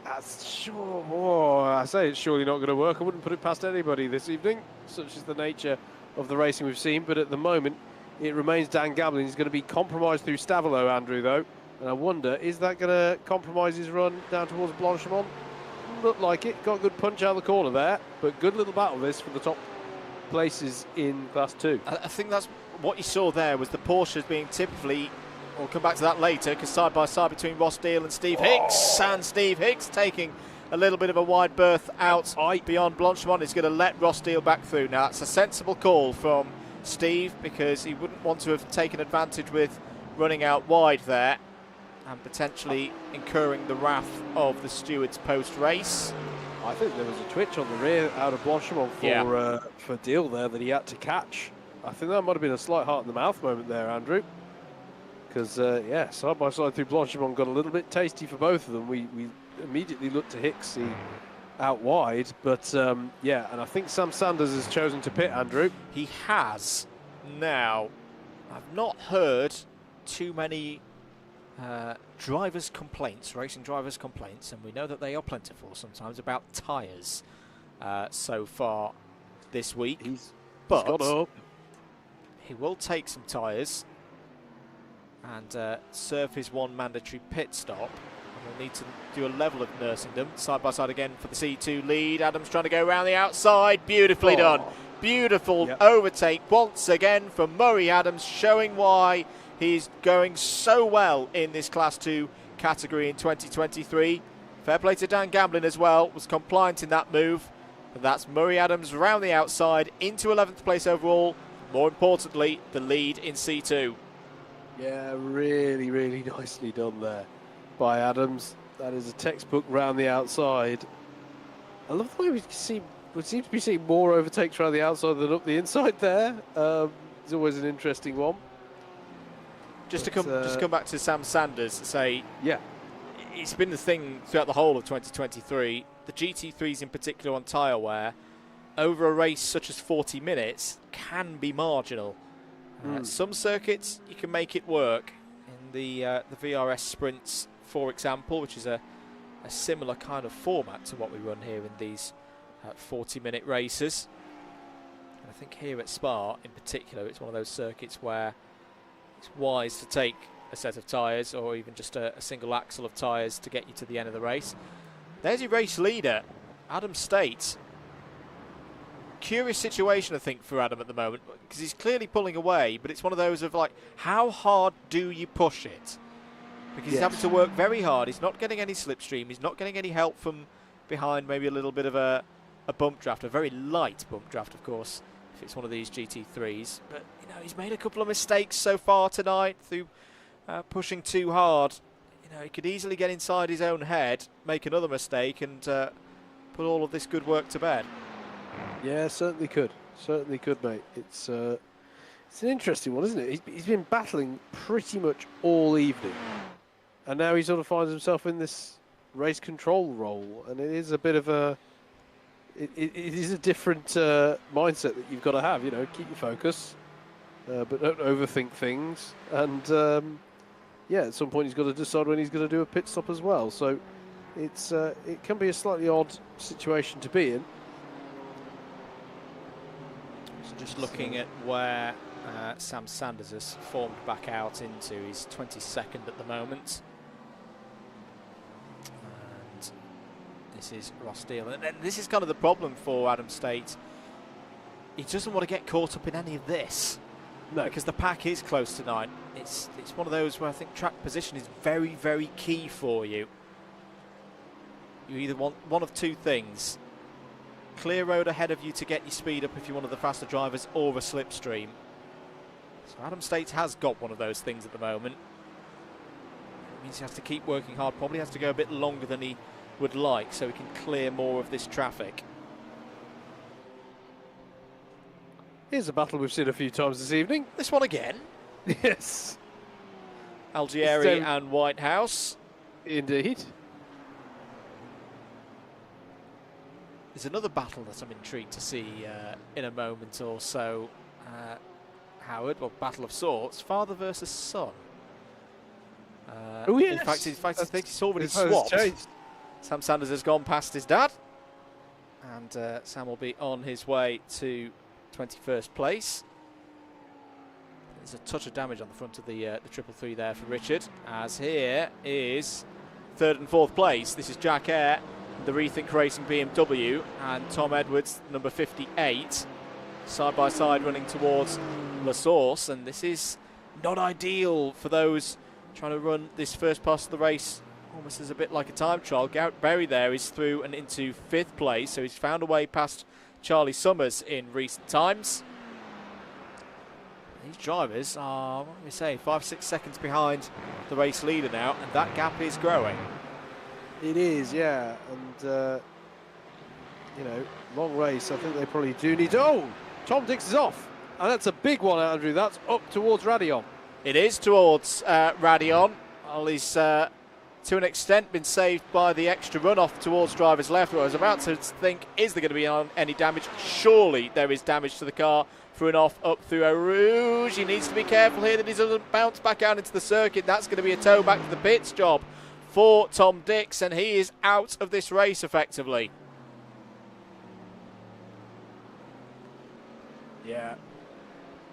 That's sure. Oh, I say it's surely not going to work. I wouldn't put it past anybody this evening. Such is the nature of the racing we've seen. But at the moment, it remains Dan Gablin. He's going to be compromised through Stavilo, Andrew, though. And I wonder, is that going to compromise his run down towards Blanchimont? Looked like it. Got a good punch out of the corner there. But good little battle this for the top places in Class 2. I think that's what you saw there, was the Porsches being typically... We'll come back to that later, because side by side between Ross Deal and Steve Hicks, and Steve Hicks taking a little bit of a wide berth out beyond Blanchimont. Is going to let Ross Deal back through. Now, that's a sensible call from Steve, because he wouldn't want to have taken advantage with running out wide there and potentially incurring the wrath of the stewards post-race. I think there was a twitch on the rear out of Blanchimont for Deal there that he had to catch. I think that might have been a slight heart in the mouth moment there, Andrew. Because, yeah, side by side through Blanchimont got a little bit tasty for both of them. We immediately looked to Hicksy out wide. But, yeah, and I think Sam Sanders has chosen to pit, Andrew. He has. Now, I've not heard too many drivers' complaints, racing drivers' complaints, and we know that they are plentiful sometimes, about tyres so far this week. He's but got up. he will take some tyres and serve his one mandatory pit stop. And we'll need to do a level of nursing them. Side by side again for the C2 lead. Adams trying to go around the outside. Beautifully done. Beautiful overtake once again from Murray Adams, showing why he's going so well in this Class 2 category in 2023. Fair play to Dan Gamblin as well, was compliant in that move. And that's Murray Adams round the outside into 11th place overall. More importantly, the lead in C2. Yeah, really, really nicely done there by Adams. That is a textbook round the outside. I love the way we seem to be seeing more overtakes around the outside than up the inside there. It's always an interesting one. Just to come back to Sam Sanders, say, yeah, it's been the thing throughout the whole of 2023. The GT3s in particular on tyre wear, over a race such as 40 minutes, can be marginal. Some circuits you can make it work. In the VRS sprints, for example, which is a similar kind of format to what we run here in these 40-minute races. And I think here at Spa, in particular, it's one of those circuits where it's wise to take a set of tyres or even just a single axle of tyres to get you to the end of the race. There's your race leader, Adam State. Curious situation, I think, for Adam at the moment, because he's clearly pulling away, but it's one of those of like, how hard do you push it? Because he's having to work very hard. He's not getting any slipstream. He's not getting any help from behind, maybe a little bit of a bump draft, a very light bump draft, of course, if it's one of these GT3s. But, you know, he's made a couple of mistakes so far tonight through pushing too hard. You know, he could easily get inside his own head, make another mistake, and put all of this good work to bed. Yeah, certainly could. Certainly could, mate. It's an interesting one, isn't it? He's been battling pretty much all evening, and now he sort of finds himself in this race control role, and it is a bit of a it is a different mindset that you've got to have. You know, keep your focus, but don't overthink things. And yeah, at some point he's got to decide when he's going to do a pit stop as well. So it's it can be a slightly odd situation to be in. Just looking at where Sam Sanders has formed back out into. He's 22nd at the moment. And this is Ross Steele. And this is kind of the problem for Adam State. He doesn't want to get caught up in any of this. No. Because the pack is close tonight. It's one of those where I think track position is very, very key for you. You either want one of two things. Clear road ahead of you to get your speed up if you're one of the faster drivers, or a slipstream. So Adam State has got one of those things at the moment. It means he has to keep working hard, probably has to go a bit longer than he would like so he can clear more of this traffic. Here's a battle we've seen a few times this evening. This one again. Yes. Algieri and Whitehouse. Indeed. There's another battle that I'm intrigued to see in a moment or so, Howard. Well, battle of sorts, father versus son. Oh yes. In fact, I think he's already swapped. Sam Sanders has gone past his dad, and Sam will be on his way to 21st place. There's a touch of damage on the front of the 333 there for Richard, as here is 3rd and 4th place. This is Jack Eyre, the Rethink Racing BMW, and Tom Edwards, number 58, side by side running towards La Source. And this is not ideal for those trying to run this first pass of the race almost as a bit like a time trial. Garrett Berry there is through and into 5th place, so he's found a way past Charlie Summers in recent times. These drivers are, what do we say, 5-6 seconds behind the race leader now, and that gap is growing. It is, yeah, and you know, long race. I think they probably do need to. Oh, Tom Dix is off, and that's a big one, Andrew. That's up towards Radion. It is towards Radion. Well, he's to an extent been saved by the extra runoff towards driver's left, where I was about to think, is there going to be any damage? Surely there is damage to the car through and off up through Eau Rouge. He needs to be careful here that he doesn't bounce back out into the circuit. That's going to be a tow back to the pits job for Tom Dix, and he is out of this race effectively. Yeah,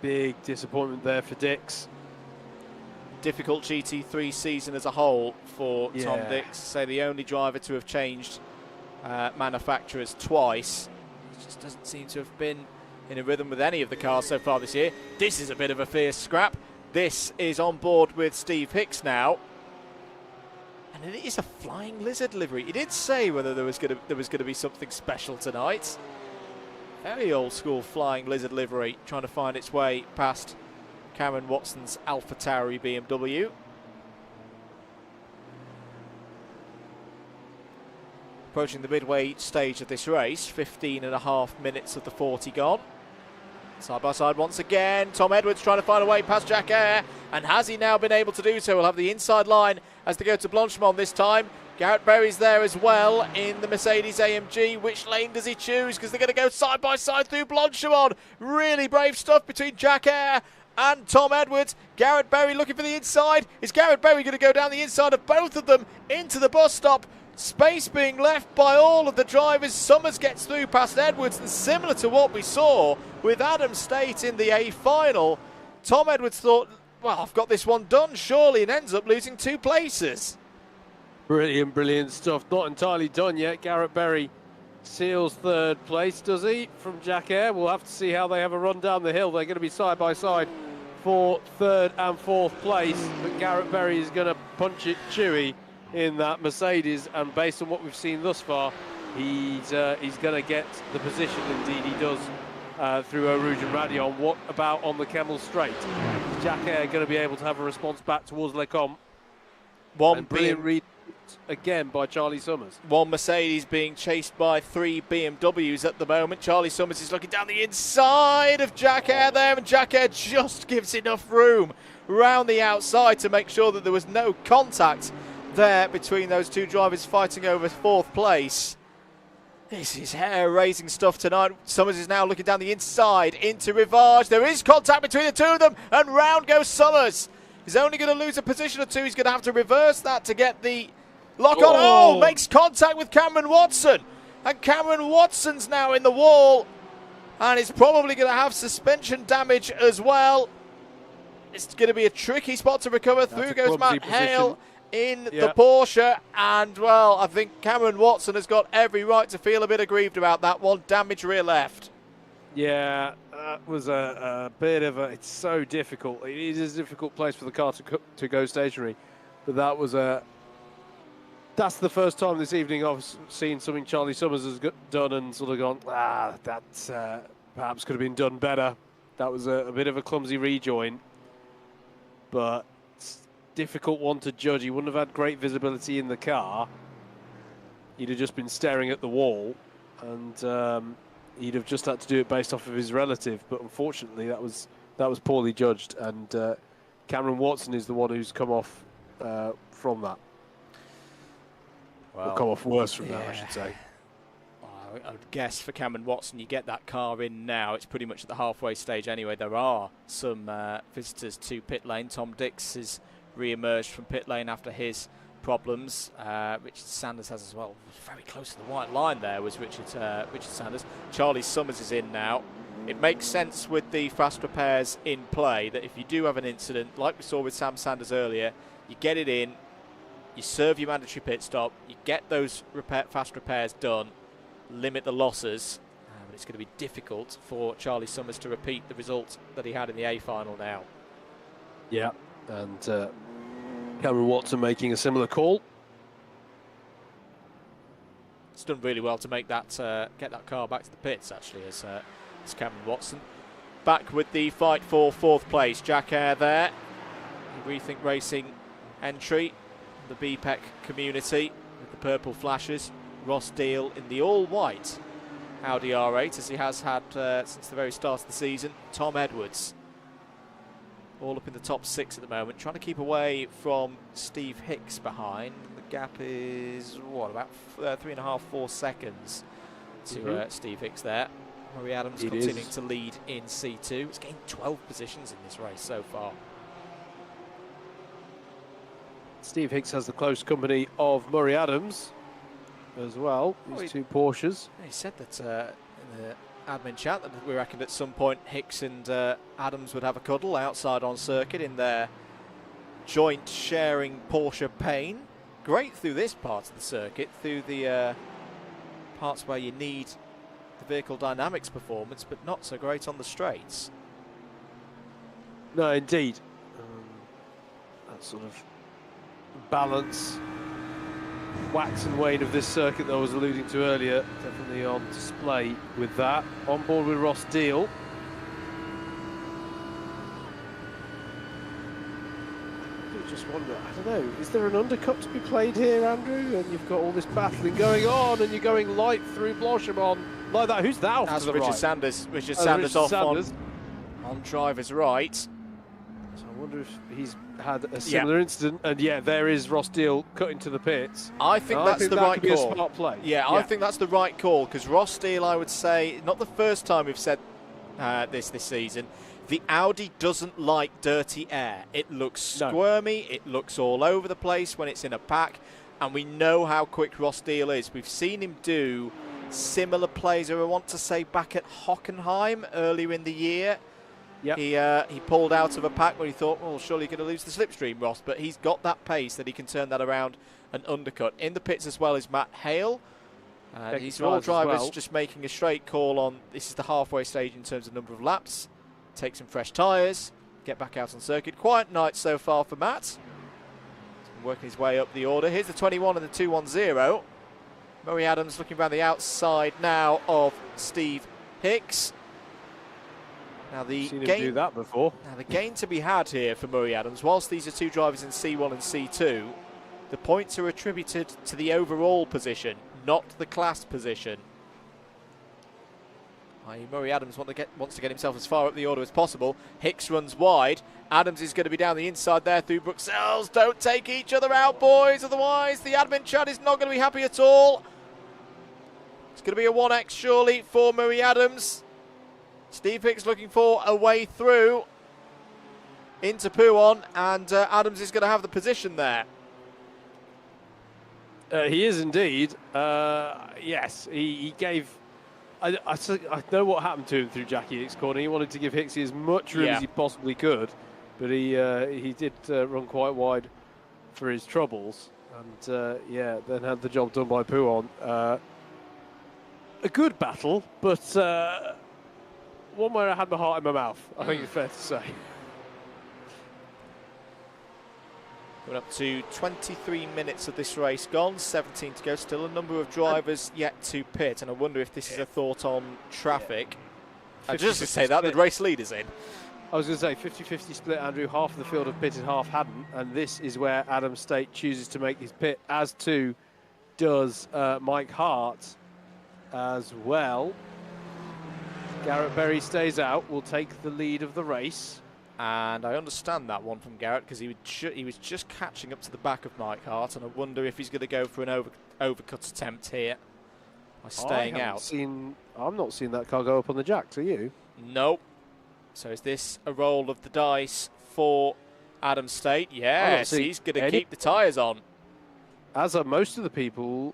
big disappointment there for Dix. Difficult GT3 season as a whole for Tom Dix. Say the only driver to have changed manufacturers twice. He just doesn't seem to have been in a rhythm with any of the cars so far this year. This is a bit of a fierce scrap. This is on board with Steve Hicks now. And it is a Flying Lizard livery. He did say whether there was going to be something special tonight. Very old school Flying Lizard livery, trying to find its way past Cameron Watson's AlphaTauri BMW. Approaching the midway stage of this race, 15.5 minutes of the 40 gone. Side by side once again, Tom Edwards trying to find a way past Jack Eyre, and has he now been able to do so? We'll have the inside line as they go to Blanchimont this time. Garrett Berry's there as well in the Mercedes AMG. Which lane does he choose? Because they're going to go side by side through Blanchimont. Really brave stuff between Jack Eyre and Tom Edwards. Garrett Berry looking for the inside. Is Garrett Berry going to go down the inside of both of them into the bus stop? Space being left by all of the drivers. Summers gets through past Edwards, and similar to what we saw with Adam State in the A final, Tom Edwards thought, well, I've got this one done surely, and ends up losing 2 places. Brilliant, brilliant stuff. Not entirely done yet. Garrett Berry seals 3rd place, does he, from Jack Eyre? We'll have to see how they have a run down the hill. They're going to be side by side for 3rd and 4th place, but Garrett Berry is going to punch it chewy in that Mercedes, and based on what we've seen thus far, he's going to get the position. Indeed he does, through Eau Rouge and Radion. What about on the Kemmel Straight? Is Jack Eyre going to be able to have a response back towards Lecombe? One brilliant read again by Charlie Summers. One Mercedes being chased by 3 BMWs at the moment. Charlie Summers is looking down the inside of Jack Eyre there, and Jack Eyre just gives enough room round the outside to make sure that there was no contact there between those 2 drivers fighting over 4th place. This is hair-raising stuff tonight. Summers is now looking down the inside into Rivage. There is contact between the 2 of them, and round goes Summers. He's only going to lose a position or 2. He's going to have to reverse that to get the lock on. Oh, makes contact with Cameron Watson. And Cameron Watson's now in the wall. And it's probably going to have suspension damage as well. It's going to be a tricky spot to recover. Through goes Matt Hale in the Porsche. And, well, I think Cameron Watson has got every right to feel a bit aggrieved about that one. Damage rear left. Yeah, that was a bit of a... It's so difficult. It is a difficult place for the car to go stationary. But that was a... That's the first time this evening I've seen something Charlie Summers has done and sort of gone, that perhaps could have been done better. That was a bit of a clumsy rejoin. But it's a difficult one to judge. He wouldn't have had great visibility in the car. He'd have just been staring at the wall. And... he'd have just had to do it based off of his relative, but unfortunately that was poorly judged, and Cameron Watson is the one who's come off from that. Well, or come off worse from that, I should say. I would guess for Cameron Watson, you get that car in now. It's pretty much at the halfway stage anyway. There are some visitors to pit lane. Tom Dix has re-emerged from pit lane after his problems. Richard Sanders has as well. Very close to the white line there was Richard Sanders. Charlie Summers is in now. It makes sense with the fast repairs in play that if you do have an incident, like we saw with Sam Sanders earlier, you get it in, you serve your mandatory pit stop, you get those fast repairs done, limit the losses. But it's going to be difficult for Charlie Summers to repeat the result that he had in the A final now. Yeah, and Cameron Watson making a similar call. It's done really well to make that get that car back to the pits, actually, as Cameron Watson. Back with the fight for 4th place. Jack Eyre there. Rethink Racing entry. The BPEC community with the purple flashes. Ross Deal in the all-white Audi R8, as he has had since the very start of the season. Tom Edwards all up in the top 6 at the moment, trying to keep away from Steve Hicks behind. The gap is, what, about 3.5, 4 seconds to Steve Hicks there. Murray Adams continuing to lead in C2. He's gained 12 positions in this race so far. Steve Hicks has the close company of Murray Adams as well. These two Porsches. He said that in the admin chat that we reckoned at some point Hicks and Adams would have a cuddle outside on circuit in their joint sharing Porsche pain. Great through this part of the circuit, through the parts where you need the vehicle dynamics performance, but not so great on the straights. No, indeed. That sort of balance, wax and wane of this circuit that I was alluding to earlier, definitely on display with that. On board with Ross Deal. I just wonder, I don't know, is there an undercut to be played here, Andrew? And you've got all this battling going on, and you're going light through Blanchimont like that. Who's that off That's to the Richard right? Sanders. Richard Sanders off on driver's right. So I wonder if he's had a similar incident, and there is Ross Deal cutting to the pits. I think that's the right could be call. a smart play. Yeah, I think that's the right call, because Ross Steele, I would say, not the first time we've said this season, the Audi doesn't like dirty air. It looks squirmy, it looks all over the place when it's in a pack, and we know how quick Ross Steele is. We've seen him do similar plays, I want to say, back at Hockenheim earlier in the year. Yep. He pulled out of a pack when he thought, well, surely you're going to lose the slipstream, Ross, but he's got that pace that he can turn that around and undercut. In the pits as well is Matt Hale. These are all drivers just making a straight call on, this is the halfway stage in terms of number of laps. Take some fresh tyres, get back out on circuit. Quiet night so far for Matt. Working his way up the order. Here's the 21 and the 210. Murray Adams looking around the outside now of Steve Hicks. Now the do that before. Now the gain to be had here for Murray Adams, whilst these are two drivers in C1 and C2, the points are attributed to the overall position, not the class position. Murray Adams wants to get himself as far up the order as possible. Hicks runs wide. Adams is going to be down the inside there through Bruxelles. Don't take each other out, boys, otherwise the admin chat is not going to be happy at all. It's going to be a 1x surely for Murray Adams. Steve Hicks looking for a way through into Pouon, and Adams is going to have the position there. He is indeed. Yes, he gave... I know what happened to him through Jackie Hicks' corner. He wanted to give Hicksy as much room as he possibly could, but he did run quite wide for his troubles, and then had the job done by Pouon. A good battle, but one where I had my heart in my mouth, I think it's fair to say. We're up to 23 minutes of this race gone, 17 to go. Still a number of drivers yet to pit, and I wonder if this is a thought on traffic. And just to say that, the race leader's in. I was going to say 50-50 split, Andrew. Half of the field have pitted, half hadn't, and this is where Adam State chooses to make his pit, as too does Mike Hart as well. Garrett Berry stays out, will take the lead of the race. And I understand that one from Garrett, because he was just catching up to the back of Mike Hart, and I wonder if he's going to go for an overcut attempt here by staying out. I'm not seeing that car go up on the jacks, are you? Nope. So is this a roll of the dice for Adam State? Yes, he's going to keep the tyres on. As are most of the people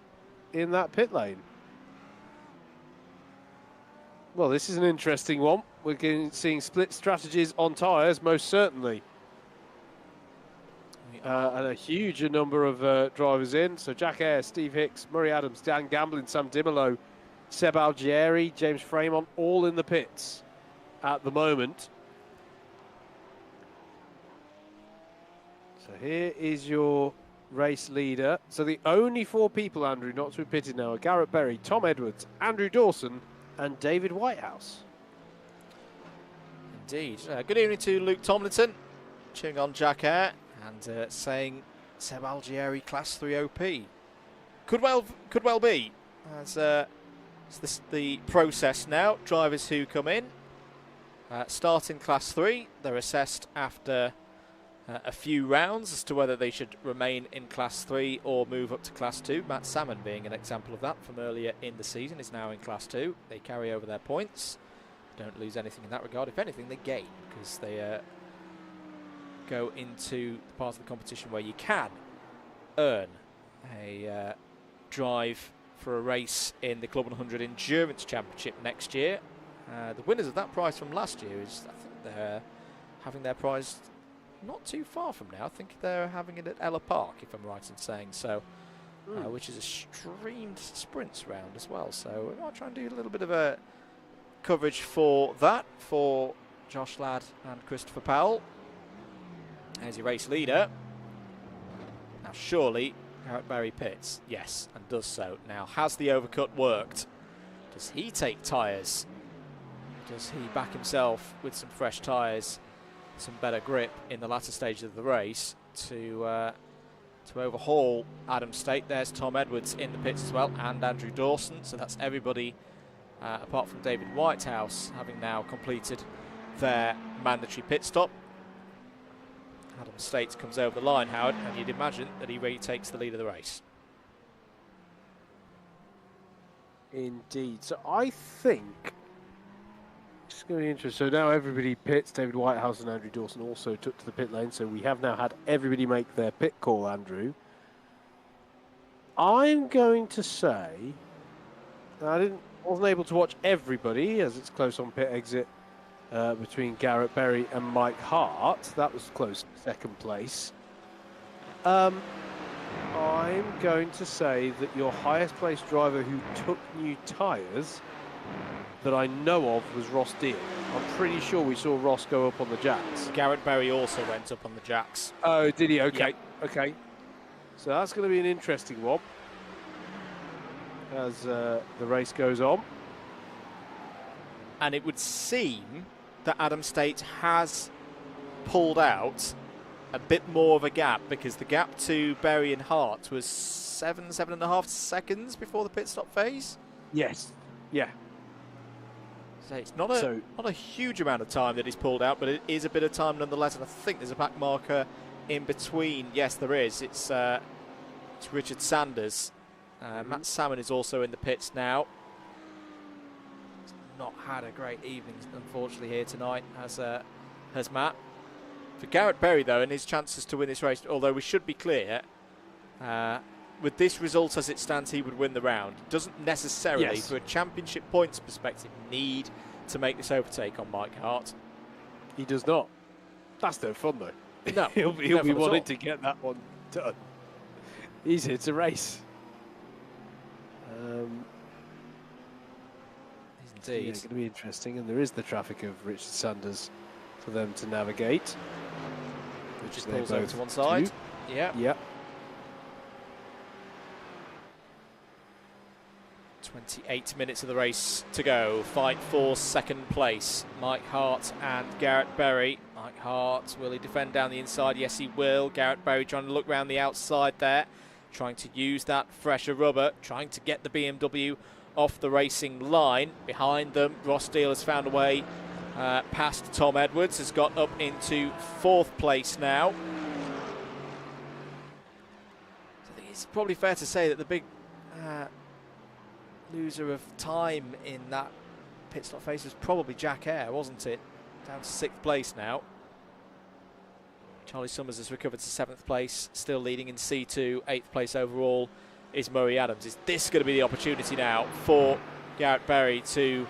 in that pit lane. Well, this is an interesting one. We're seeing split strategies on tyres, most certainly. And a huge number of drivers in. So Jack Eyre, Steve Hicks, Murray Adams, Dan Gamblin, Sam Dimolo, Seb Algieri, James Fremont, all in the pits at the moment. So here is your race leader. So the only four people, Andrew, not to be pitted now are Garrett Berry, Tom Edwards, Andrew Dawson, and David Whitehouse. Indeed. Good evening to Luke Tomlinson, cheering on Jack Eyre and saying Seb Algieri Class 3 OP. Could well be. As it's the process now. Drivers who come in start in Class 3. They're assessed after a few rounds as to whether they should remain in Class 3 or move up to Class 2. Matt Salmon, being an example of that from earlier in the season, is now in Class 2. They carry over their points. Don't lose anything in that regard. If anything, they gain, because they go into the part of the competition where you can earn a drive for a race in the CLUB100 Endurance Championship next year. The winners of that prize from last year is, I think they're having their prize not too far from now. I think they're having it at Ella Park, if I'm right in saying so, which is a streamed sprints round as well. So we might try and do a little bit of a coverage for that for Josh Ladd and Christopher Powell as your race leader. Now surely Garrett Berry pits, yes, and does so. Now, has the overcut worked? Does he take tyres? Does he back himself with some fresh tyres, some better grip in the latter stages of the race to overhaul Adam State? There's Tom Edwards in the pits as well, and Andrew Dawson. So that's everybody apart from David Whitehouse having now completed their mandatory pit stop. Adam State comes over the line, Howard, and you'd imagine that he retakes the lead of the race. Indeed. So I think it's going to be interesting. So now everybody pits. David Whitehouse and Andrew Dawson also took to the pit lane. So we have now had everybody make their pit call, Andrew. I'm going to say, I wasn't able to watch everybody as it's close on pit exit between Garrett Berry and Mike Hart. That was close, second place. I'm going to say that your highest placed driver who took new tyres that I know of was Ross Deal. I'm pretty sure we saw Ross go up on the jacks. Garrett Berry also went up on the jacks. Oh, did he? Okay, yep. Okay. So that's going to be an interesting one as the race goes on. And it would seem that Adam State has pulled out a bit more of a gap, because the gap to Berry and Hart was 7.5 seconds before the pit stop phase. Yes. Yeah. So it's not a huge amount of time that he's pulled out, but it is a bit of time nonetheless. And I think there's a back marker in between. Yes, there is. It's Richard Sanders. Matt Salmon is also in the pits now. Not had a great evening, unfortunately, here tonight, has Matt. For Garrett Berry, though, and his chances to win this race, although we should be clear, with this result as it stands, he would win the round. Doesn't necessarily, yes, for a championship points perspective, need to make this overtake on Mike Hart. He does not. That's no fun, though. No, he'll be wanting to get that one done. He's here to race. Indeed. Yeah, it's going to be interesting, and there is the traffic of Richard Sanders for them to navigate. Which just pulls over to one side. Yeah. Yep. 28 minutes of the race to go. Fight for second place. Mike Hart and Garrett Berry. Mike Hart, will he defend down the inside? Yes, he will. Garrett Berry trying to look round the outside there, trying to use that fresher rubber, trying to get the BMW off the racing line. Behind them, Ross Deal has found a way past Tom Edwards, has got up into fourth place now. So I think it's probably fair to say that the big loser of time in that pit stop phase was probably Jack Eyre, wasn't it? Down to sixth place now. Charlie Summers has recovered to seventh place, still leading in C2. Eighth place overall is Murray Adams. Is this going to be the opportunity now for Garrett Berry to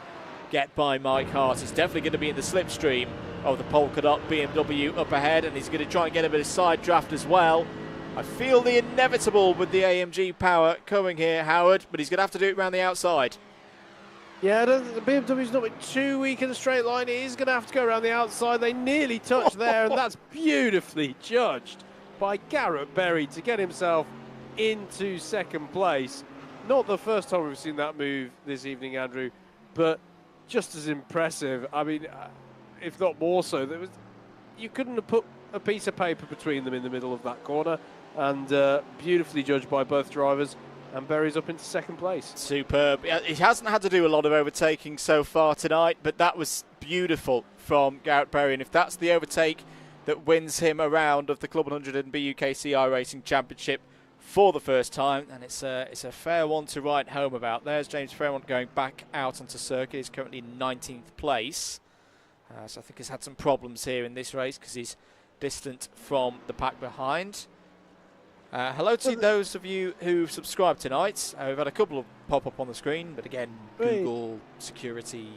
get by Mike Hart? He's definitely going to be in the slipstream of the polka dot BMW up ahead, and he's going to try and get a bit of side draft as well. I feel the inevitable with the AMG power coming here, Howard, but he's going to have to do it around the outside. Yeah, the BMW's not been too weak in the straight line. It is going to have to go around the outside. They nearly touched there, and that's beautifully judged by Garrett Berry to get himself into second place. Not the first time we've seen that move this evening, Andrew, but just as impressive. I mean, if not more so. You couldn't have put a piece of paper between them in the middle of that corner, and beautifully judged by both drivers. And Berry's up into second place. Superb. He hasn't had to do a lot of overtaking so far tonight, but that was beautiful from Garrett Berry. And if that's the overtake that wins him a round of the CLUB100 BUKC iRACIng Championship for the first time, and it's a fair one to write home about. There's James Fairmont going back out onto circuit. He's currently in 19th place, so I think he's had some problems here in this race because he's distant from the pack behind. Hello to those of you who've subscribed tonight. We've had a couple of pop up on the screen, but again, Google security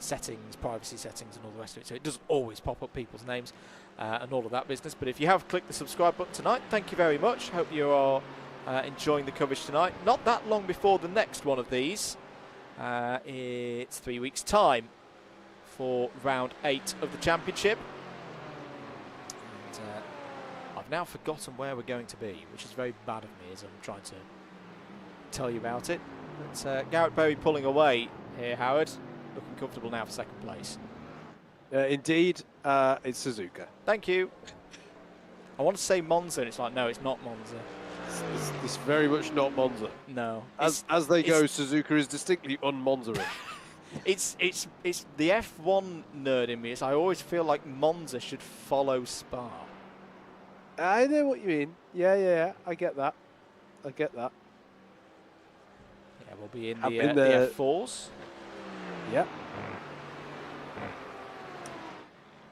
settings, privacy settings and all the rest of it, so it doesn't always pop up people's names and all of that business. But if you have clicked the subscribe button tonight, thank you very much. Hope you are enjoying the coverage tonight. Not that long before the next one of these. It's 3 weeks time for round 8 of the championship. And I've now forgotten where we're going to be, which is very bad of me as I'm trying to tell you about it. But Garrett Berry pulling away here, Howard. Looking comfortable now for second place. Indeed, it's Suzuka. Thank you. I want to say Monza, and it's like, no, it's not Monza. It's very much not Monza. No. As they go, Suzuka is distinctly un-Monza-ish. It's the F1 nerd in me. I always feel like Monza should follow Spa. I know what you mean. Yeah, I get that. Yeah, we'll be in the F4s. Yeah.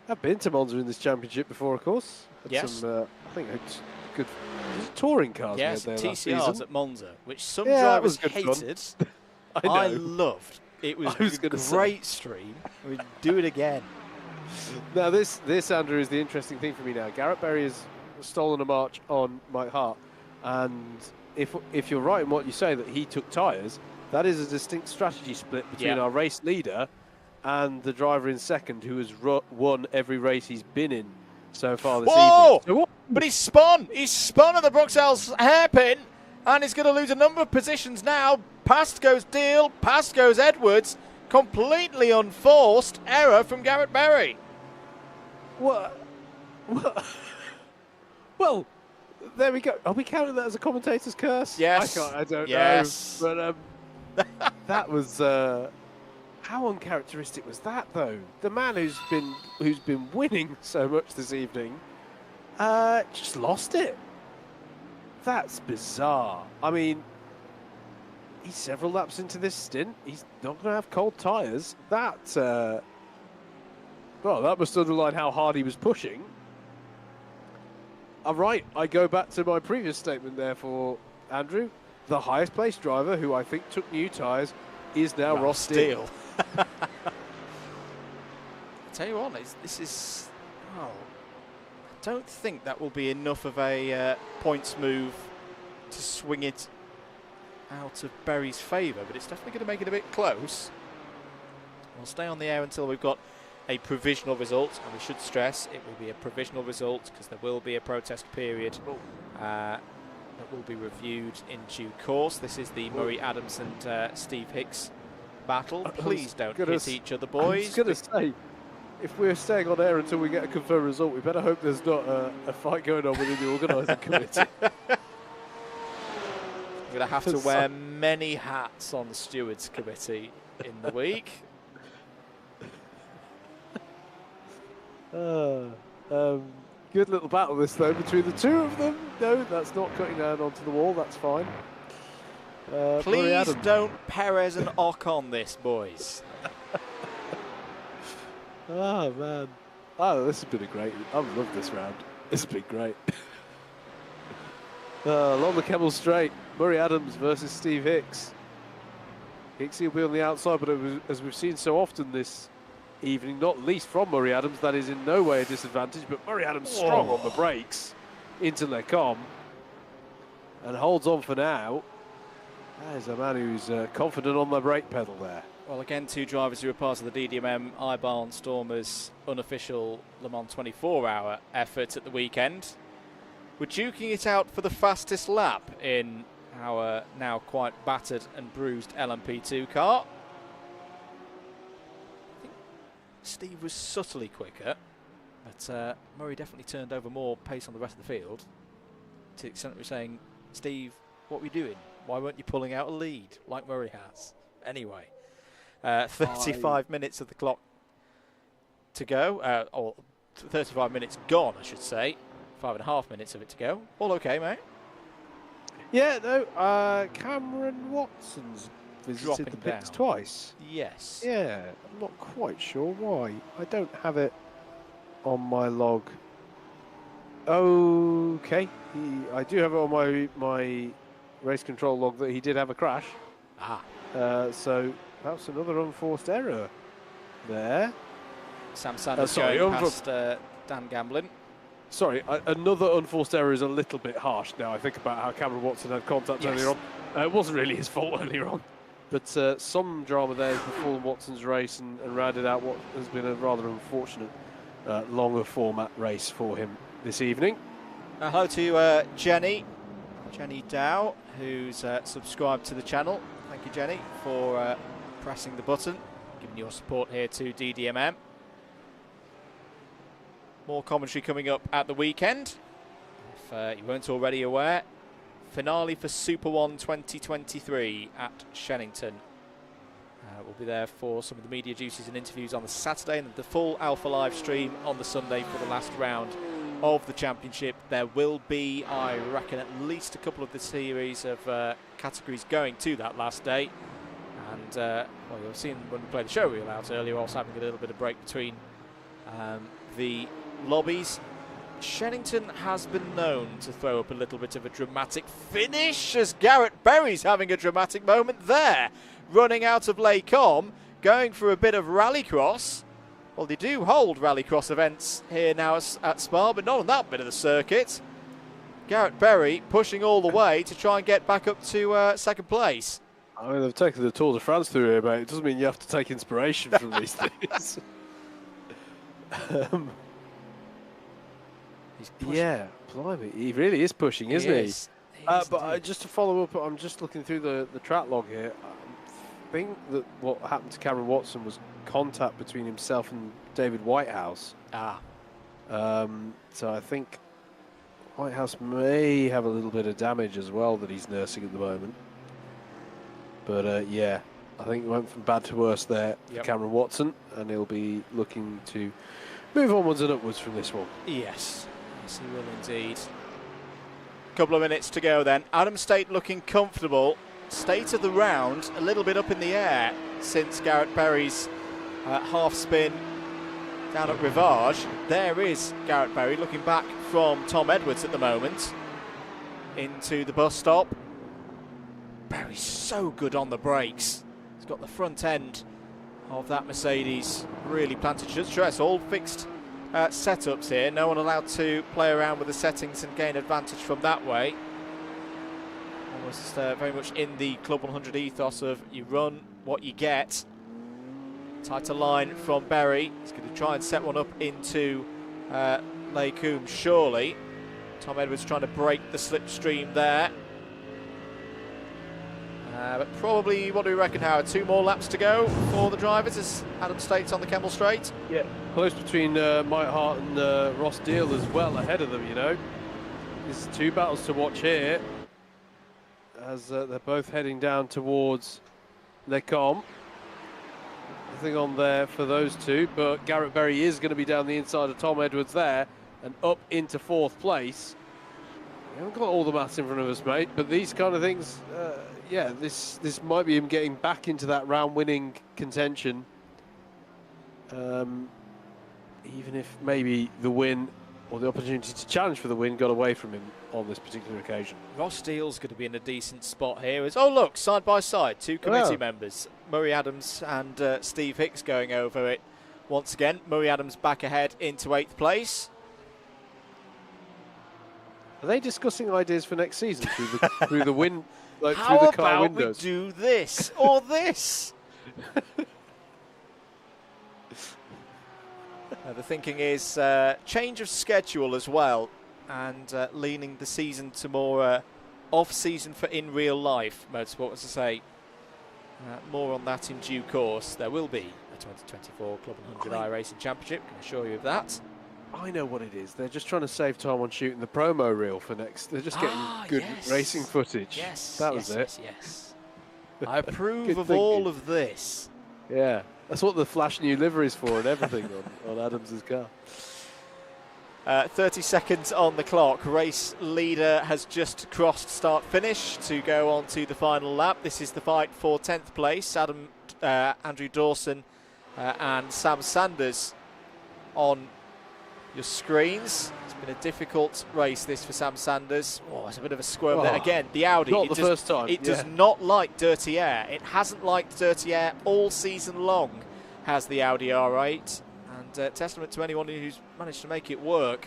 I've been to Monza in this championship before, of course. Had yes. Some, I think it's good touring cars. Yes, there TCRs at Monza, which some drivers hated. I loved. It was a great stream. We'd do it again. Now, this, Andrew, is the interesting thing for me now. Garrett Berry has stolen a march on Mike Hart. And if you're right in what you say, that he took tyres, that is a distinct strategy split between our race leader and the driver in second, who has won every race he's been in so far this evening. So but he's spun! He's spun at the Bruxelles hairpin, and he's going to lose a number of positions now. Past goes Deal, past goes Edwards. Completely unforced error from Garrett Berry. What? Well, there we go. Are we counting that as a commentator's curse? Yes. I don't know. But that was how uncharacteristic was that, though? The man who's been winning so much this evening just lost it. That's bizarre. I mean, he's several laps into this stint. He's not going to have cold tyres. That must underline how hard he was pushing. I'm right. I go back to my previous statement there for Andrew. The highest placed driver, who I think took new tyres, is now Ross Steele. I tell you what, this is... Oh, I don't think that will be enough of a points move to swing it out of Berry's favour, but it's definitely going to make it a bit close. We'll stay on the air until we've got a provisional result, and we should stress it will be a provisional result because there will be a protest period that will be reviewed in due course. This is the Murray Adams and Steve Hicks battle. Please don't hit each other, boys. I was going to say, if we're staying on air until we get a confirmed result, we better hope there's not a fight going on within the organising committee. I'm going to have to wear many hats on the stewards committee in the week. Good little battle this, though, between the two of them. No, that's not cutting down onto the wall. That's fine. Please don't Perez and Ocon this, boys. Oh, man. Oh, this has been a great... I've loved this round. This has been great. Along the Kemmel Straight, Murray Adams versus Steve Hicks. Hicksy will be on the outside, but as we've seen so often this evening, not least from Murray Adams, that is in no way a disadvantage, but Murray Adams strong on the brakes into Lecom and holds on for now. That is a man who's confident on the brake pedal there. Well, again, two drivers who are part of the DDMM iBarn Stormers unofficial Le Mans 24-hour effort at the weekend. We're duking it out for the fastest lap in our now quite battered and bruised LMP2 car. I think Steve was subtly quicker, but Murray definitely turned over more pace on the rest of the field. To the extent that we're saying, Steve, what were you doing? Why weren't you pulling out a lead like Murray has? Anyway, 35 minutes of the clock to go, or 35 minutes gone, I should say. 5.5 minutes of it to go. All okay, mate? Yeah, no, Cameron Watson's visited Dropping the pits down. twice. Yes. Yeah, I'm not quite sure why. I don't have it on my log. Okay, I do have it on my race control log that he did have a crash. Ah. So that's another unforced error there. Sam Sanders sorry, going past Dan Gamblin. Sorry, another unforced error is a little bit harsh now. I think about how Cameron Watson had contact earlier on. It wasn't really his fault earlier on. But some drama there before Watson's race and rounded out what has been a rather unfortunate longer format race for him this evening. Hello to Jenny Dow, who's subscribed to the channel. Thank you, Jenny, for pressing the button, giving your support here to DDMM. More commentary coming up at the weekend. If you weren't already aware, finale for Super 1 2023 at Shennington. We'll be there for some of the media duties and interviews on the Saturday, and the full Alpha Live stream on the Sunday for the last round of the championship. There will be, I reckon, at least a couple of the series of categories going to that last day. And well, you've seen when we played the show reel out earlier, also having a little bit of break between the lobbies. Shennington has been known to throw up a little bit of a dramatic finish, as Garrett Berry's having a dramatic moment there, running out of Laycombe, going for a bit of rallycross. Well, they do hold rallycross events here now at Spa, but not on that bit of the circuit. Garrett Berry pushing all the way to try and get back up to second place. I mean, they've taken the Tour de France through here, mate. It doesn't mean you have to take inspiration from these things. Yeah, blimey, he really is pushing, isn't he? But just to follow up, I'm just looking through the track log here. I think that what happened to Cameron Watson was contact between himself and David Whitehouse. So I think Whitehouse may have a little bit of damage as well that he's nursing at the moment. But yeah, I think it went from bad to worse there for Cameron Watson, and he'll be looking to move onwards and upwards from this one. Yes, yes, he will indeed. Couple of minutes to go then. Adam State looking comfortable. State of the round a little bit up in the air since Garrett Berry's half spin down at Rivage. There is Garrett Berry looking back from Tom Edwards at the moment into the bus stop. Berry's so good on the brakes. He's got the front end of that Mercedes really planted to stress. All fixed setups here. No one allowed to play around with the settings and gain advantage from that way. Almost very much in the Club 100 ethos of you run what you get. Tighter line from Berry. He's going to try and set one up into Laycombe, surely. Tom Edwards trying to break the slipstream there. But probably, what do we reckon, Howard? 2 more laps to go for the drivers as Adam State's on the Kemmel Straight. Yeah, close between Mike Hart and Ross Deal as well ahead of them, you know. There's 2 battles to watch here as they're both heading down towards Lecombe. Nothing on there for those 2, but Garrett Berry is going to be down the inside of Tom Edwards there and up into 4th place. We haven't got all the maths in front of us, mate, but these kind of things, yeah, this might be him getting back into that round-winning contention. Even if maybe the win or the opportunity to challenge for the win got away from him on this particular occasion. Ross Steele's going to be in a decent spot here. Oh, look, side by side, 2 committee members. Murray Adams and Steve Hicks going over it once again. Murray Adams back ahead into 8th place. Are they discussing ideas for next season through the win, like How through the car about windows? we do this or this? The thinking is change of schedule as well, and leaning the season to more off-season for in real life motorsport, as I say. More on that in due course. There will be a 2024 Club 100 iRacing Championship, can assure you of that. I know what it is. They're just trying to save time on shooting the promo reel for next. They're just getting good racing footage. Yes, that was it. Yes. I approve of all of this. Yeah, that's what the flash new livery is for and everything on Adams's car. 30 seconds on the clock. Race leader has just crossed start-finish to go on to the final lap. This is the fight for 10th place. Andrew Dawson and Sam Sanders on your screens. It's been a difficult race, this, for Sam Sanders. Oh, it's a bit of a squirm there. Again, the Audi. Not the first time. It does not like dirty air. It hasn't liked dirty air all season long, has the Audi R8. And testament to anyone who's managed to make it work.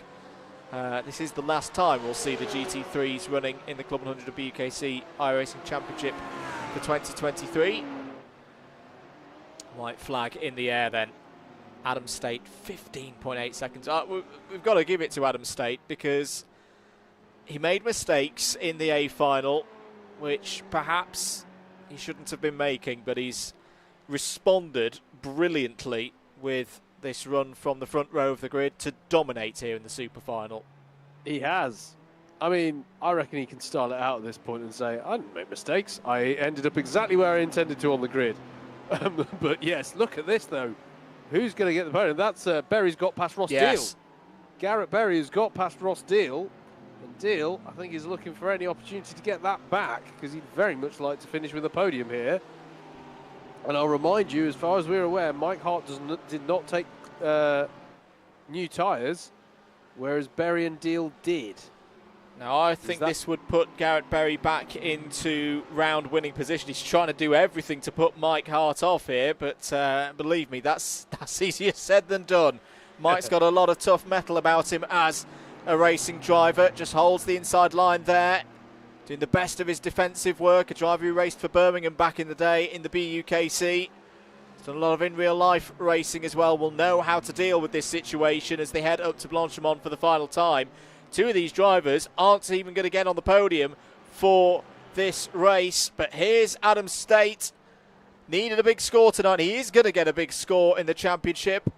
This is the last time we'll see the GT3s running in the CLUB100 BUKC iRacing Championship for 2023. White flag in the air then. Adam State, 15.8 seconds. We've got to give it to Adam State because he made mistakes in the A final, which perhaps he shouldn't have been making, but he's responded brilliantly with this run from the front row of the grid to dominate here in the super final. He has. I mean, I reckon he can start it out at this point and say, I didn't make mistakes. I ended up exactly where I intended to on the grid. But yes, look at this though. Who's going to get the podium? That's Berry's got past Ross Deal. Garrett Berry has got past Ross Deal. And Deal, I think, is looking for any opportunity to get that back because he'd very much like to finish with a podium here. And I'll remind you, as far as we're aware, Mike Hart did not take new tyres, whereas Berry and Deal did. Now, I think this would put Garrett Berry back into round-winning position. He's trying to do everything to put Mike Hart off here, but believe me, that's easier said than done. Mike's got a lot of tough metal about him as a racing driver. Just holds the inside line there, doing the best of his defensive work. A driver who raced for Birmingham back in the day in the BUKC. He's done a lot of in-real-life racing as well. Will know how to deal with this situation as they head up to Blanchimont for the final time. Two of these drivers aren't even going to get on the podium for this race. But here's Adam State. Needed a big score tonight. He is going to get a big score in the championship.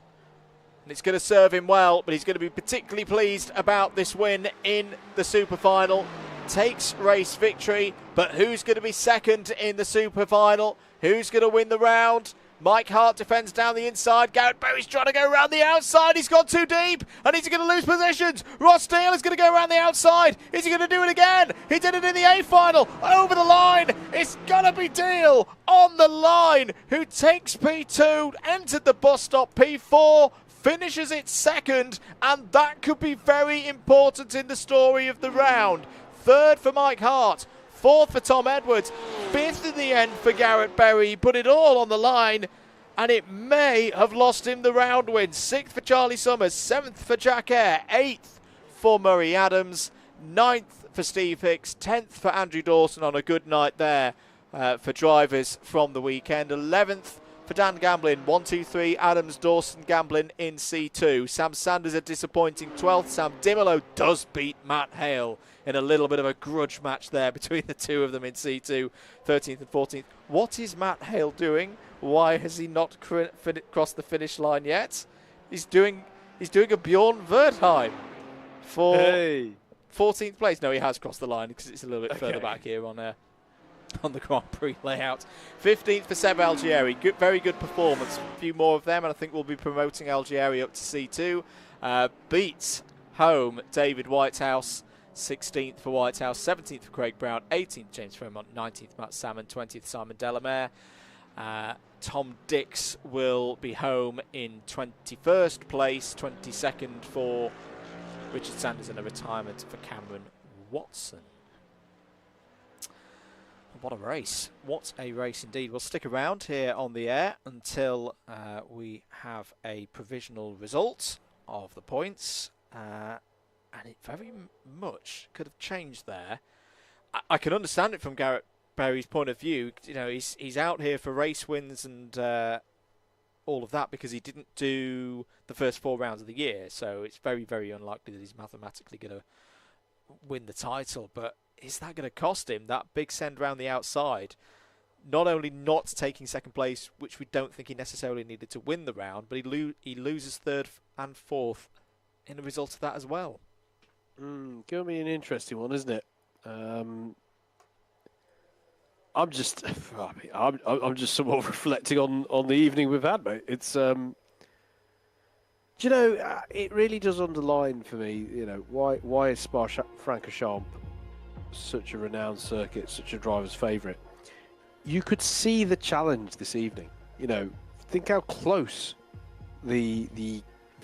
And it's going to serve him well. But he's going to be particularly pleased about this win in the super final. Takes race victory. But who's going to be second in the super final? Who's going to win the round? Mike Hart defends down the inside. Garrett Berry's trying to go around the outside. He's gone too deep and he's going to lose positions. Ross Deal is going to go around the outside. Is he going to do it again? He did it in the A final. Over the line. It's going to be Deal on the line who takes P2, entered the bus stop P4, finishes it second, and that could be very important in the story of the round. Third for Mike Hart. Fourth for Tom Edwards, fifth in the end for Garrett Berry. He put it all on the line, and it may have lost him the round win. Sixth for Charlie Summers, seventh for Jack Eyre, eighth for Murray Adams, ninth for Steve Hicks, 10th for Andrew Dawson on a good night there for drivers from the weekend. 11th for Dan Gamblin, 1, 2, 3, Adams, Dawson, Gamblin in C2. Sam Sanders a disappointing 12th. Sam Dimolo does beat Matt Hale in a little bit of a grudge match there between the two of them in C2, 13th and 14th. What is Matt Hale doing? Why has he not crossed the finish line yet? He's doing a Bjorn Wertheim for 14th place. No, he has crossed the line because it's a little bit further back here on the Grand Prix layout. 15th for Seb Algieri. Very good performance. A few more of them, and I think we'll be promoting Algieri up to C2. Beats home David Whitehouse. 16th for Whitehouse, 17th for Craig Brown, 18th James Fremont, 19th Matt Salmon, 20th Simon Delamere. Tom Dix will be home in 21st place, 22nd for Richard Sanders, and a retirement for Cameron Watson. What a race. What a race indeed. We'll stick around here on the air until we have a provisional result of the points. And it very much could have changed there. I can understand it from Garrett Berry's point of view. You know, he's out here for race wins and all of that because he didn't do the first 4 rounds of the year. So it's very, very unlikely that he's mathematically going to win the title. But is that going to cost him that big send round the outside? Not only not taking second place, which we don't think he necessarily needed to win the round, but he loses third and fourth in the result of that as well. Going to be an interesting one, isn't it? I'm just somewhat reflecting on the evening we've had, mate. It's Do you know, it really does underline for me, why is Spa-Francorchamps such a renowned circuit, such a driver's favourite? You could see the challenge this evening. Think how close the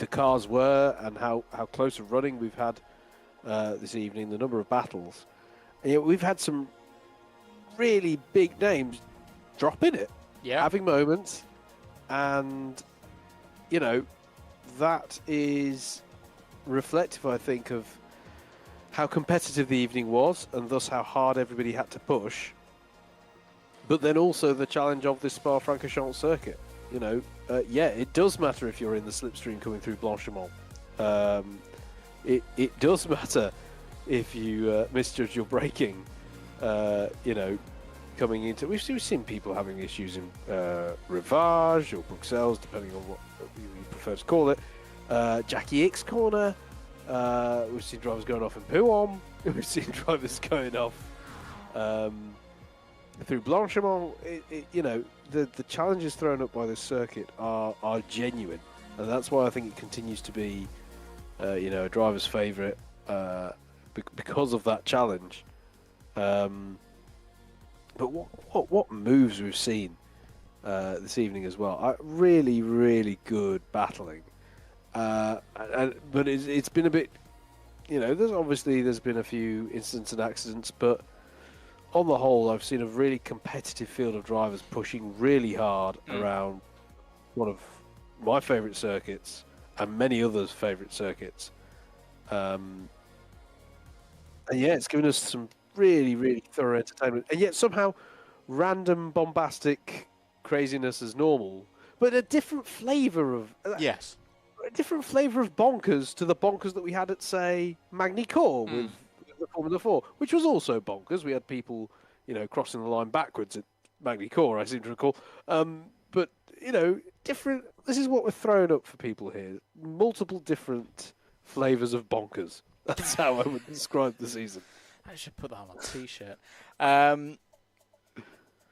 cars were and how close of running we've had this evening, the number of battles. And yet we've had some really big names dropping it, having moments, and that is reflective, I think, of how competitive the evening was and thus how hard everybody had to push. But then also the challenge of this Spa-Francorchamps circuit. It does matter if you're in the slipstream coming through Blanchimont. It does matter if you misjudge your braking. Coming into, we've seen people having issues in Rivage or Bruxelles, depending on what you prefer to call it. Jackie X corner. We've seen drivers going off in Pouhon. We've seen drivers going off through Blanchimont. The challenges thrown up by this circuit are genuine, and that's why I think it continues to be, a driver's favourite because of that challenge. But what moves we've seen this evening as well. Really, really good battling. But it's been a bit, there's been a few incidents and accidents, but on the whole, I've seen a really competitive field of drivers pushing really hard around one of my favourite circuits and many others' favourite circuits. And it's given us some really, really thorough entertainment, and yet somehow random, bombastic craziness as normal, but a different flavour of a different flavour of bonkers to the bonkers that we had at, say, Magny-Cours with the Formula 4, which was also bonkers. We had people, crossing the line backwards at Magny-Cours, I seem to recall. But different. This is what we're throwing up for people here: multiple different flavours of bonkers. That's how I would describe the season. I should put that on a T-shirt.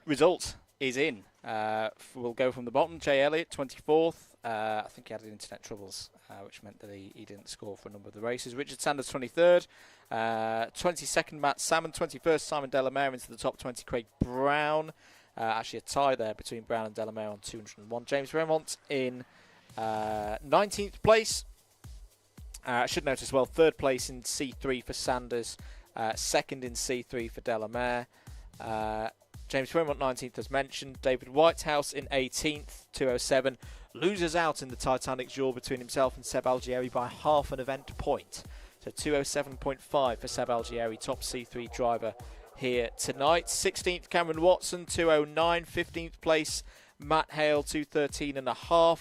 Result is in. We'll go from the bottom. Jay Elliott, 24th. I think he had internet troubles, which meant that he didn't score for a number of the races. Richard Sanders, 23rd. 22nd, Matt Salmon. 21st, Simon Delamere into the top 20. Craig Brown. Actually a tie there between Brown and Delamere on 201. James Remont in 19th place. I should note as well, 3rd place in C3 for Sanders. 2nd in C3 for Delamere. James Fremont 19th as mentioned. David Whitehouse in 18th, 207. Losers out in the Titanic duel between himself and Seb Algieri by half an event point. So 207.5 for Seb Algieri, top C3 driver here tonight. 16th Cameron Watson, 209. 15th place Matt Hale, 213.5.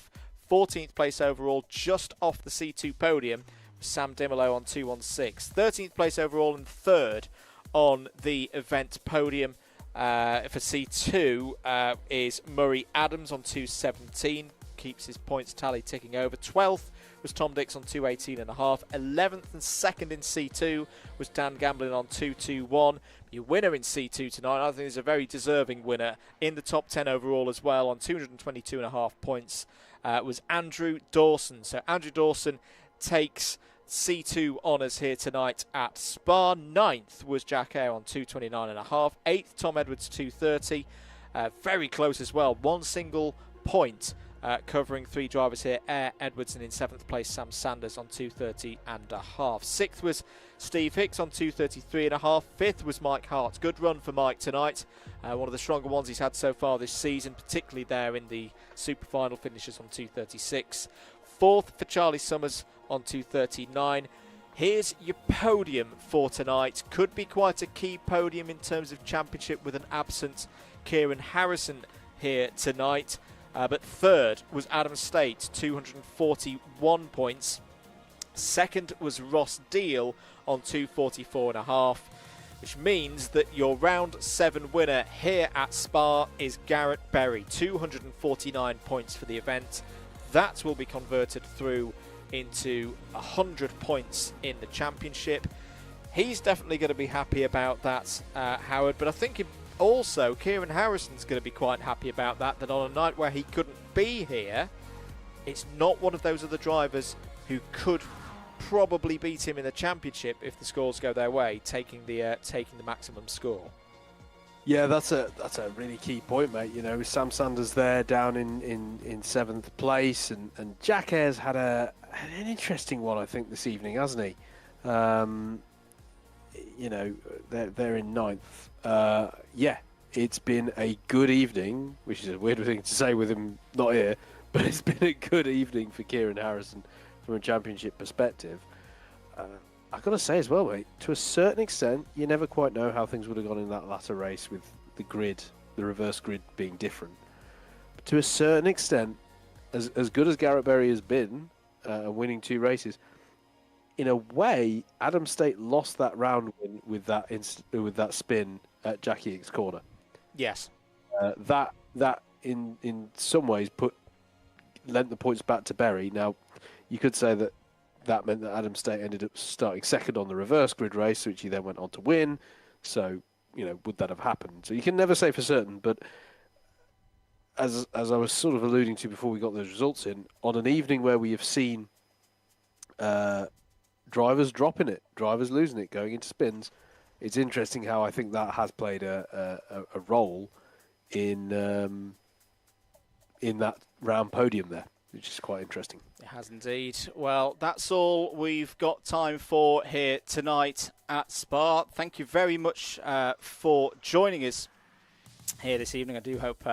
14th place overall, just off the C2 podium, Sam Dimolo on 216. 13th place overall and 3rd on the event podium for C2 is Murray Adams on 217. Keeps his points tally ticking over. 12th was Tom Dix on 218.5. 11th and 2nd in C2 was Dan Gamblin on 221. Your winner in C2 tonight, I think, is a very deserving winner in the top 10 overall as well on 222.5 points. Was Andrew Dawson. So Andrew Dawson takes C2 honours here tonight at Spa. 9th was Jack Eyre on 229.5. 8th, Tom Edwards, 230. Very close as well. One single point covering 3 drivers here. Eyre, Edwards, and in 7th place, Sam Sanders on 230.5. 6th was Steve Hicks on 233.5. 5th was Mike Hart. Good run for Mike tonight. One of the stronger ones he's had so far this season, particularly there in the super final finishes on 236. 4th for Charlie Summers on 239. Here's your podium for tonight. Could be quite a key podium in terms of championship with an absent Kieran Harrison here tonight. But 3rd was Adam State, 241 points. 2nd was Ross Deal on 244.5, which means that your round 7 winner here at Spa is Garrett Berry, 249 points for the event. That will be converted through into 100 points in the championship. He's definitely going to be happy about that, Howard, but I think also Kieran Harrison's going to be quite happy about that on a night where he couldn't be here, it's not one of those other drivers who could probably beat him in the championship if the scores go their way, taking the maximum score. Yeah, that's a really key point, mate. You know, Sam Sanders there down in 7th place, and Jack Ayres had an interesting one, I think, this evening, hasn't he? You know, they're in 9th. Yeah, it's been a good evening, which is a weird thing to say with him not here, but it's been a good evening for Kieran Harrison from a championship perspective. I've got to say as well, mate, to a certain extent, you never quite know how things would have gone in that latter race with the grid, the reverse grid being different. But to a certain extent, as good as Garrett Berry has been, winning 2 races, in a way, Adam State lost that round win with that spin at Jackie Ick's corner. Yes. That in some ways lent the points back to Berry. Now, you could say that meant that Adam State ended up starting second on the reverse grid race, which he then went on to win. So, you know, would that have happened? So you can never say for certain, but as I was sort of alluding to before we got those results in, on an evening where we have seen drivers dropping it, drivers losing it, going into spins, it's interesting how I think that has played a role in that round podium there, which is quite interesting. It has indeed. Well, that's all we've got time for here tonight at Spa. Thank you very much for joining us here this evening. I do hope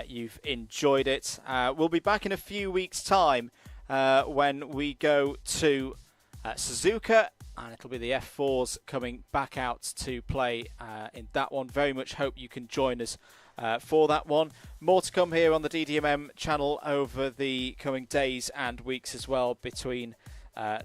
you've enjoyed it. We'll be back in a few weeks' time when we go to Suzuka, and it'll be the F4s coming back out to play in that one. Very much hope you can join us for that one. More to come here on the DDMM channel over the coming days and weeks as well, between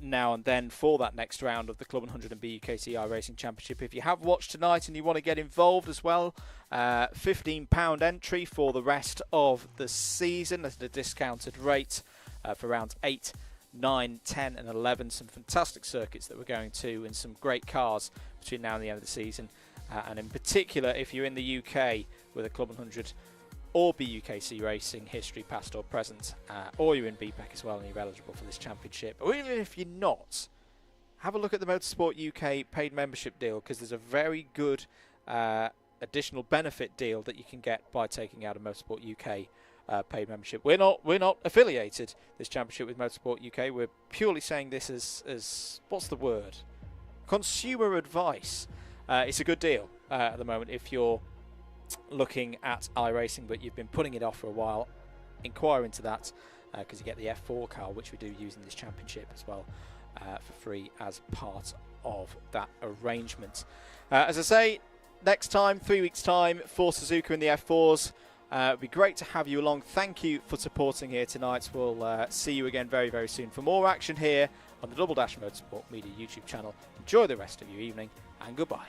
now and then, for that next round of the CLUB100 and BUKC iRacing Championship. If you have watched tonight and you want to get involved as well, £15 entry for the rest of the season at a discounted rate for rounds 8, 9, 10 and 11. Some fantastic circuits that we're going to, and some great cars between now and the end of the season. And in particular, if you're in the UK with a CLUB100 or BUKC racing history, past or present, or you're in BPEC as well and you're eligible for this championship, or even if you're not, have a look at the Motorsport UK paid membership deal, because there's a very good additional benefit deal that you can get by taking out a Motorsport UK paid membership. We're not affiliated this championship with Motorsport UK. We're purely saying this as what's the word? Consumer advice. It's a good deal at the moment if you're looking at iRacing, but you've been putting it off for a while. Inquire into that, because you get the F4 car, which we do use in this championship as well, for free as part of that arrangement. As I say, next time, 3 weeks' time, for Suzuka in the F4s. It'd be great to have you along. Thank you for supporting here tonight. We'll see you again very, very soon for more action here on the Double Dash Motorsport Media YouTube channel. Enjoy the rest of your evening, and goodbye.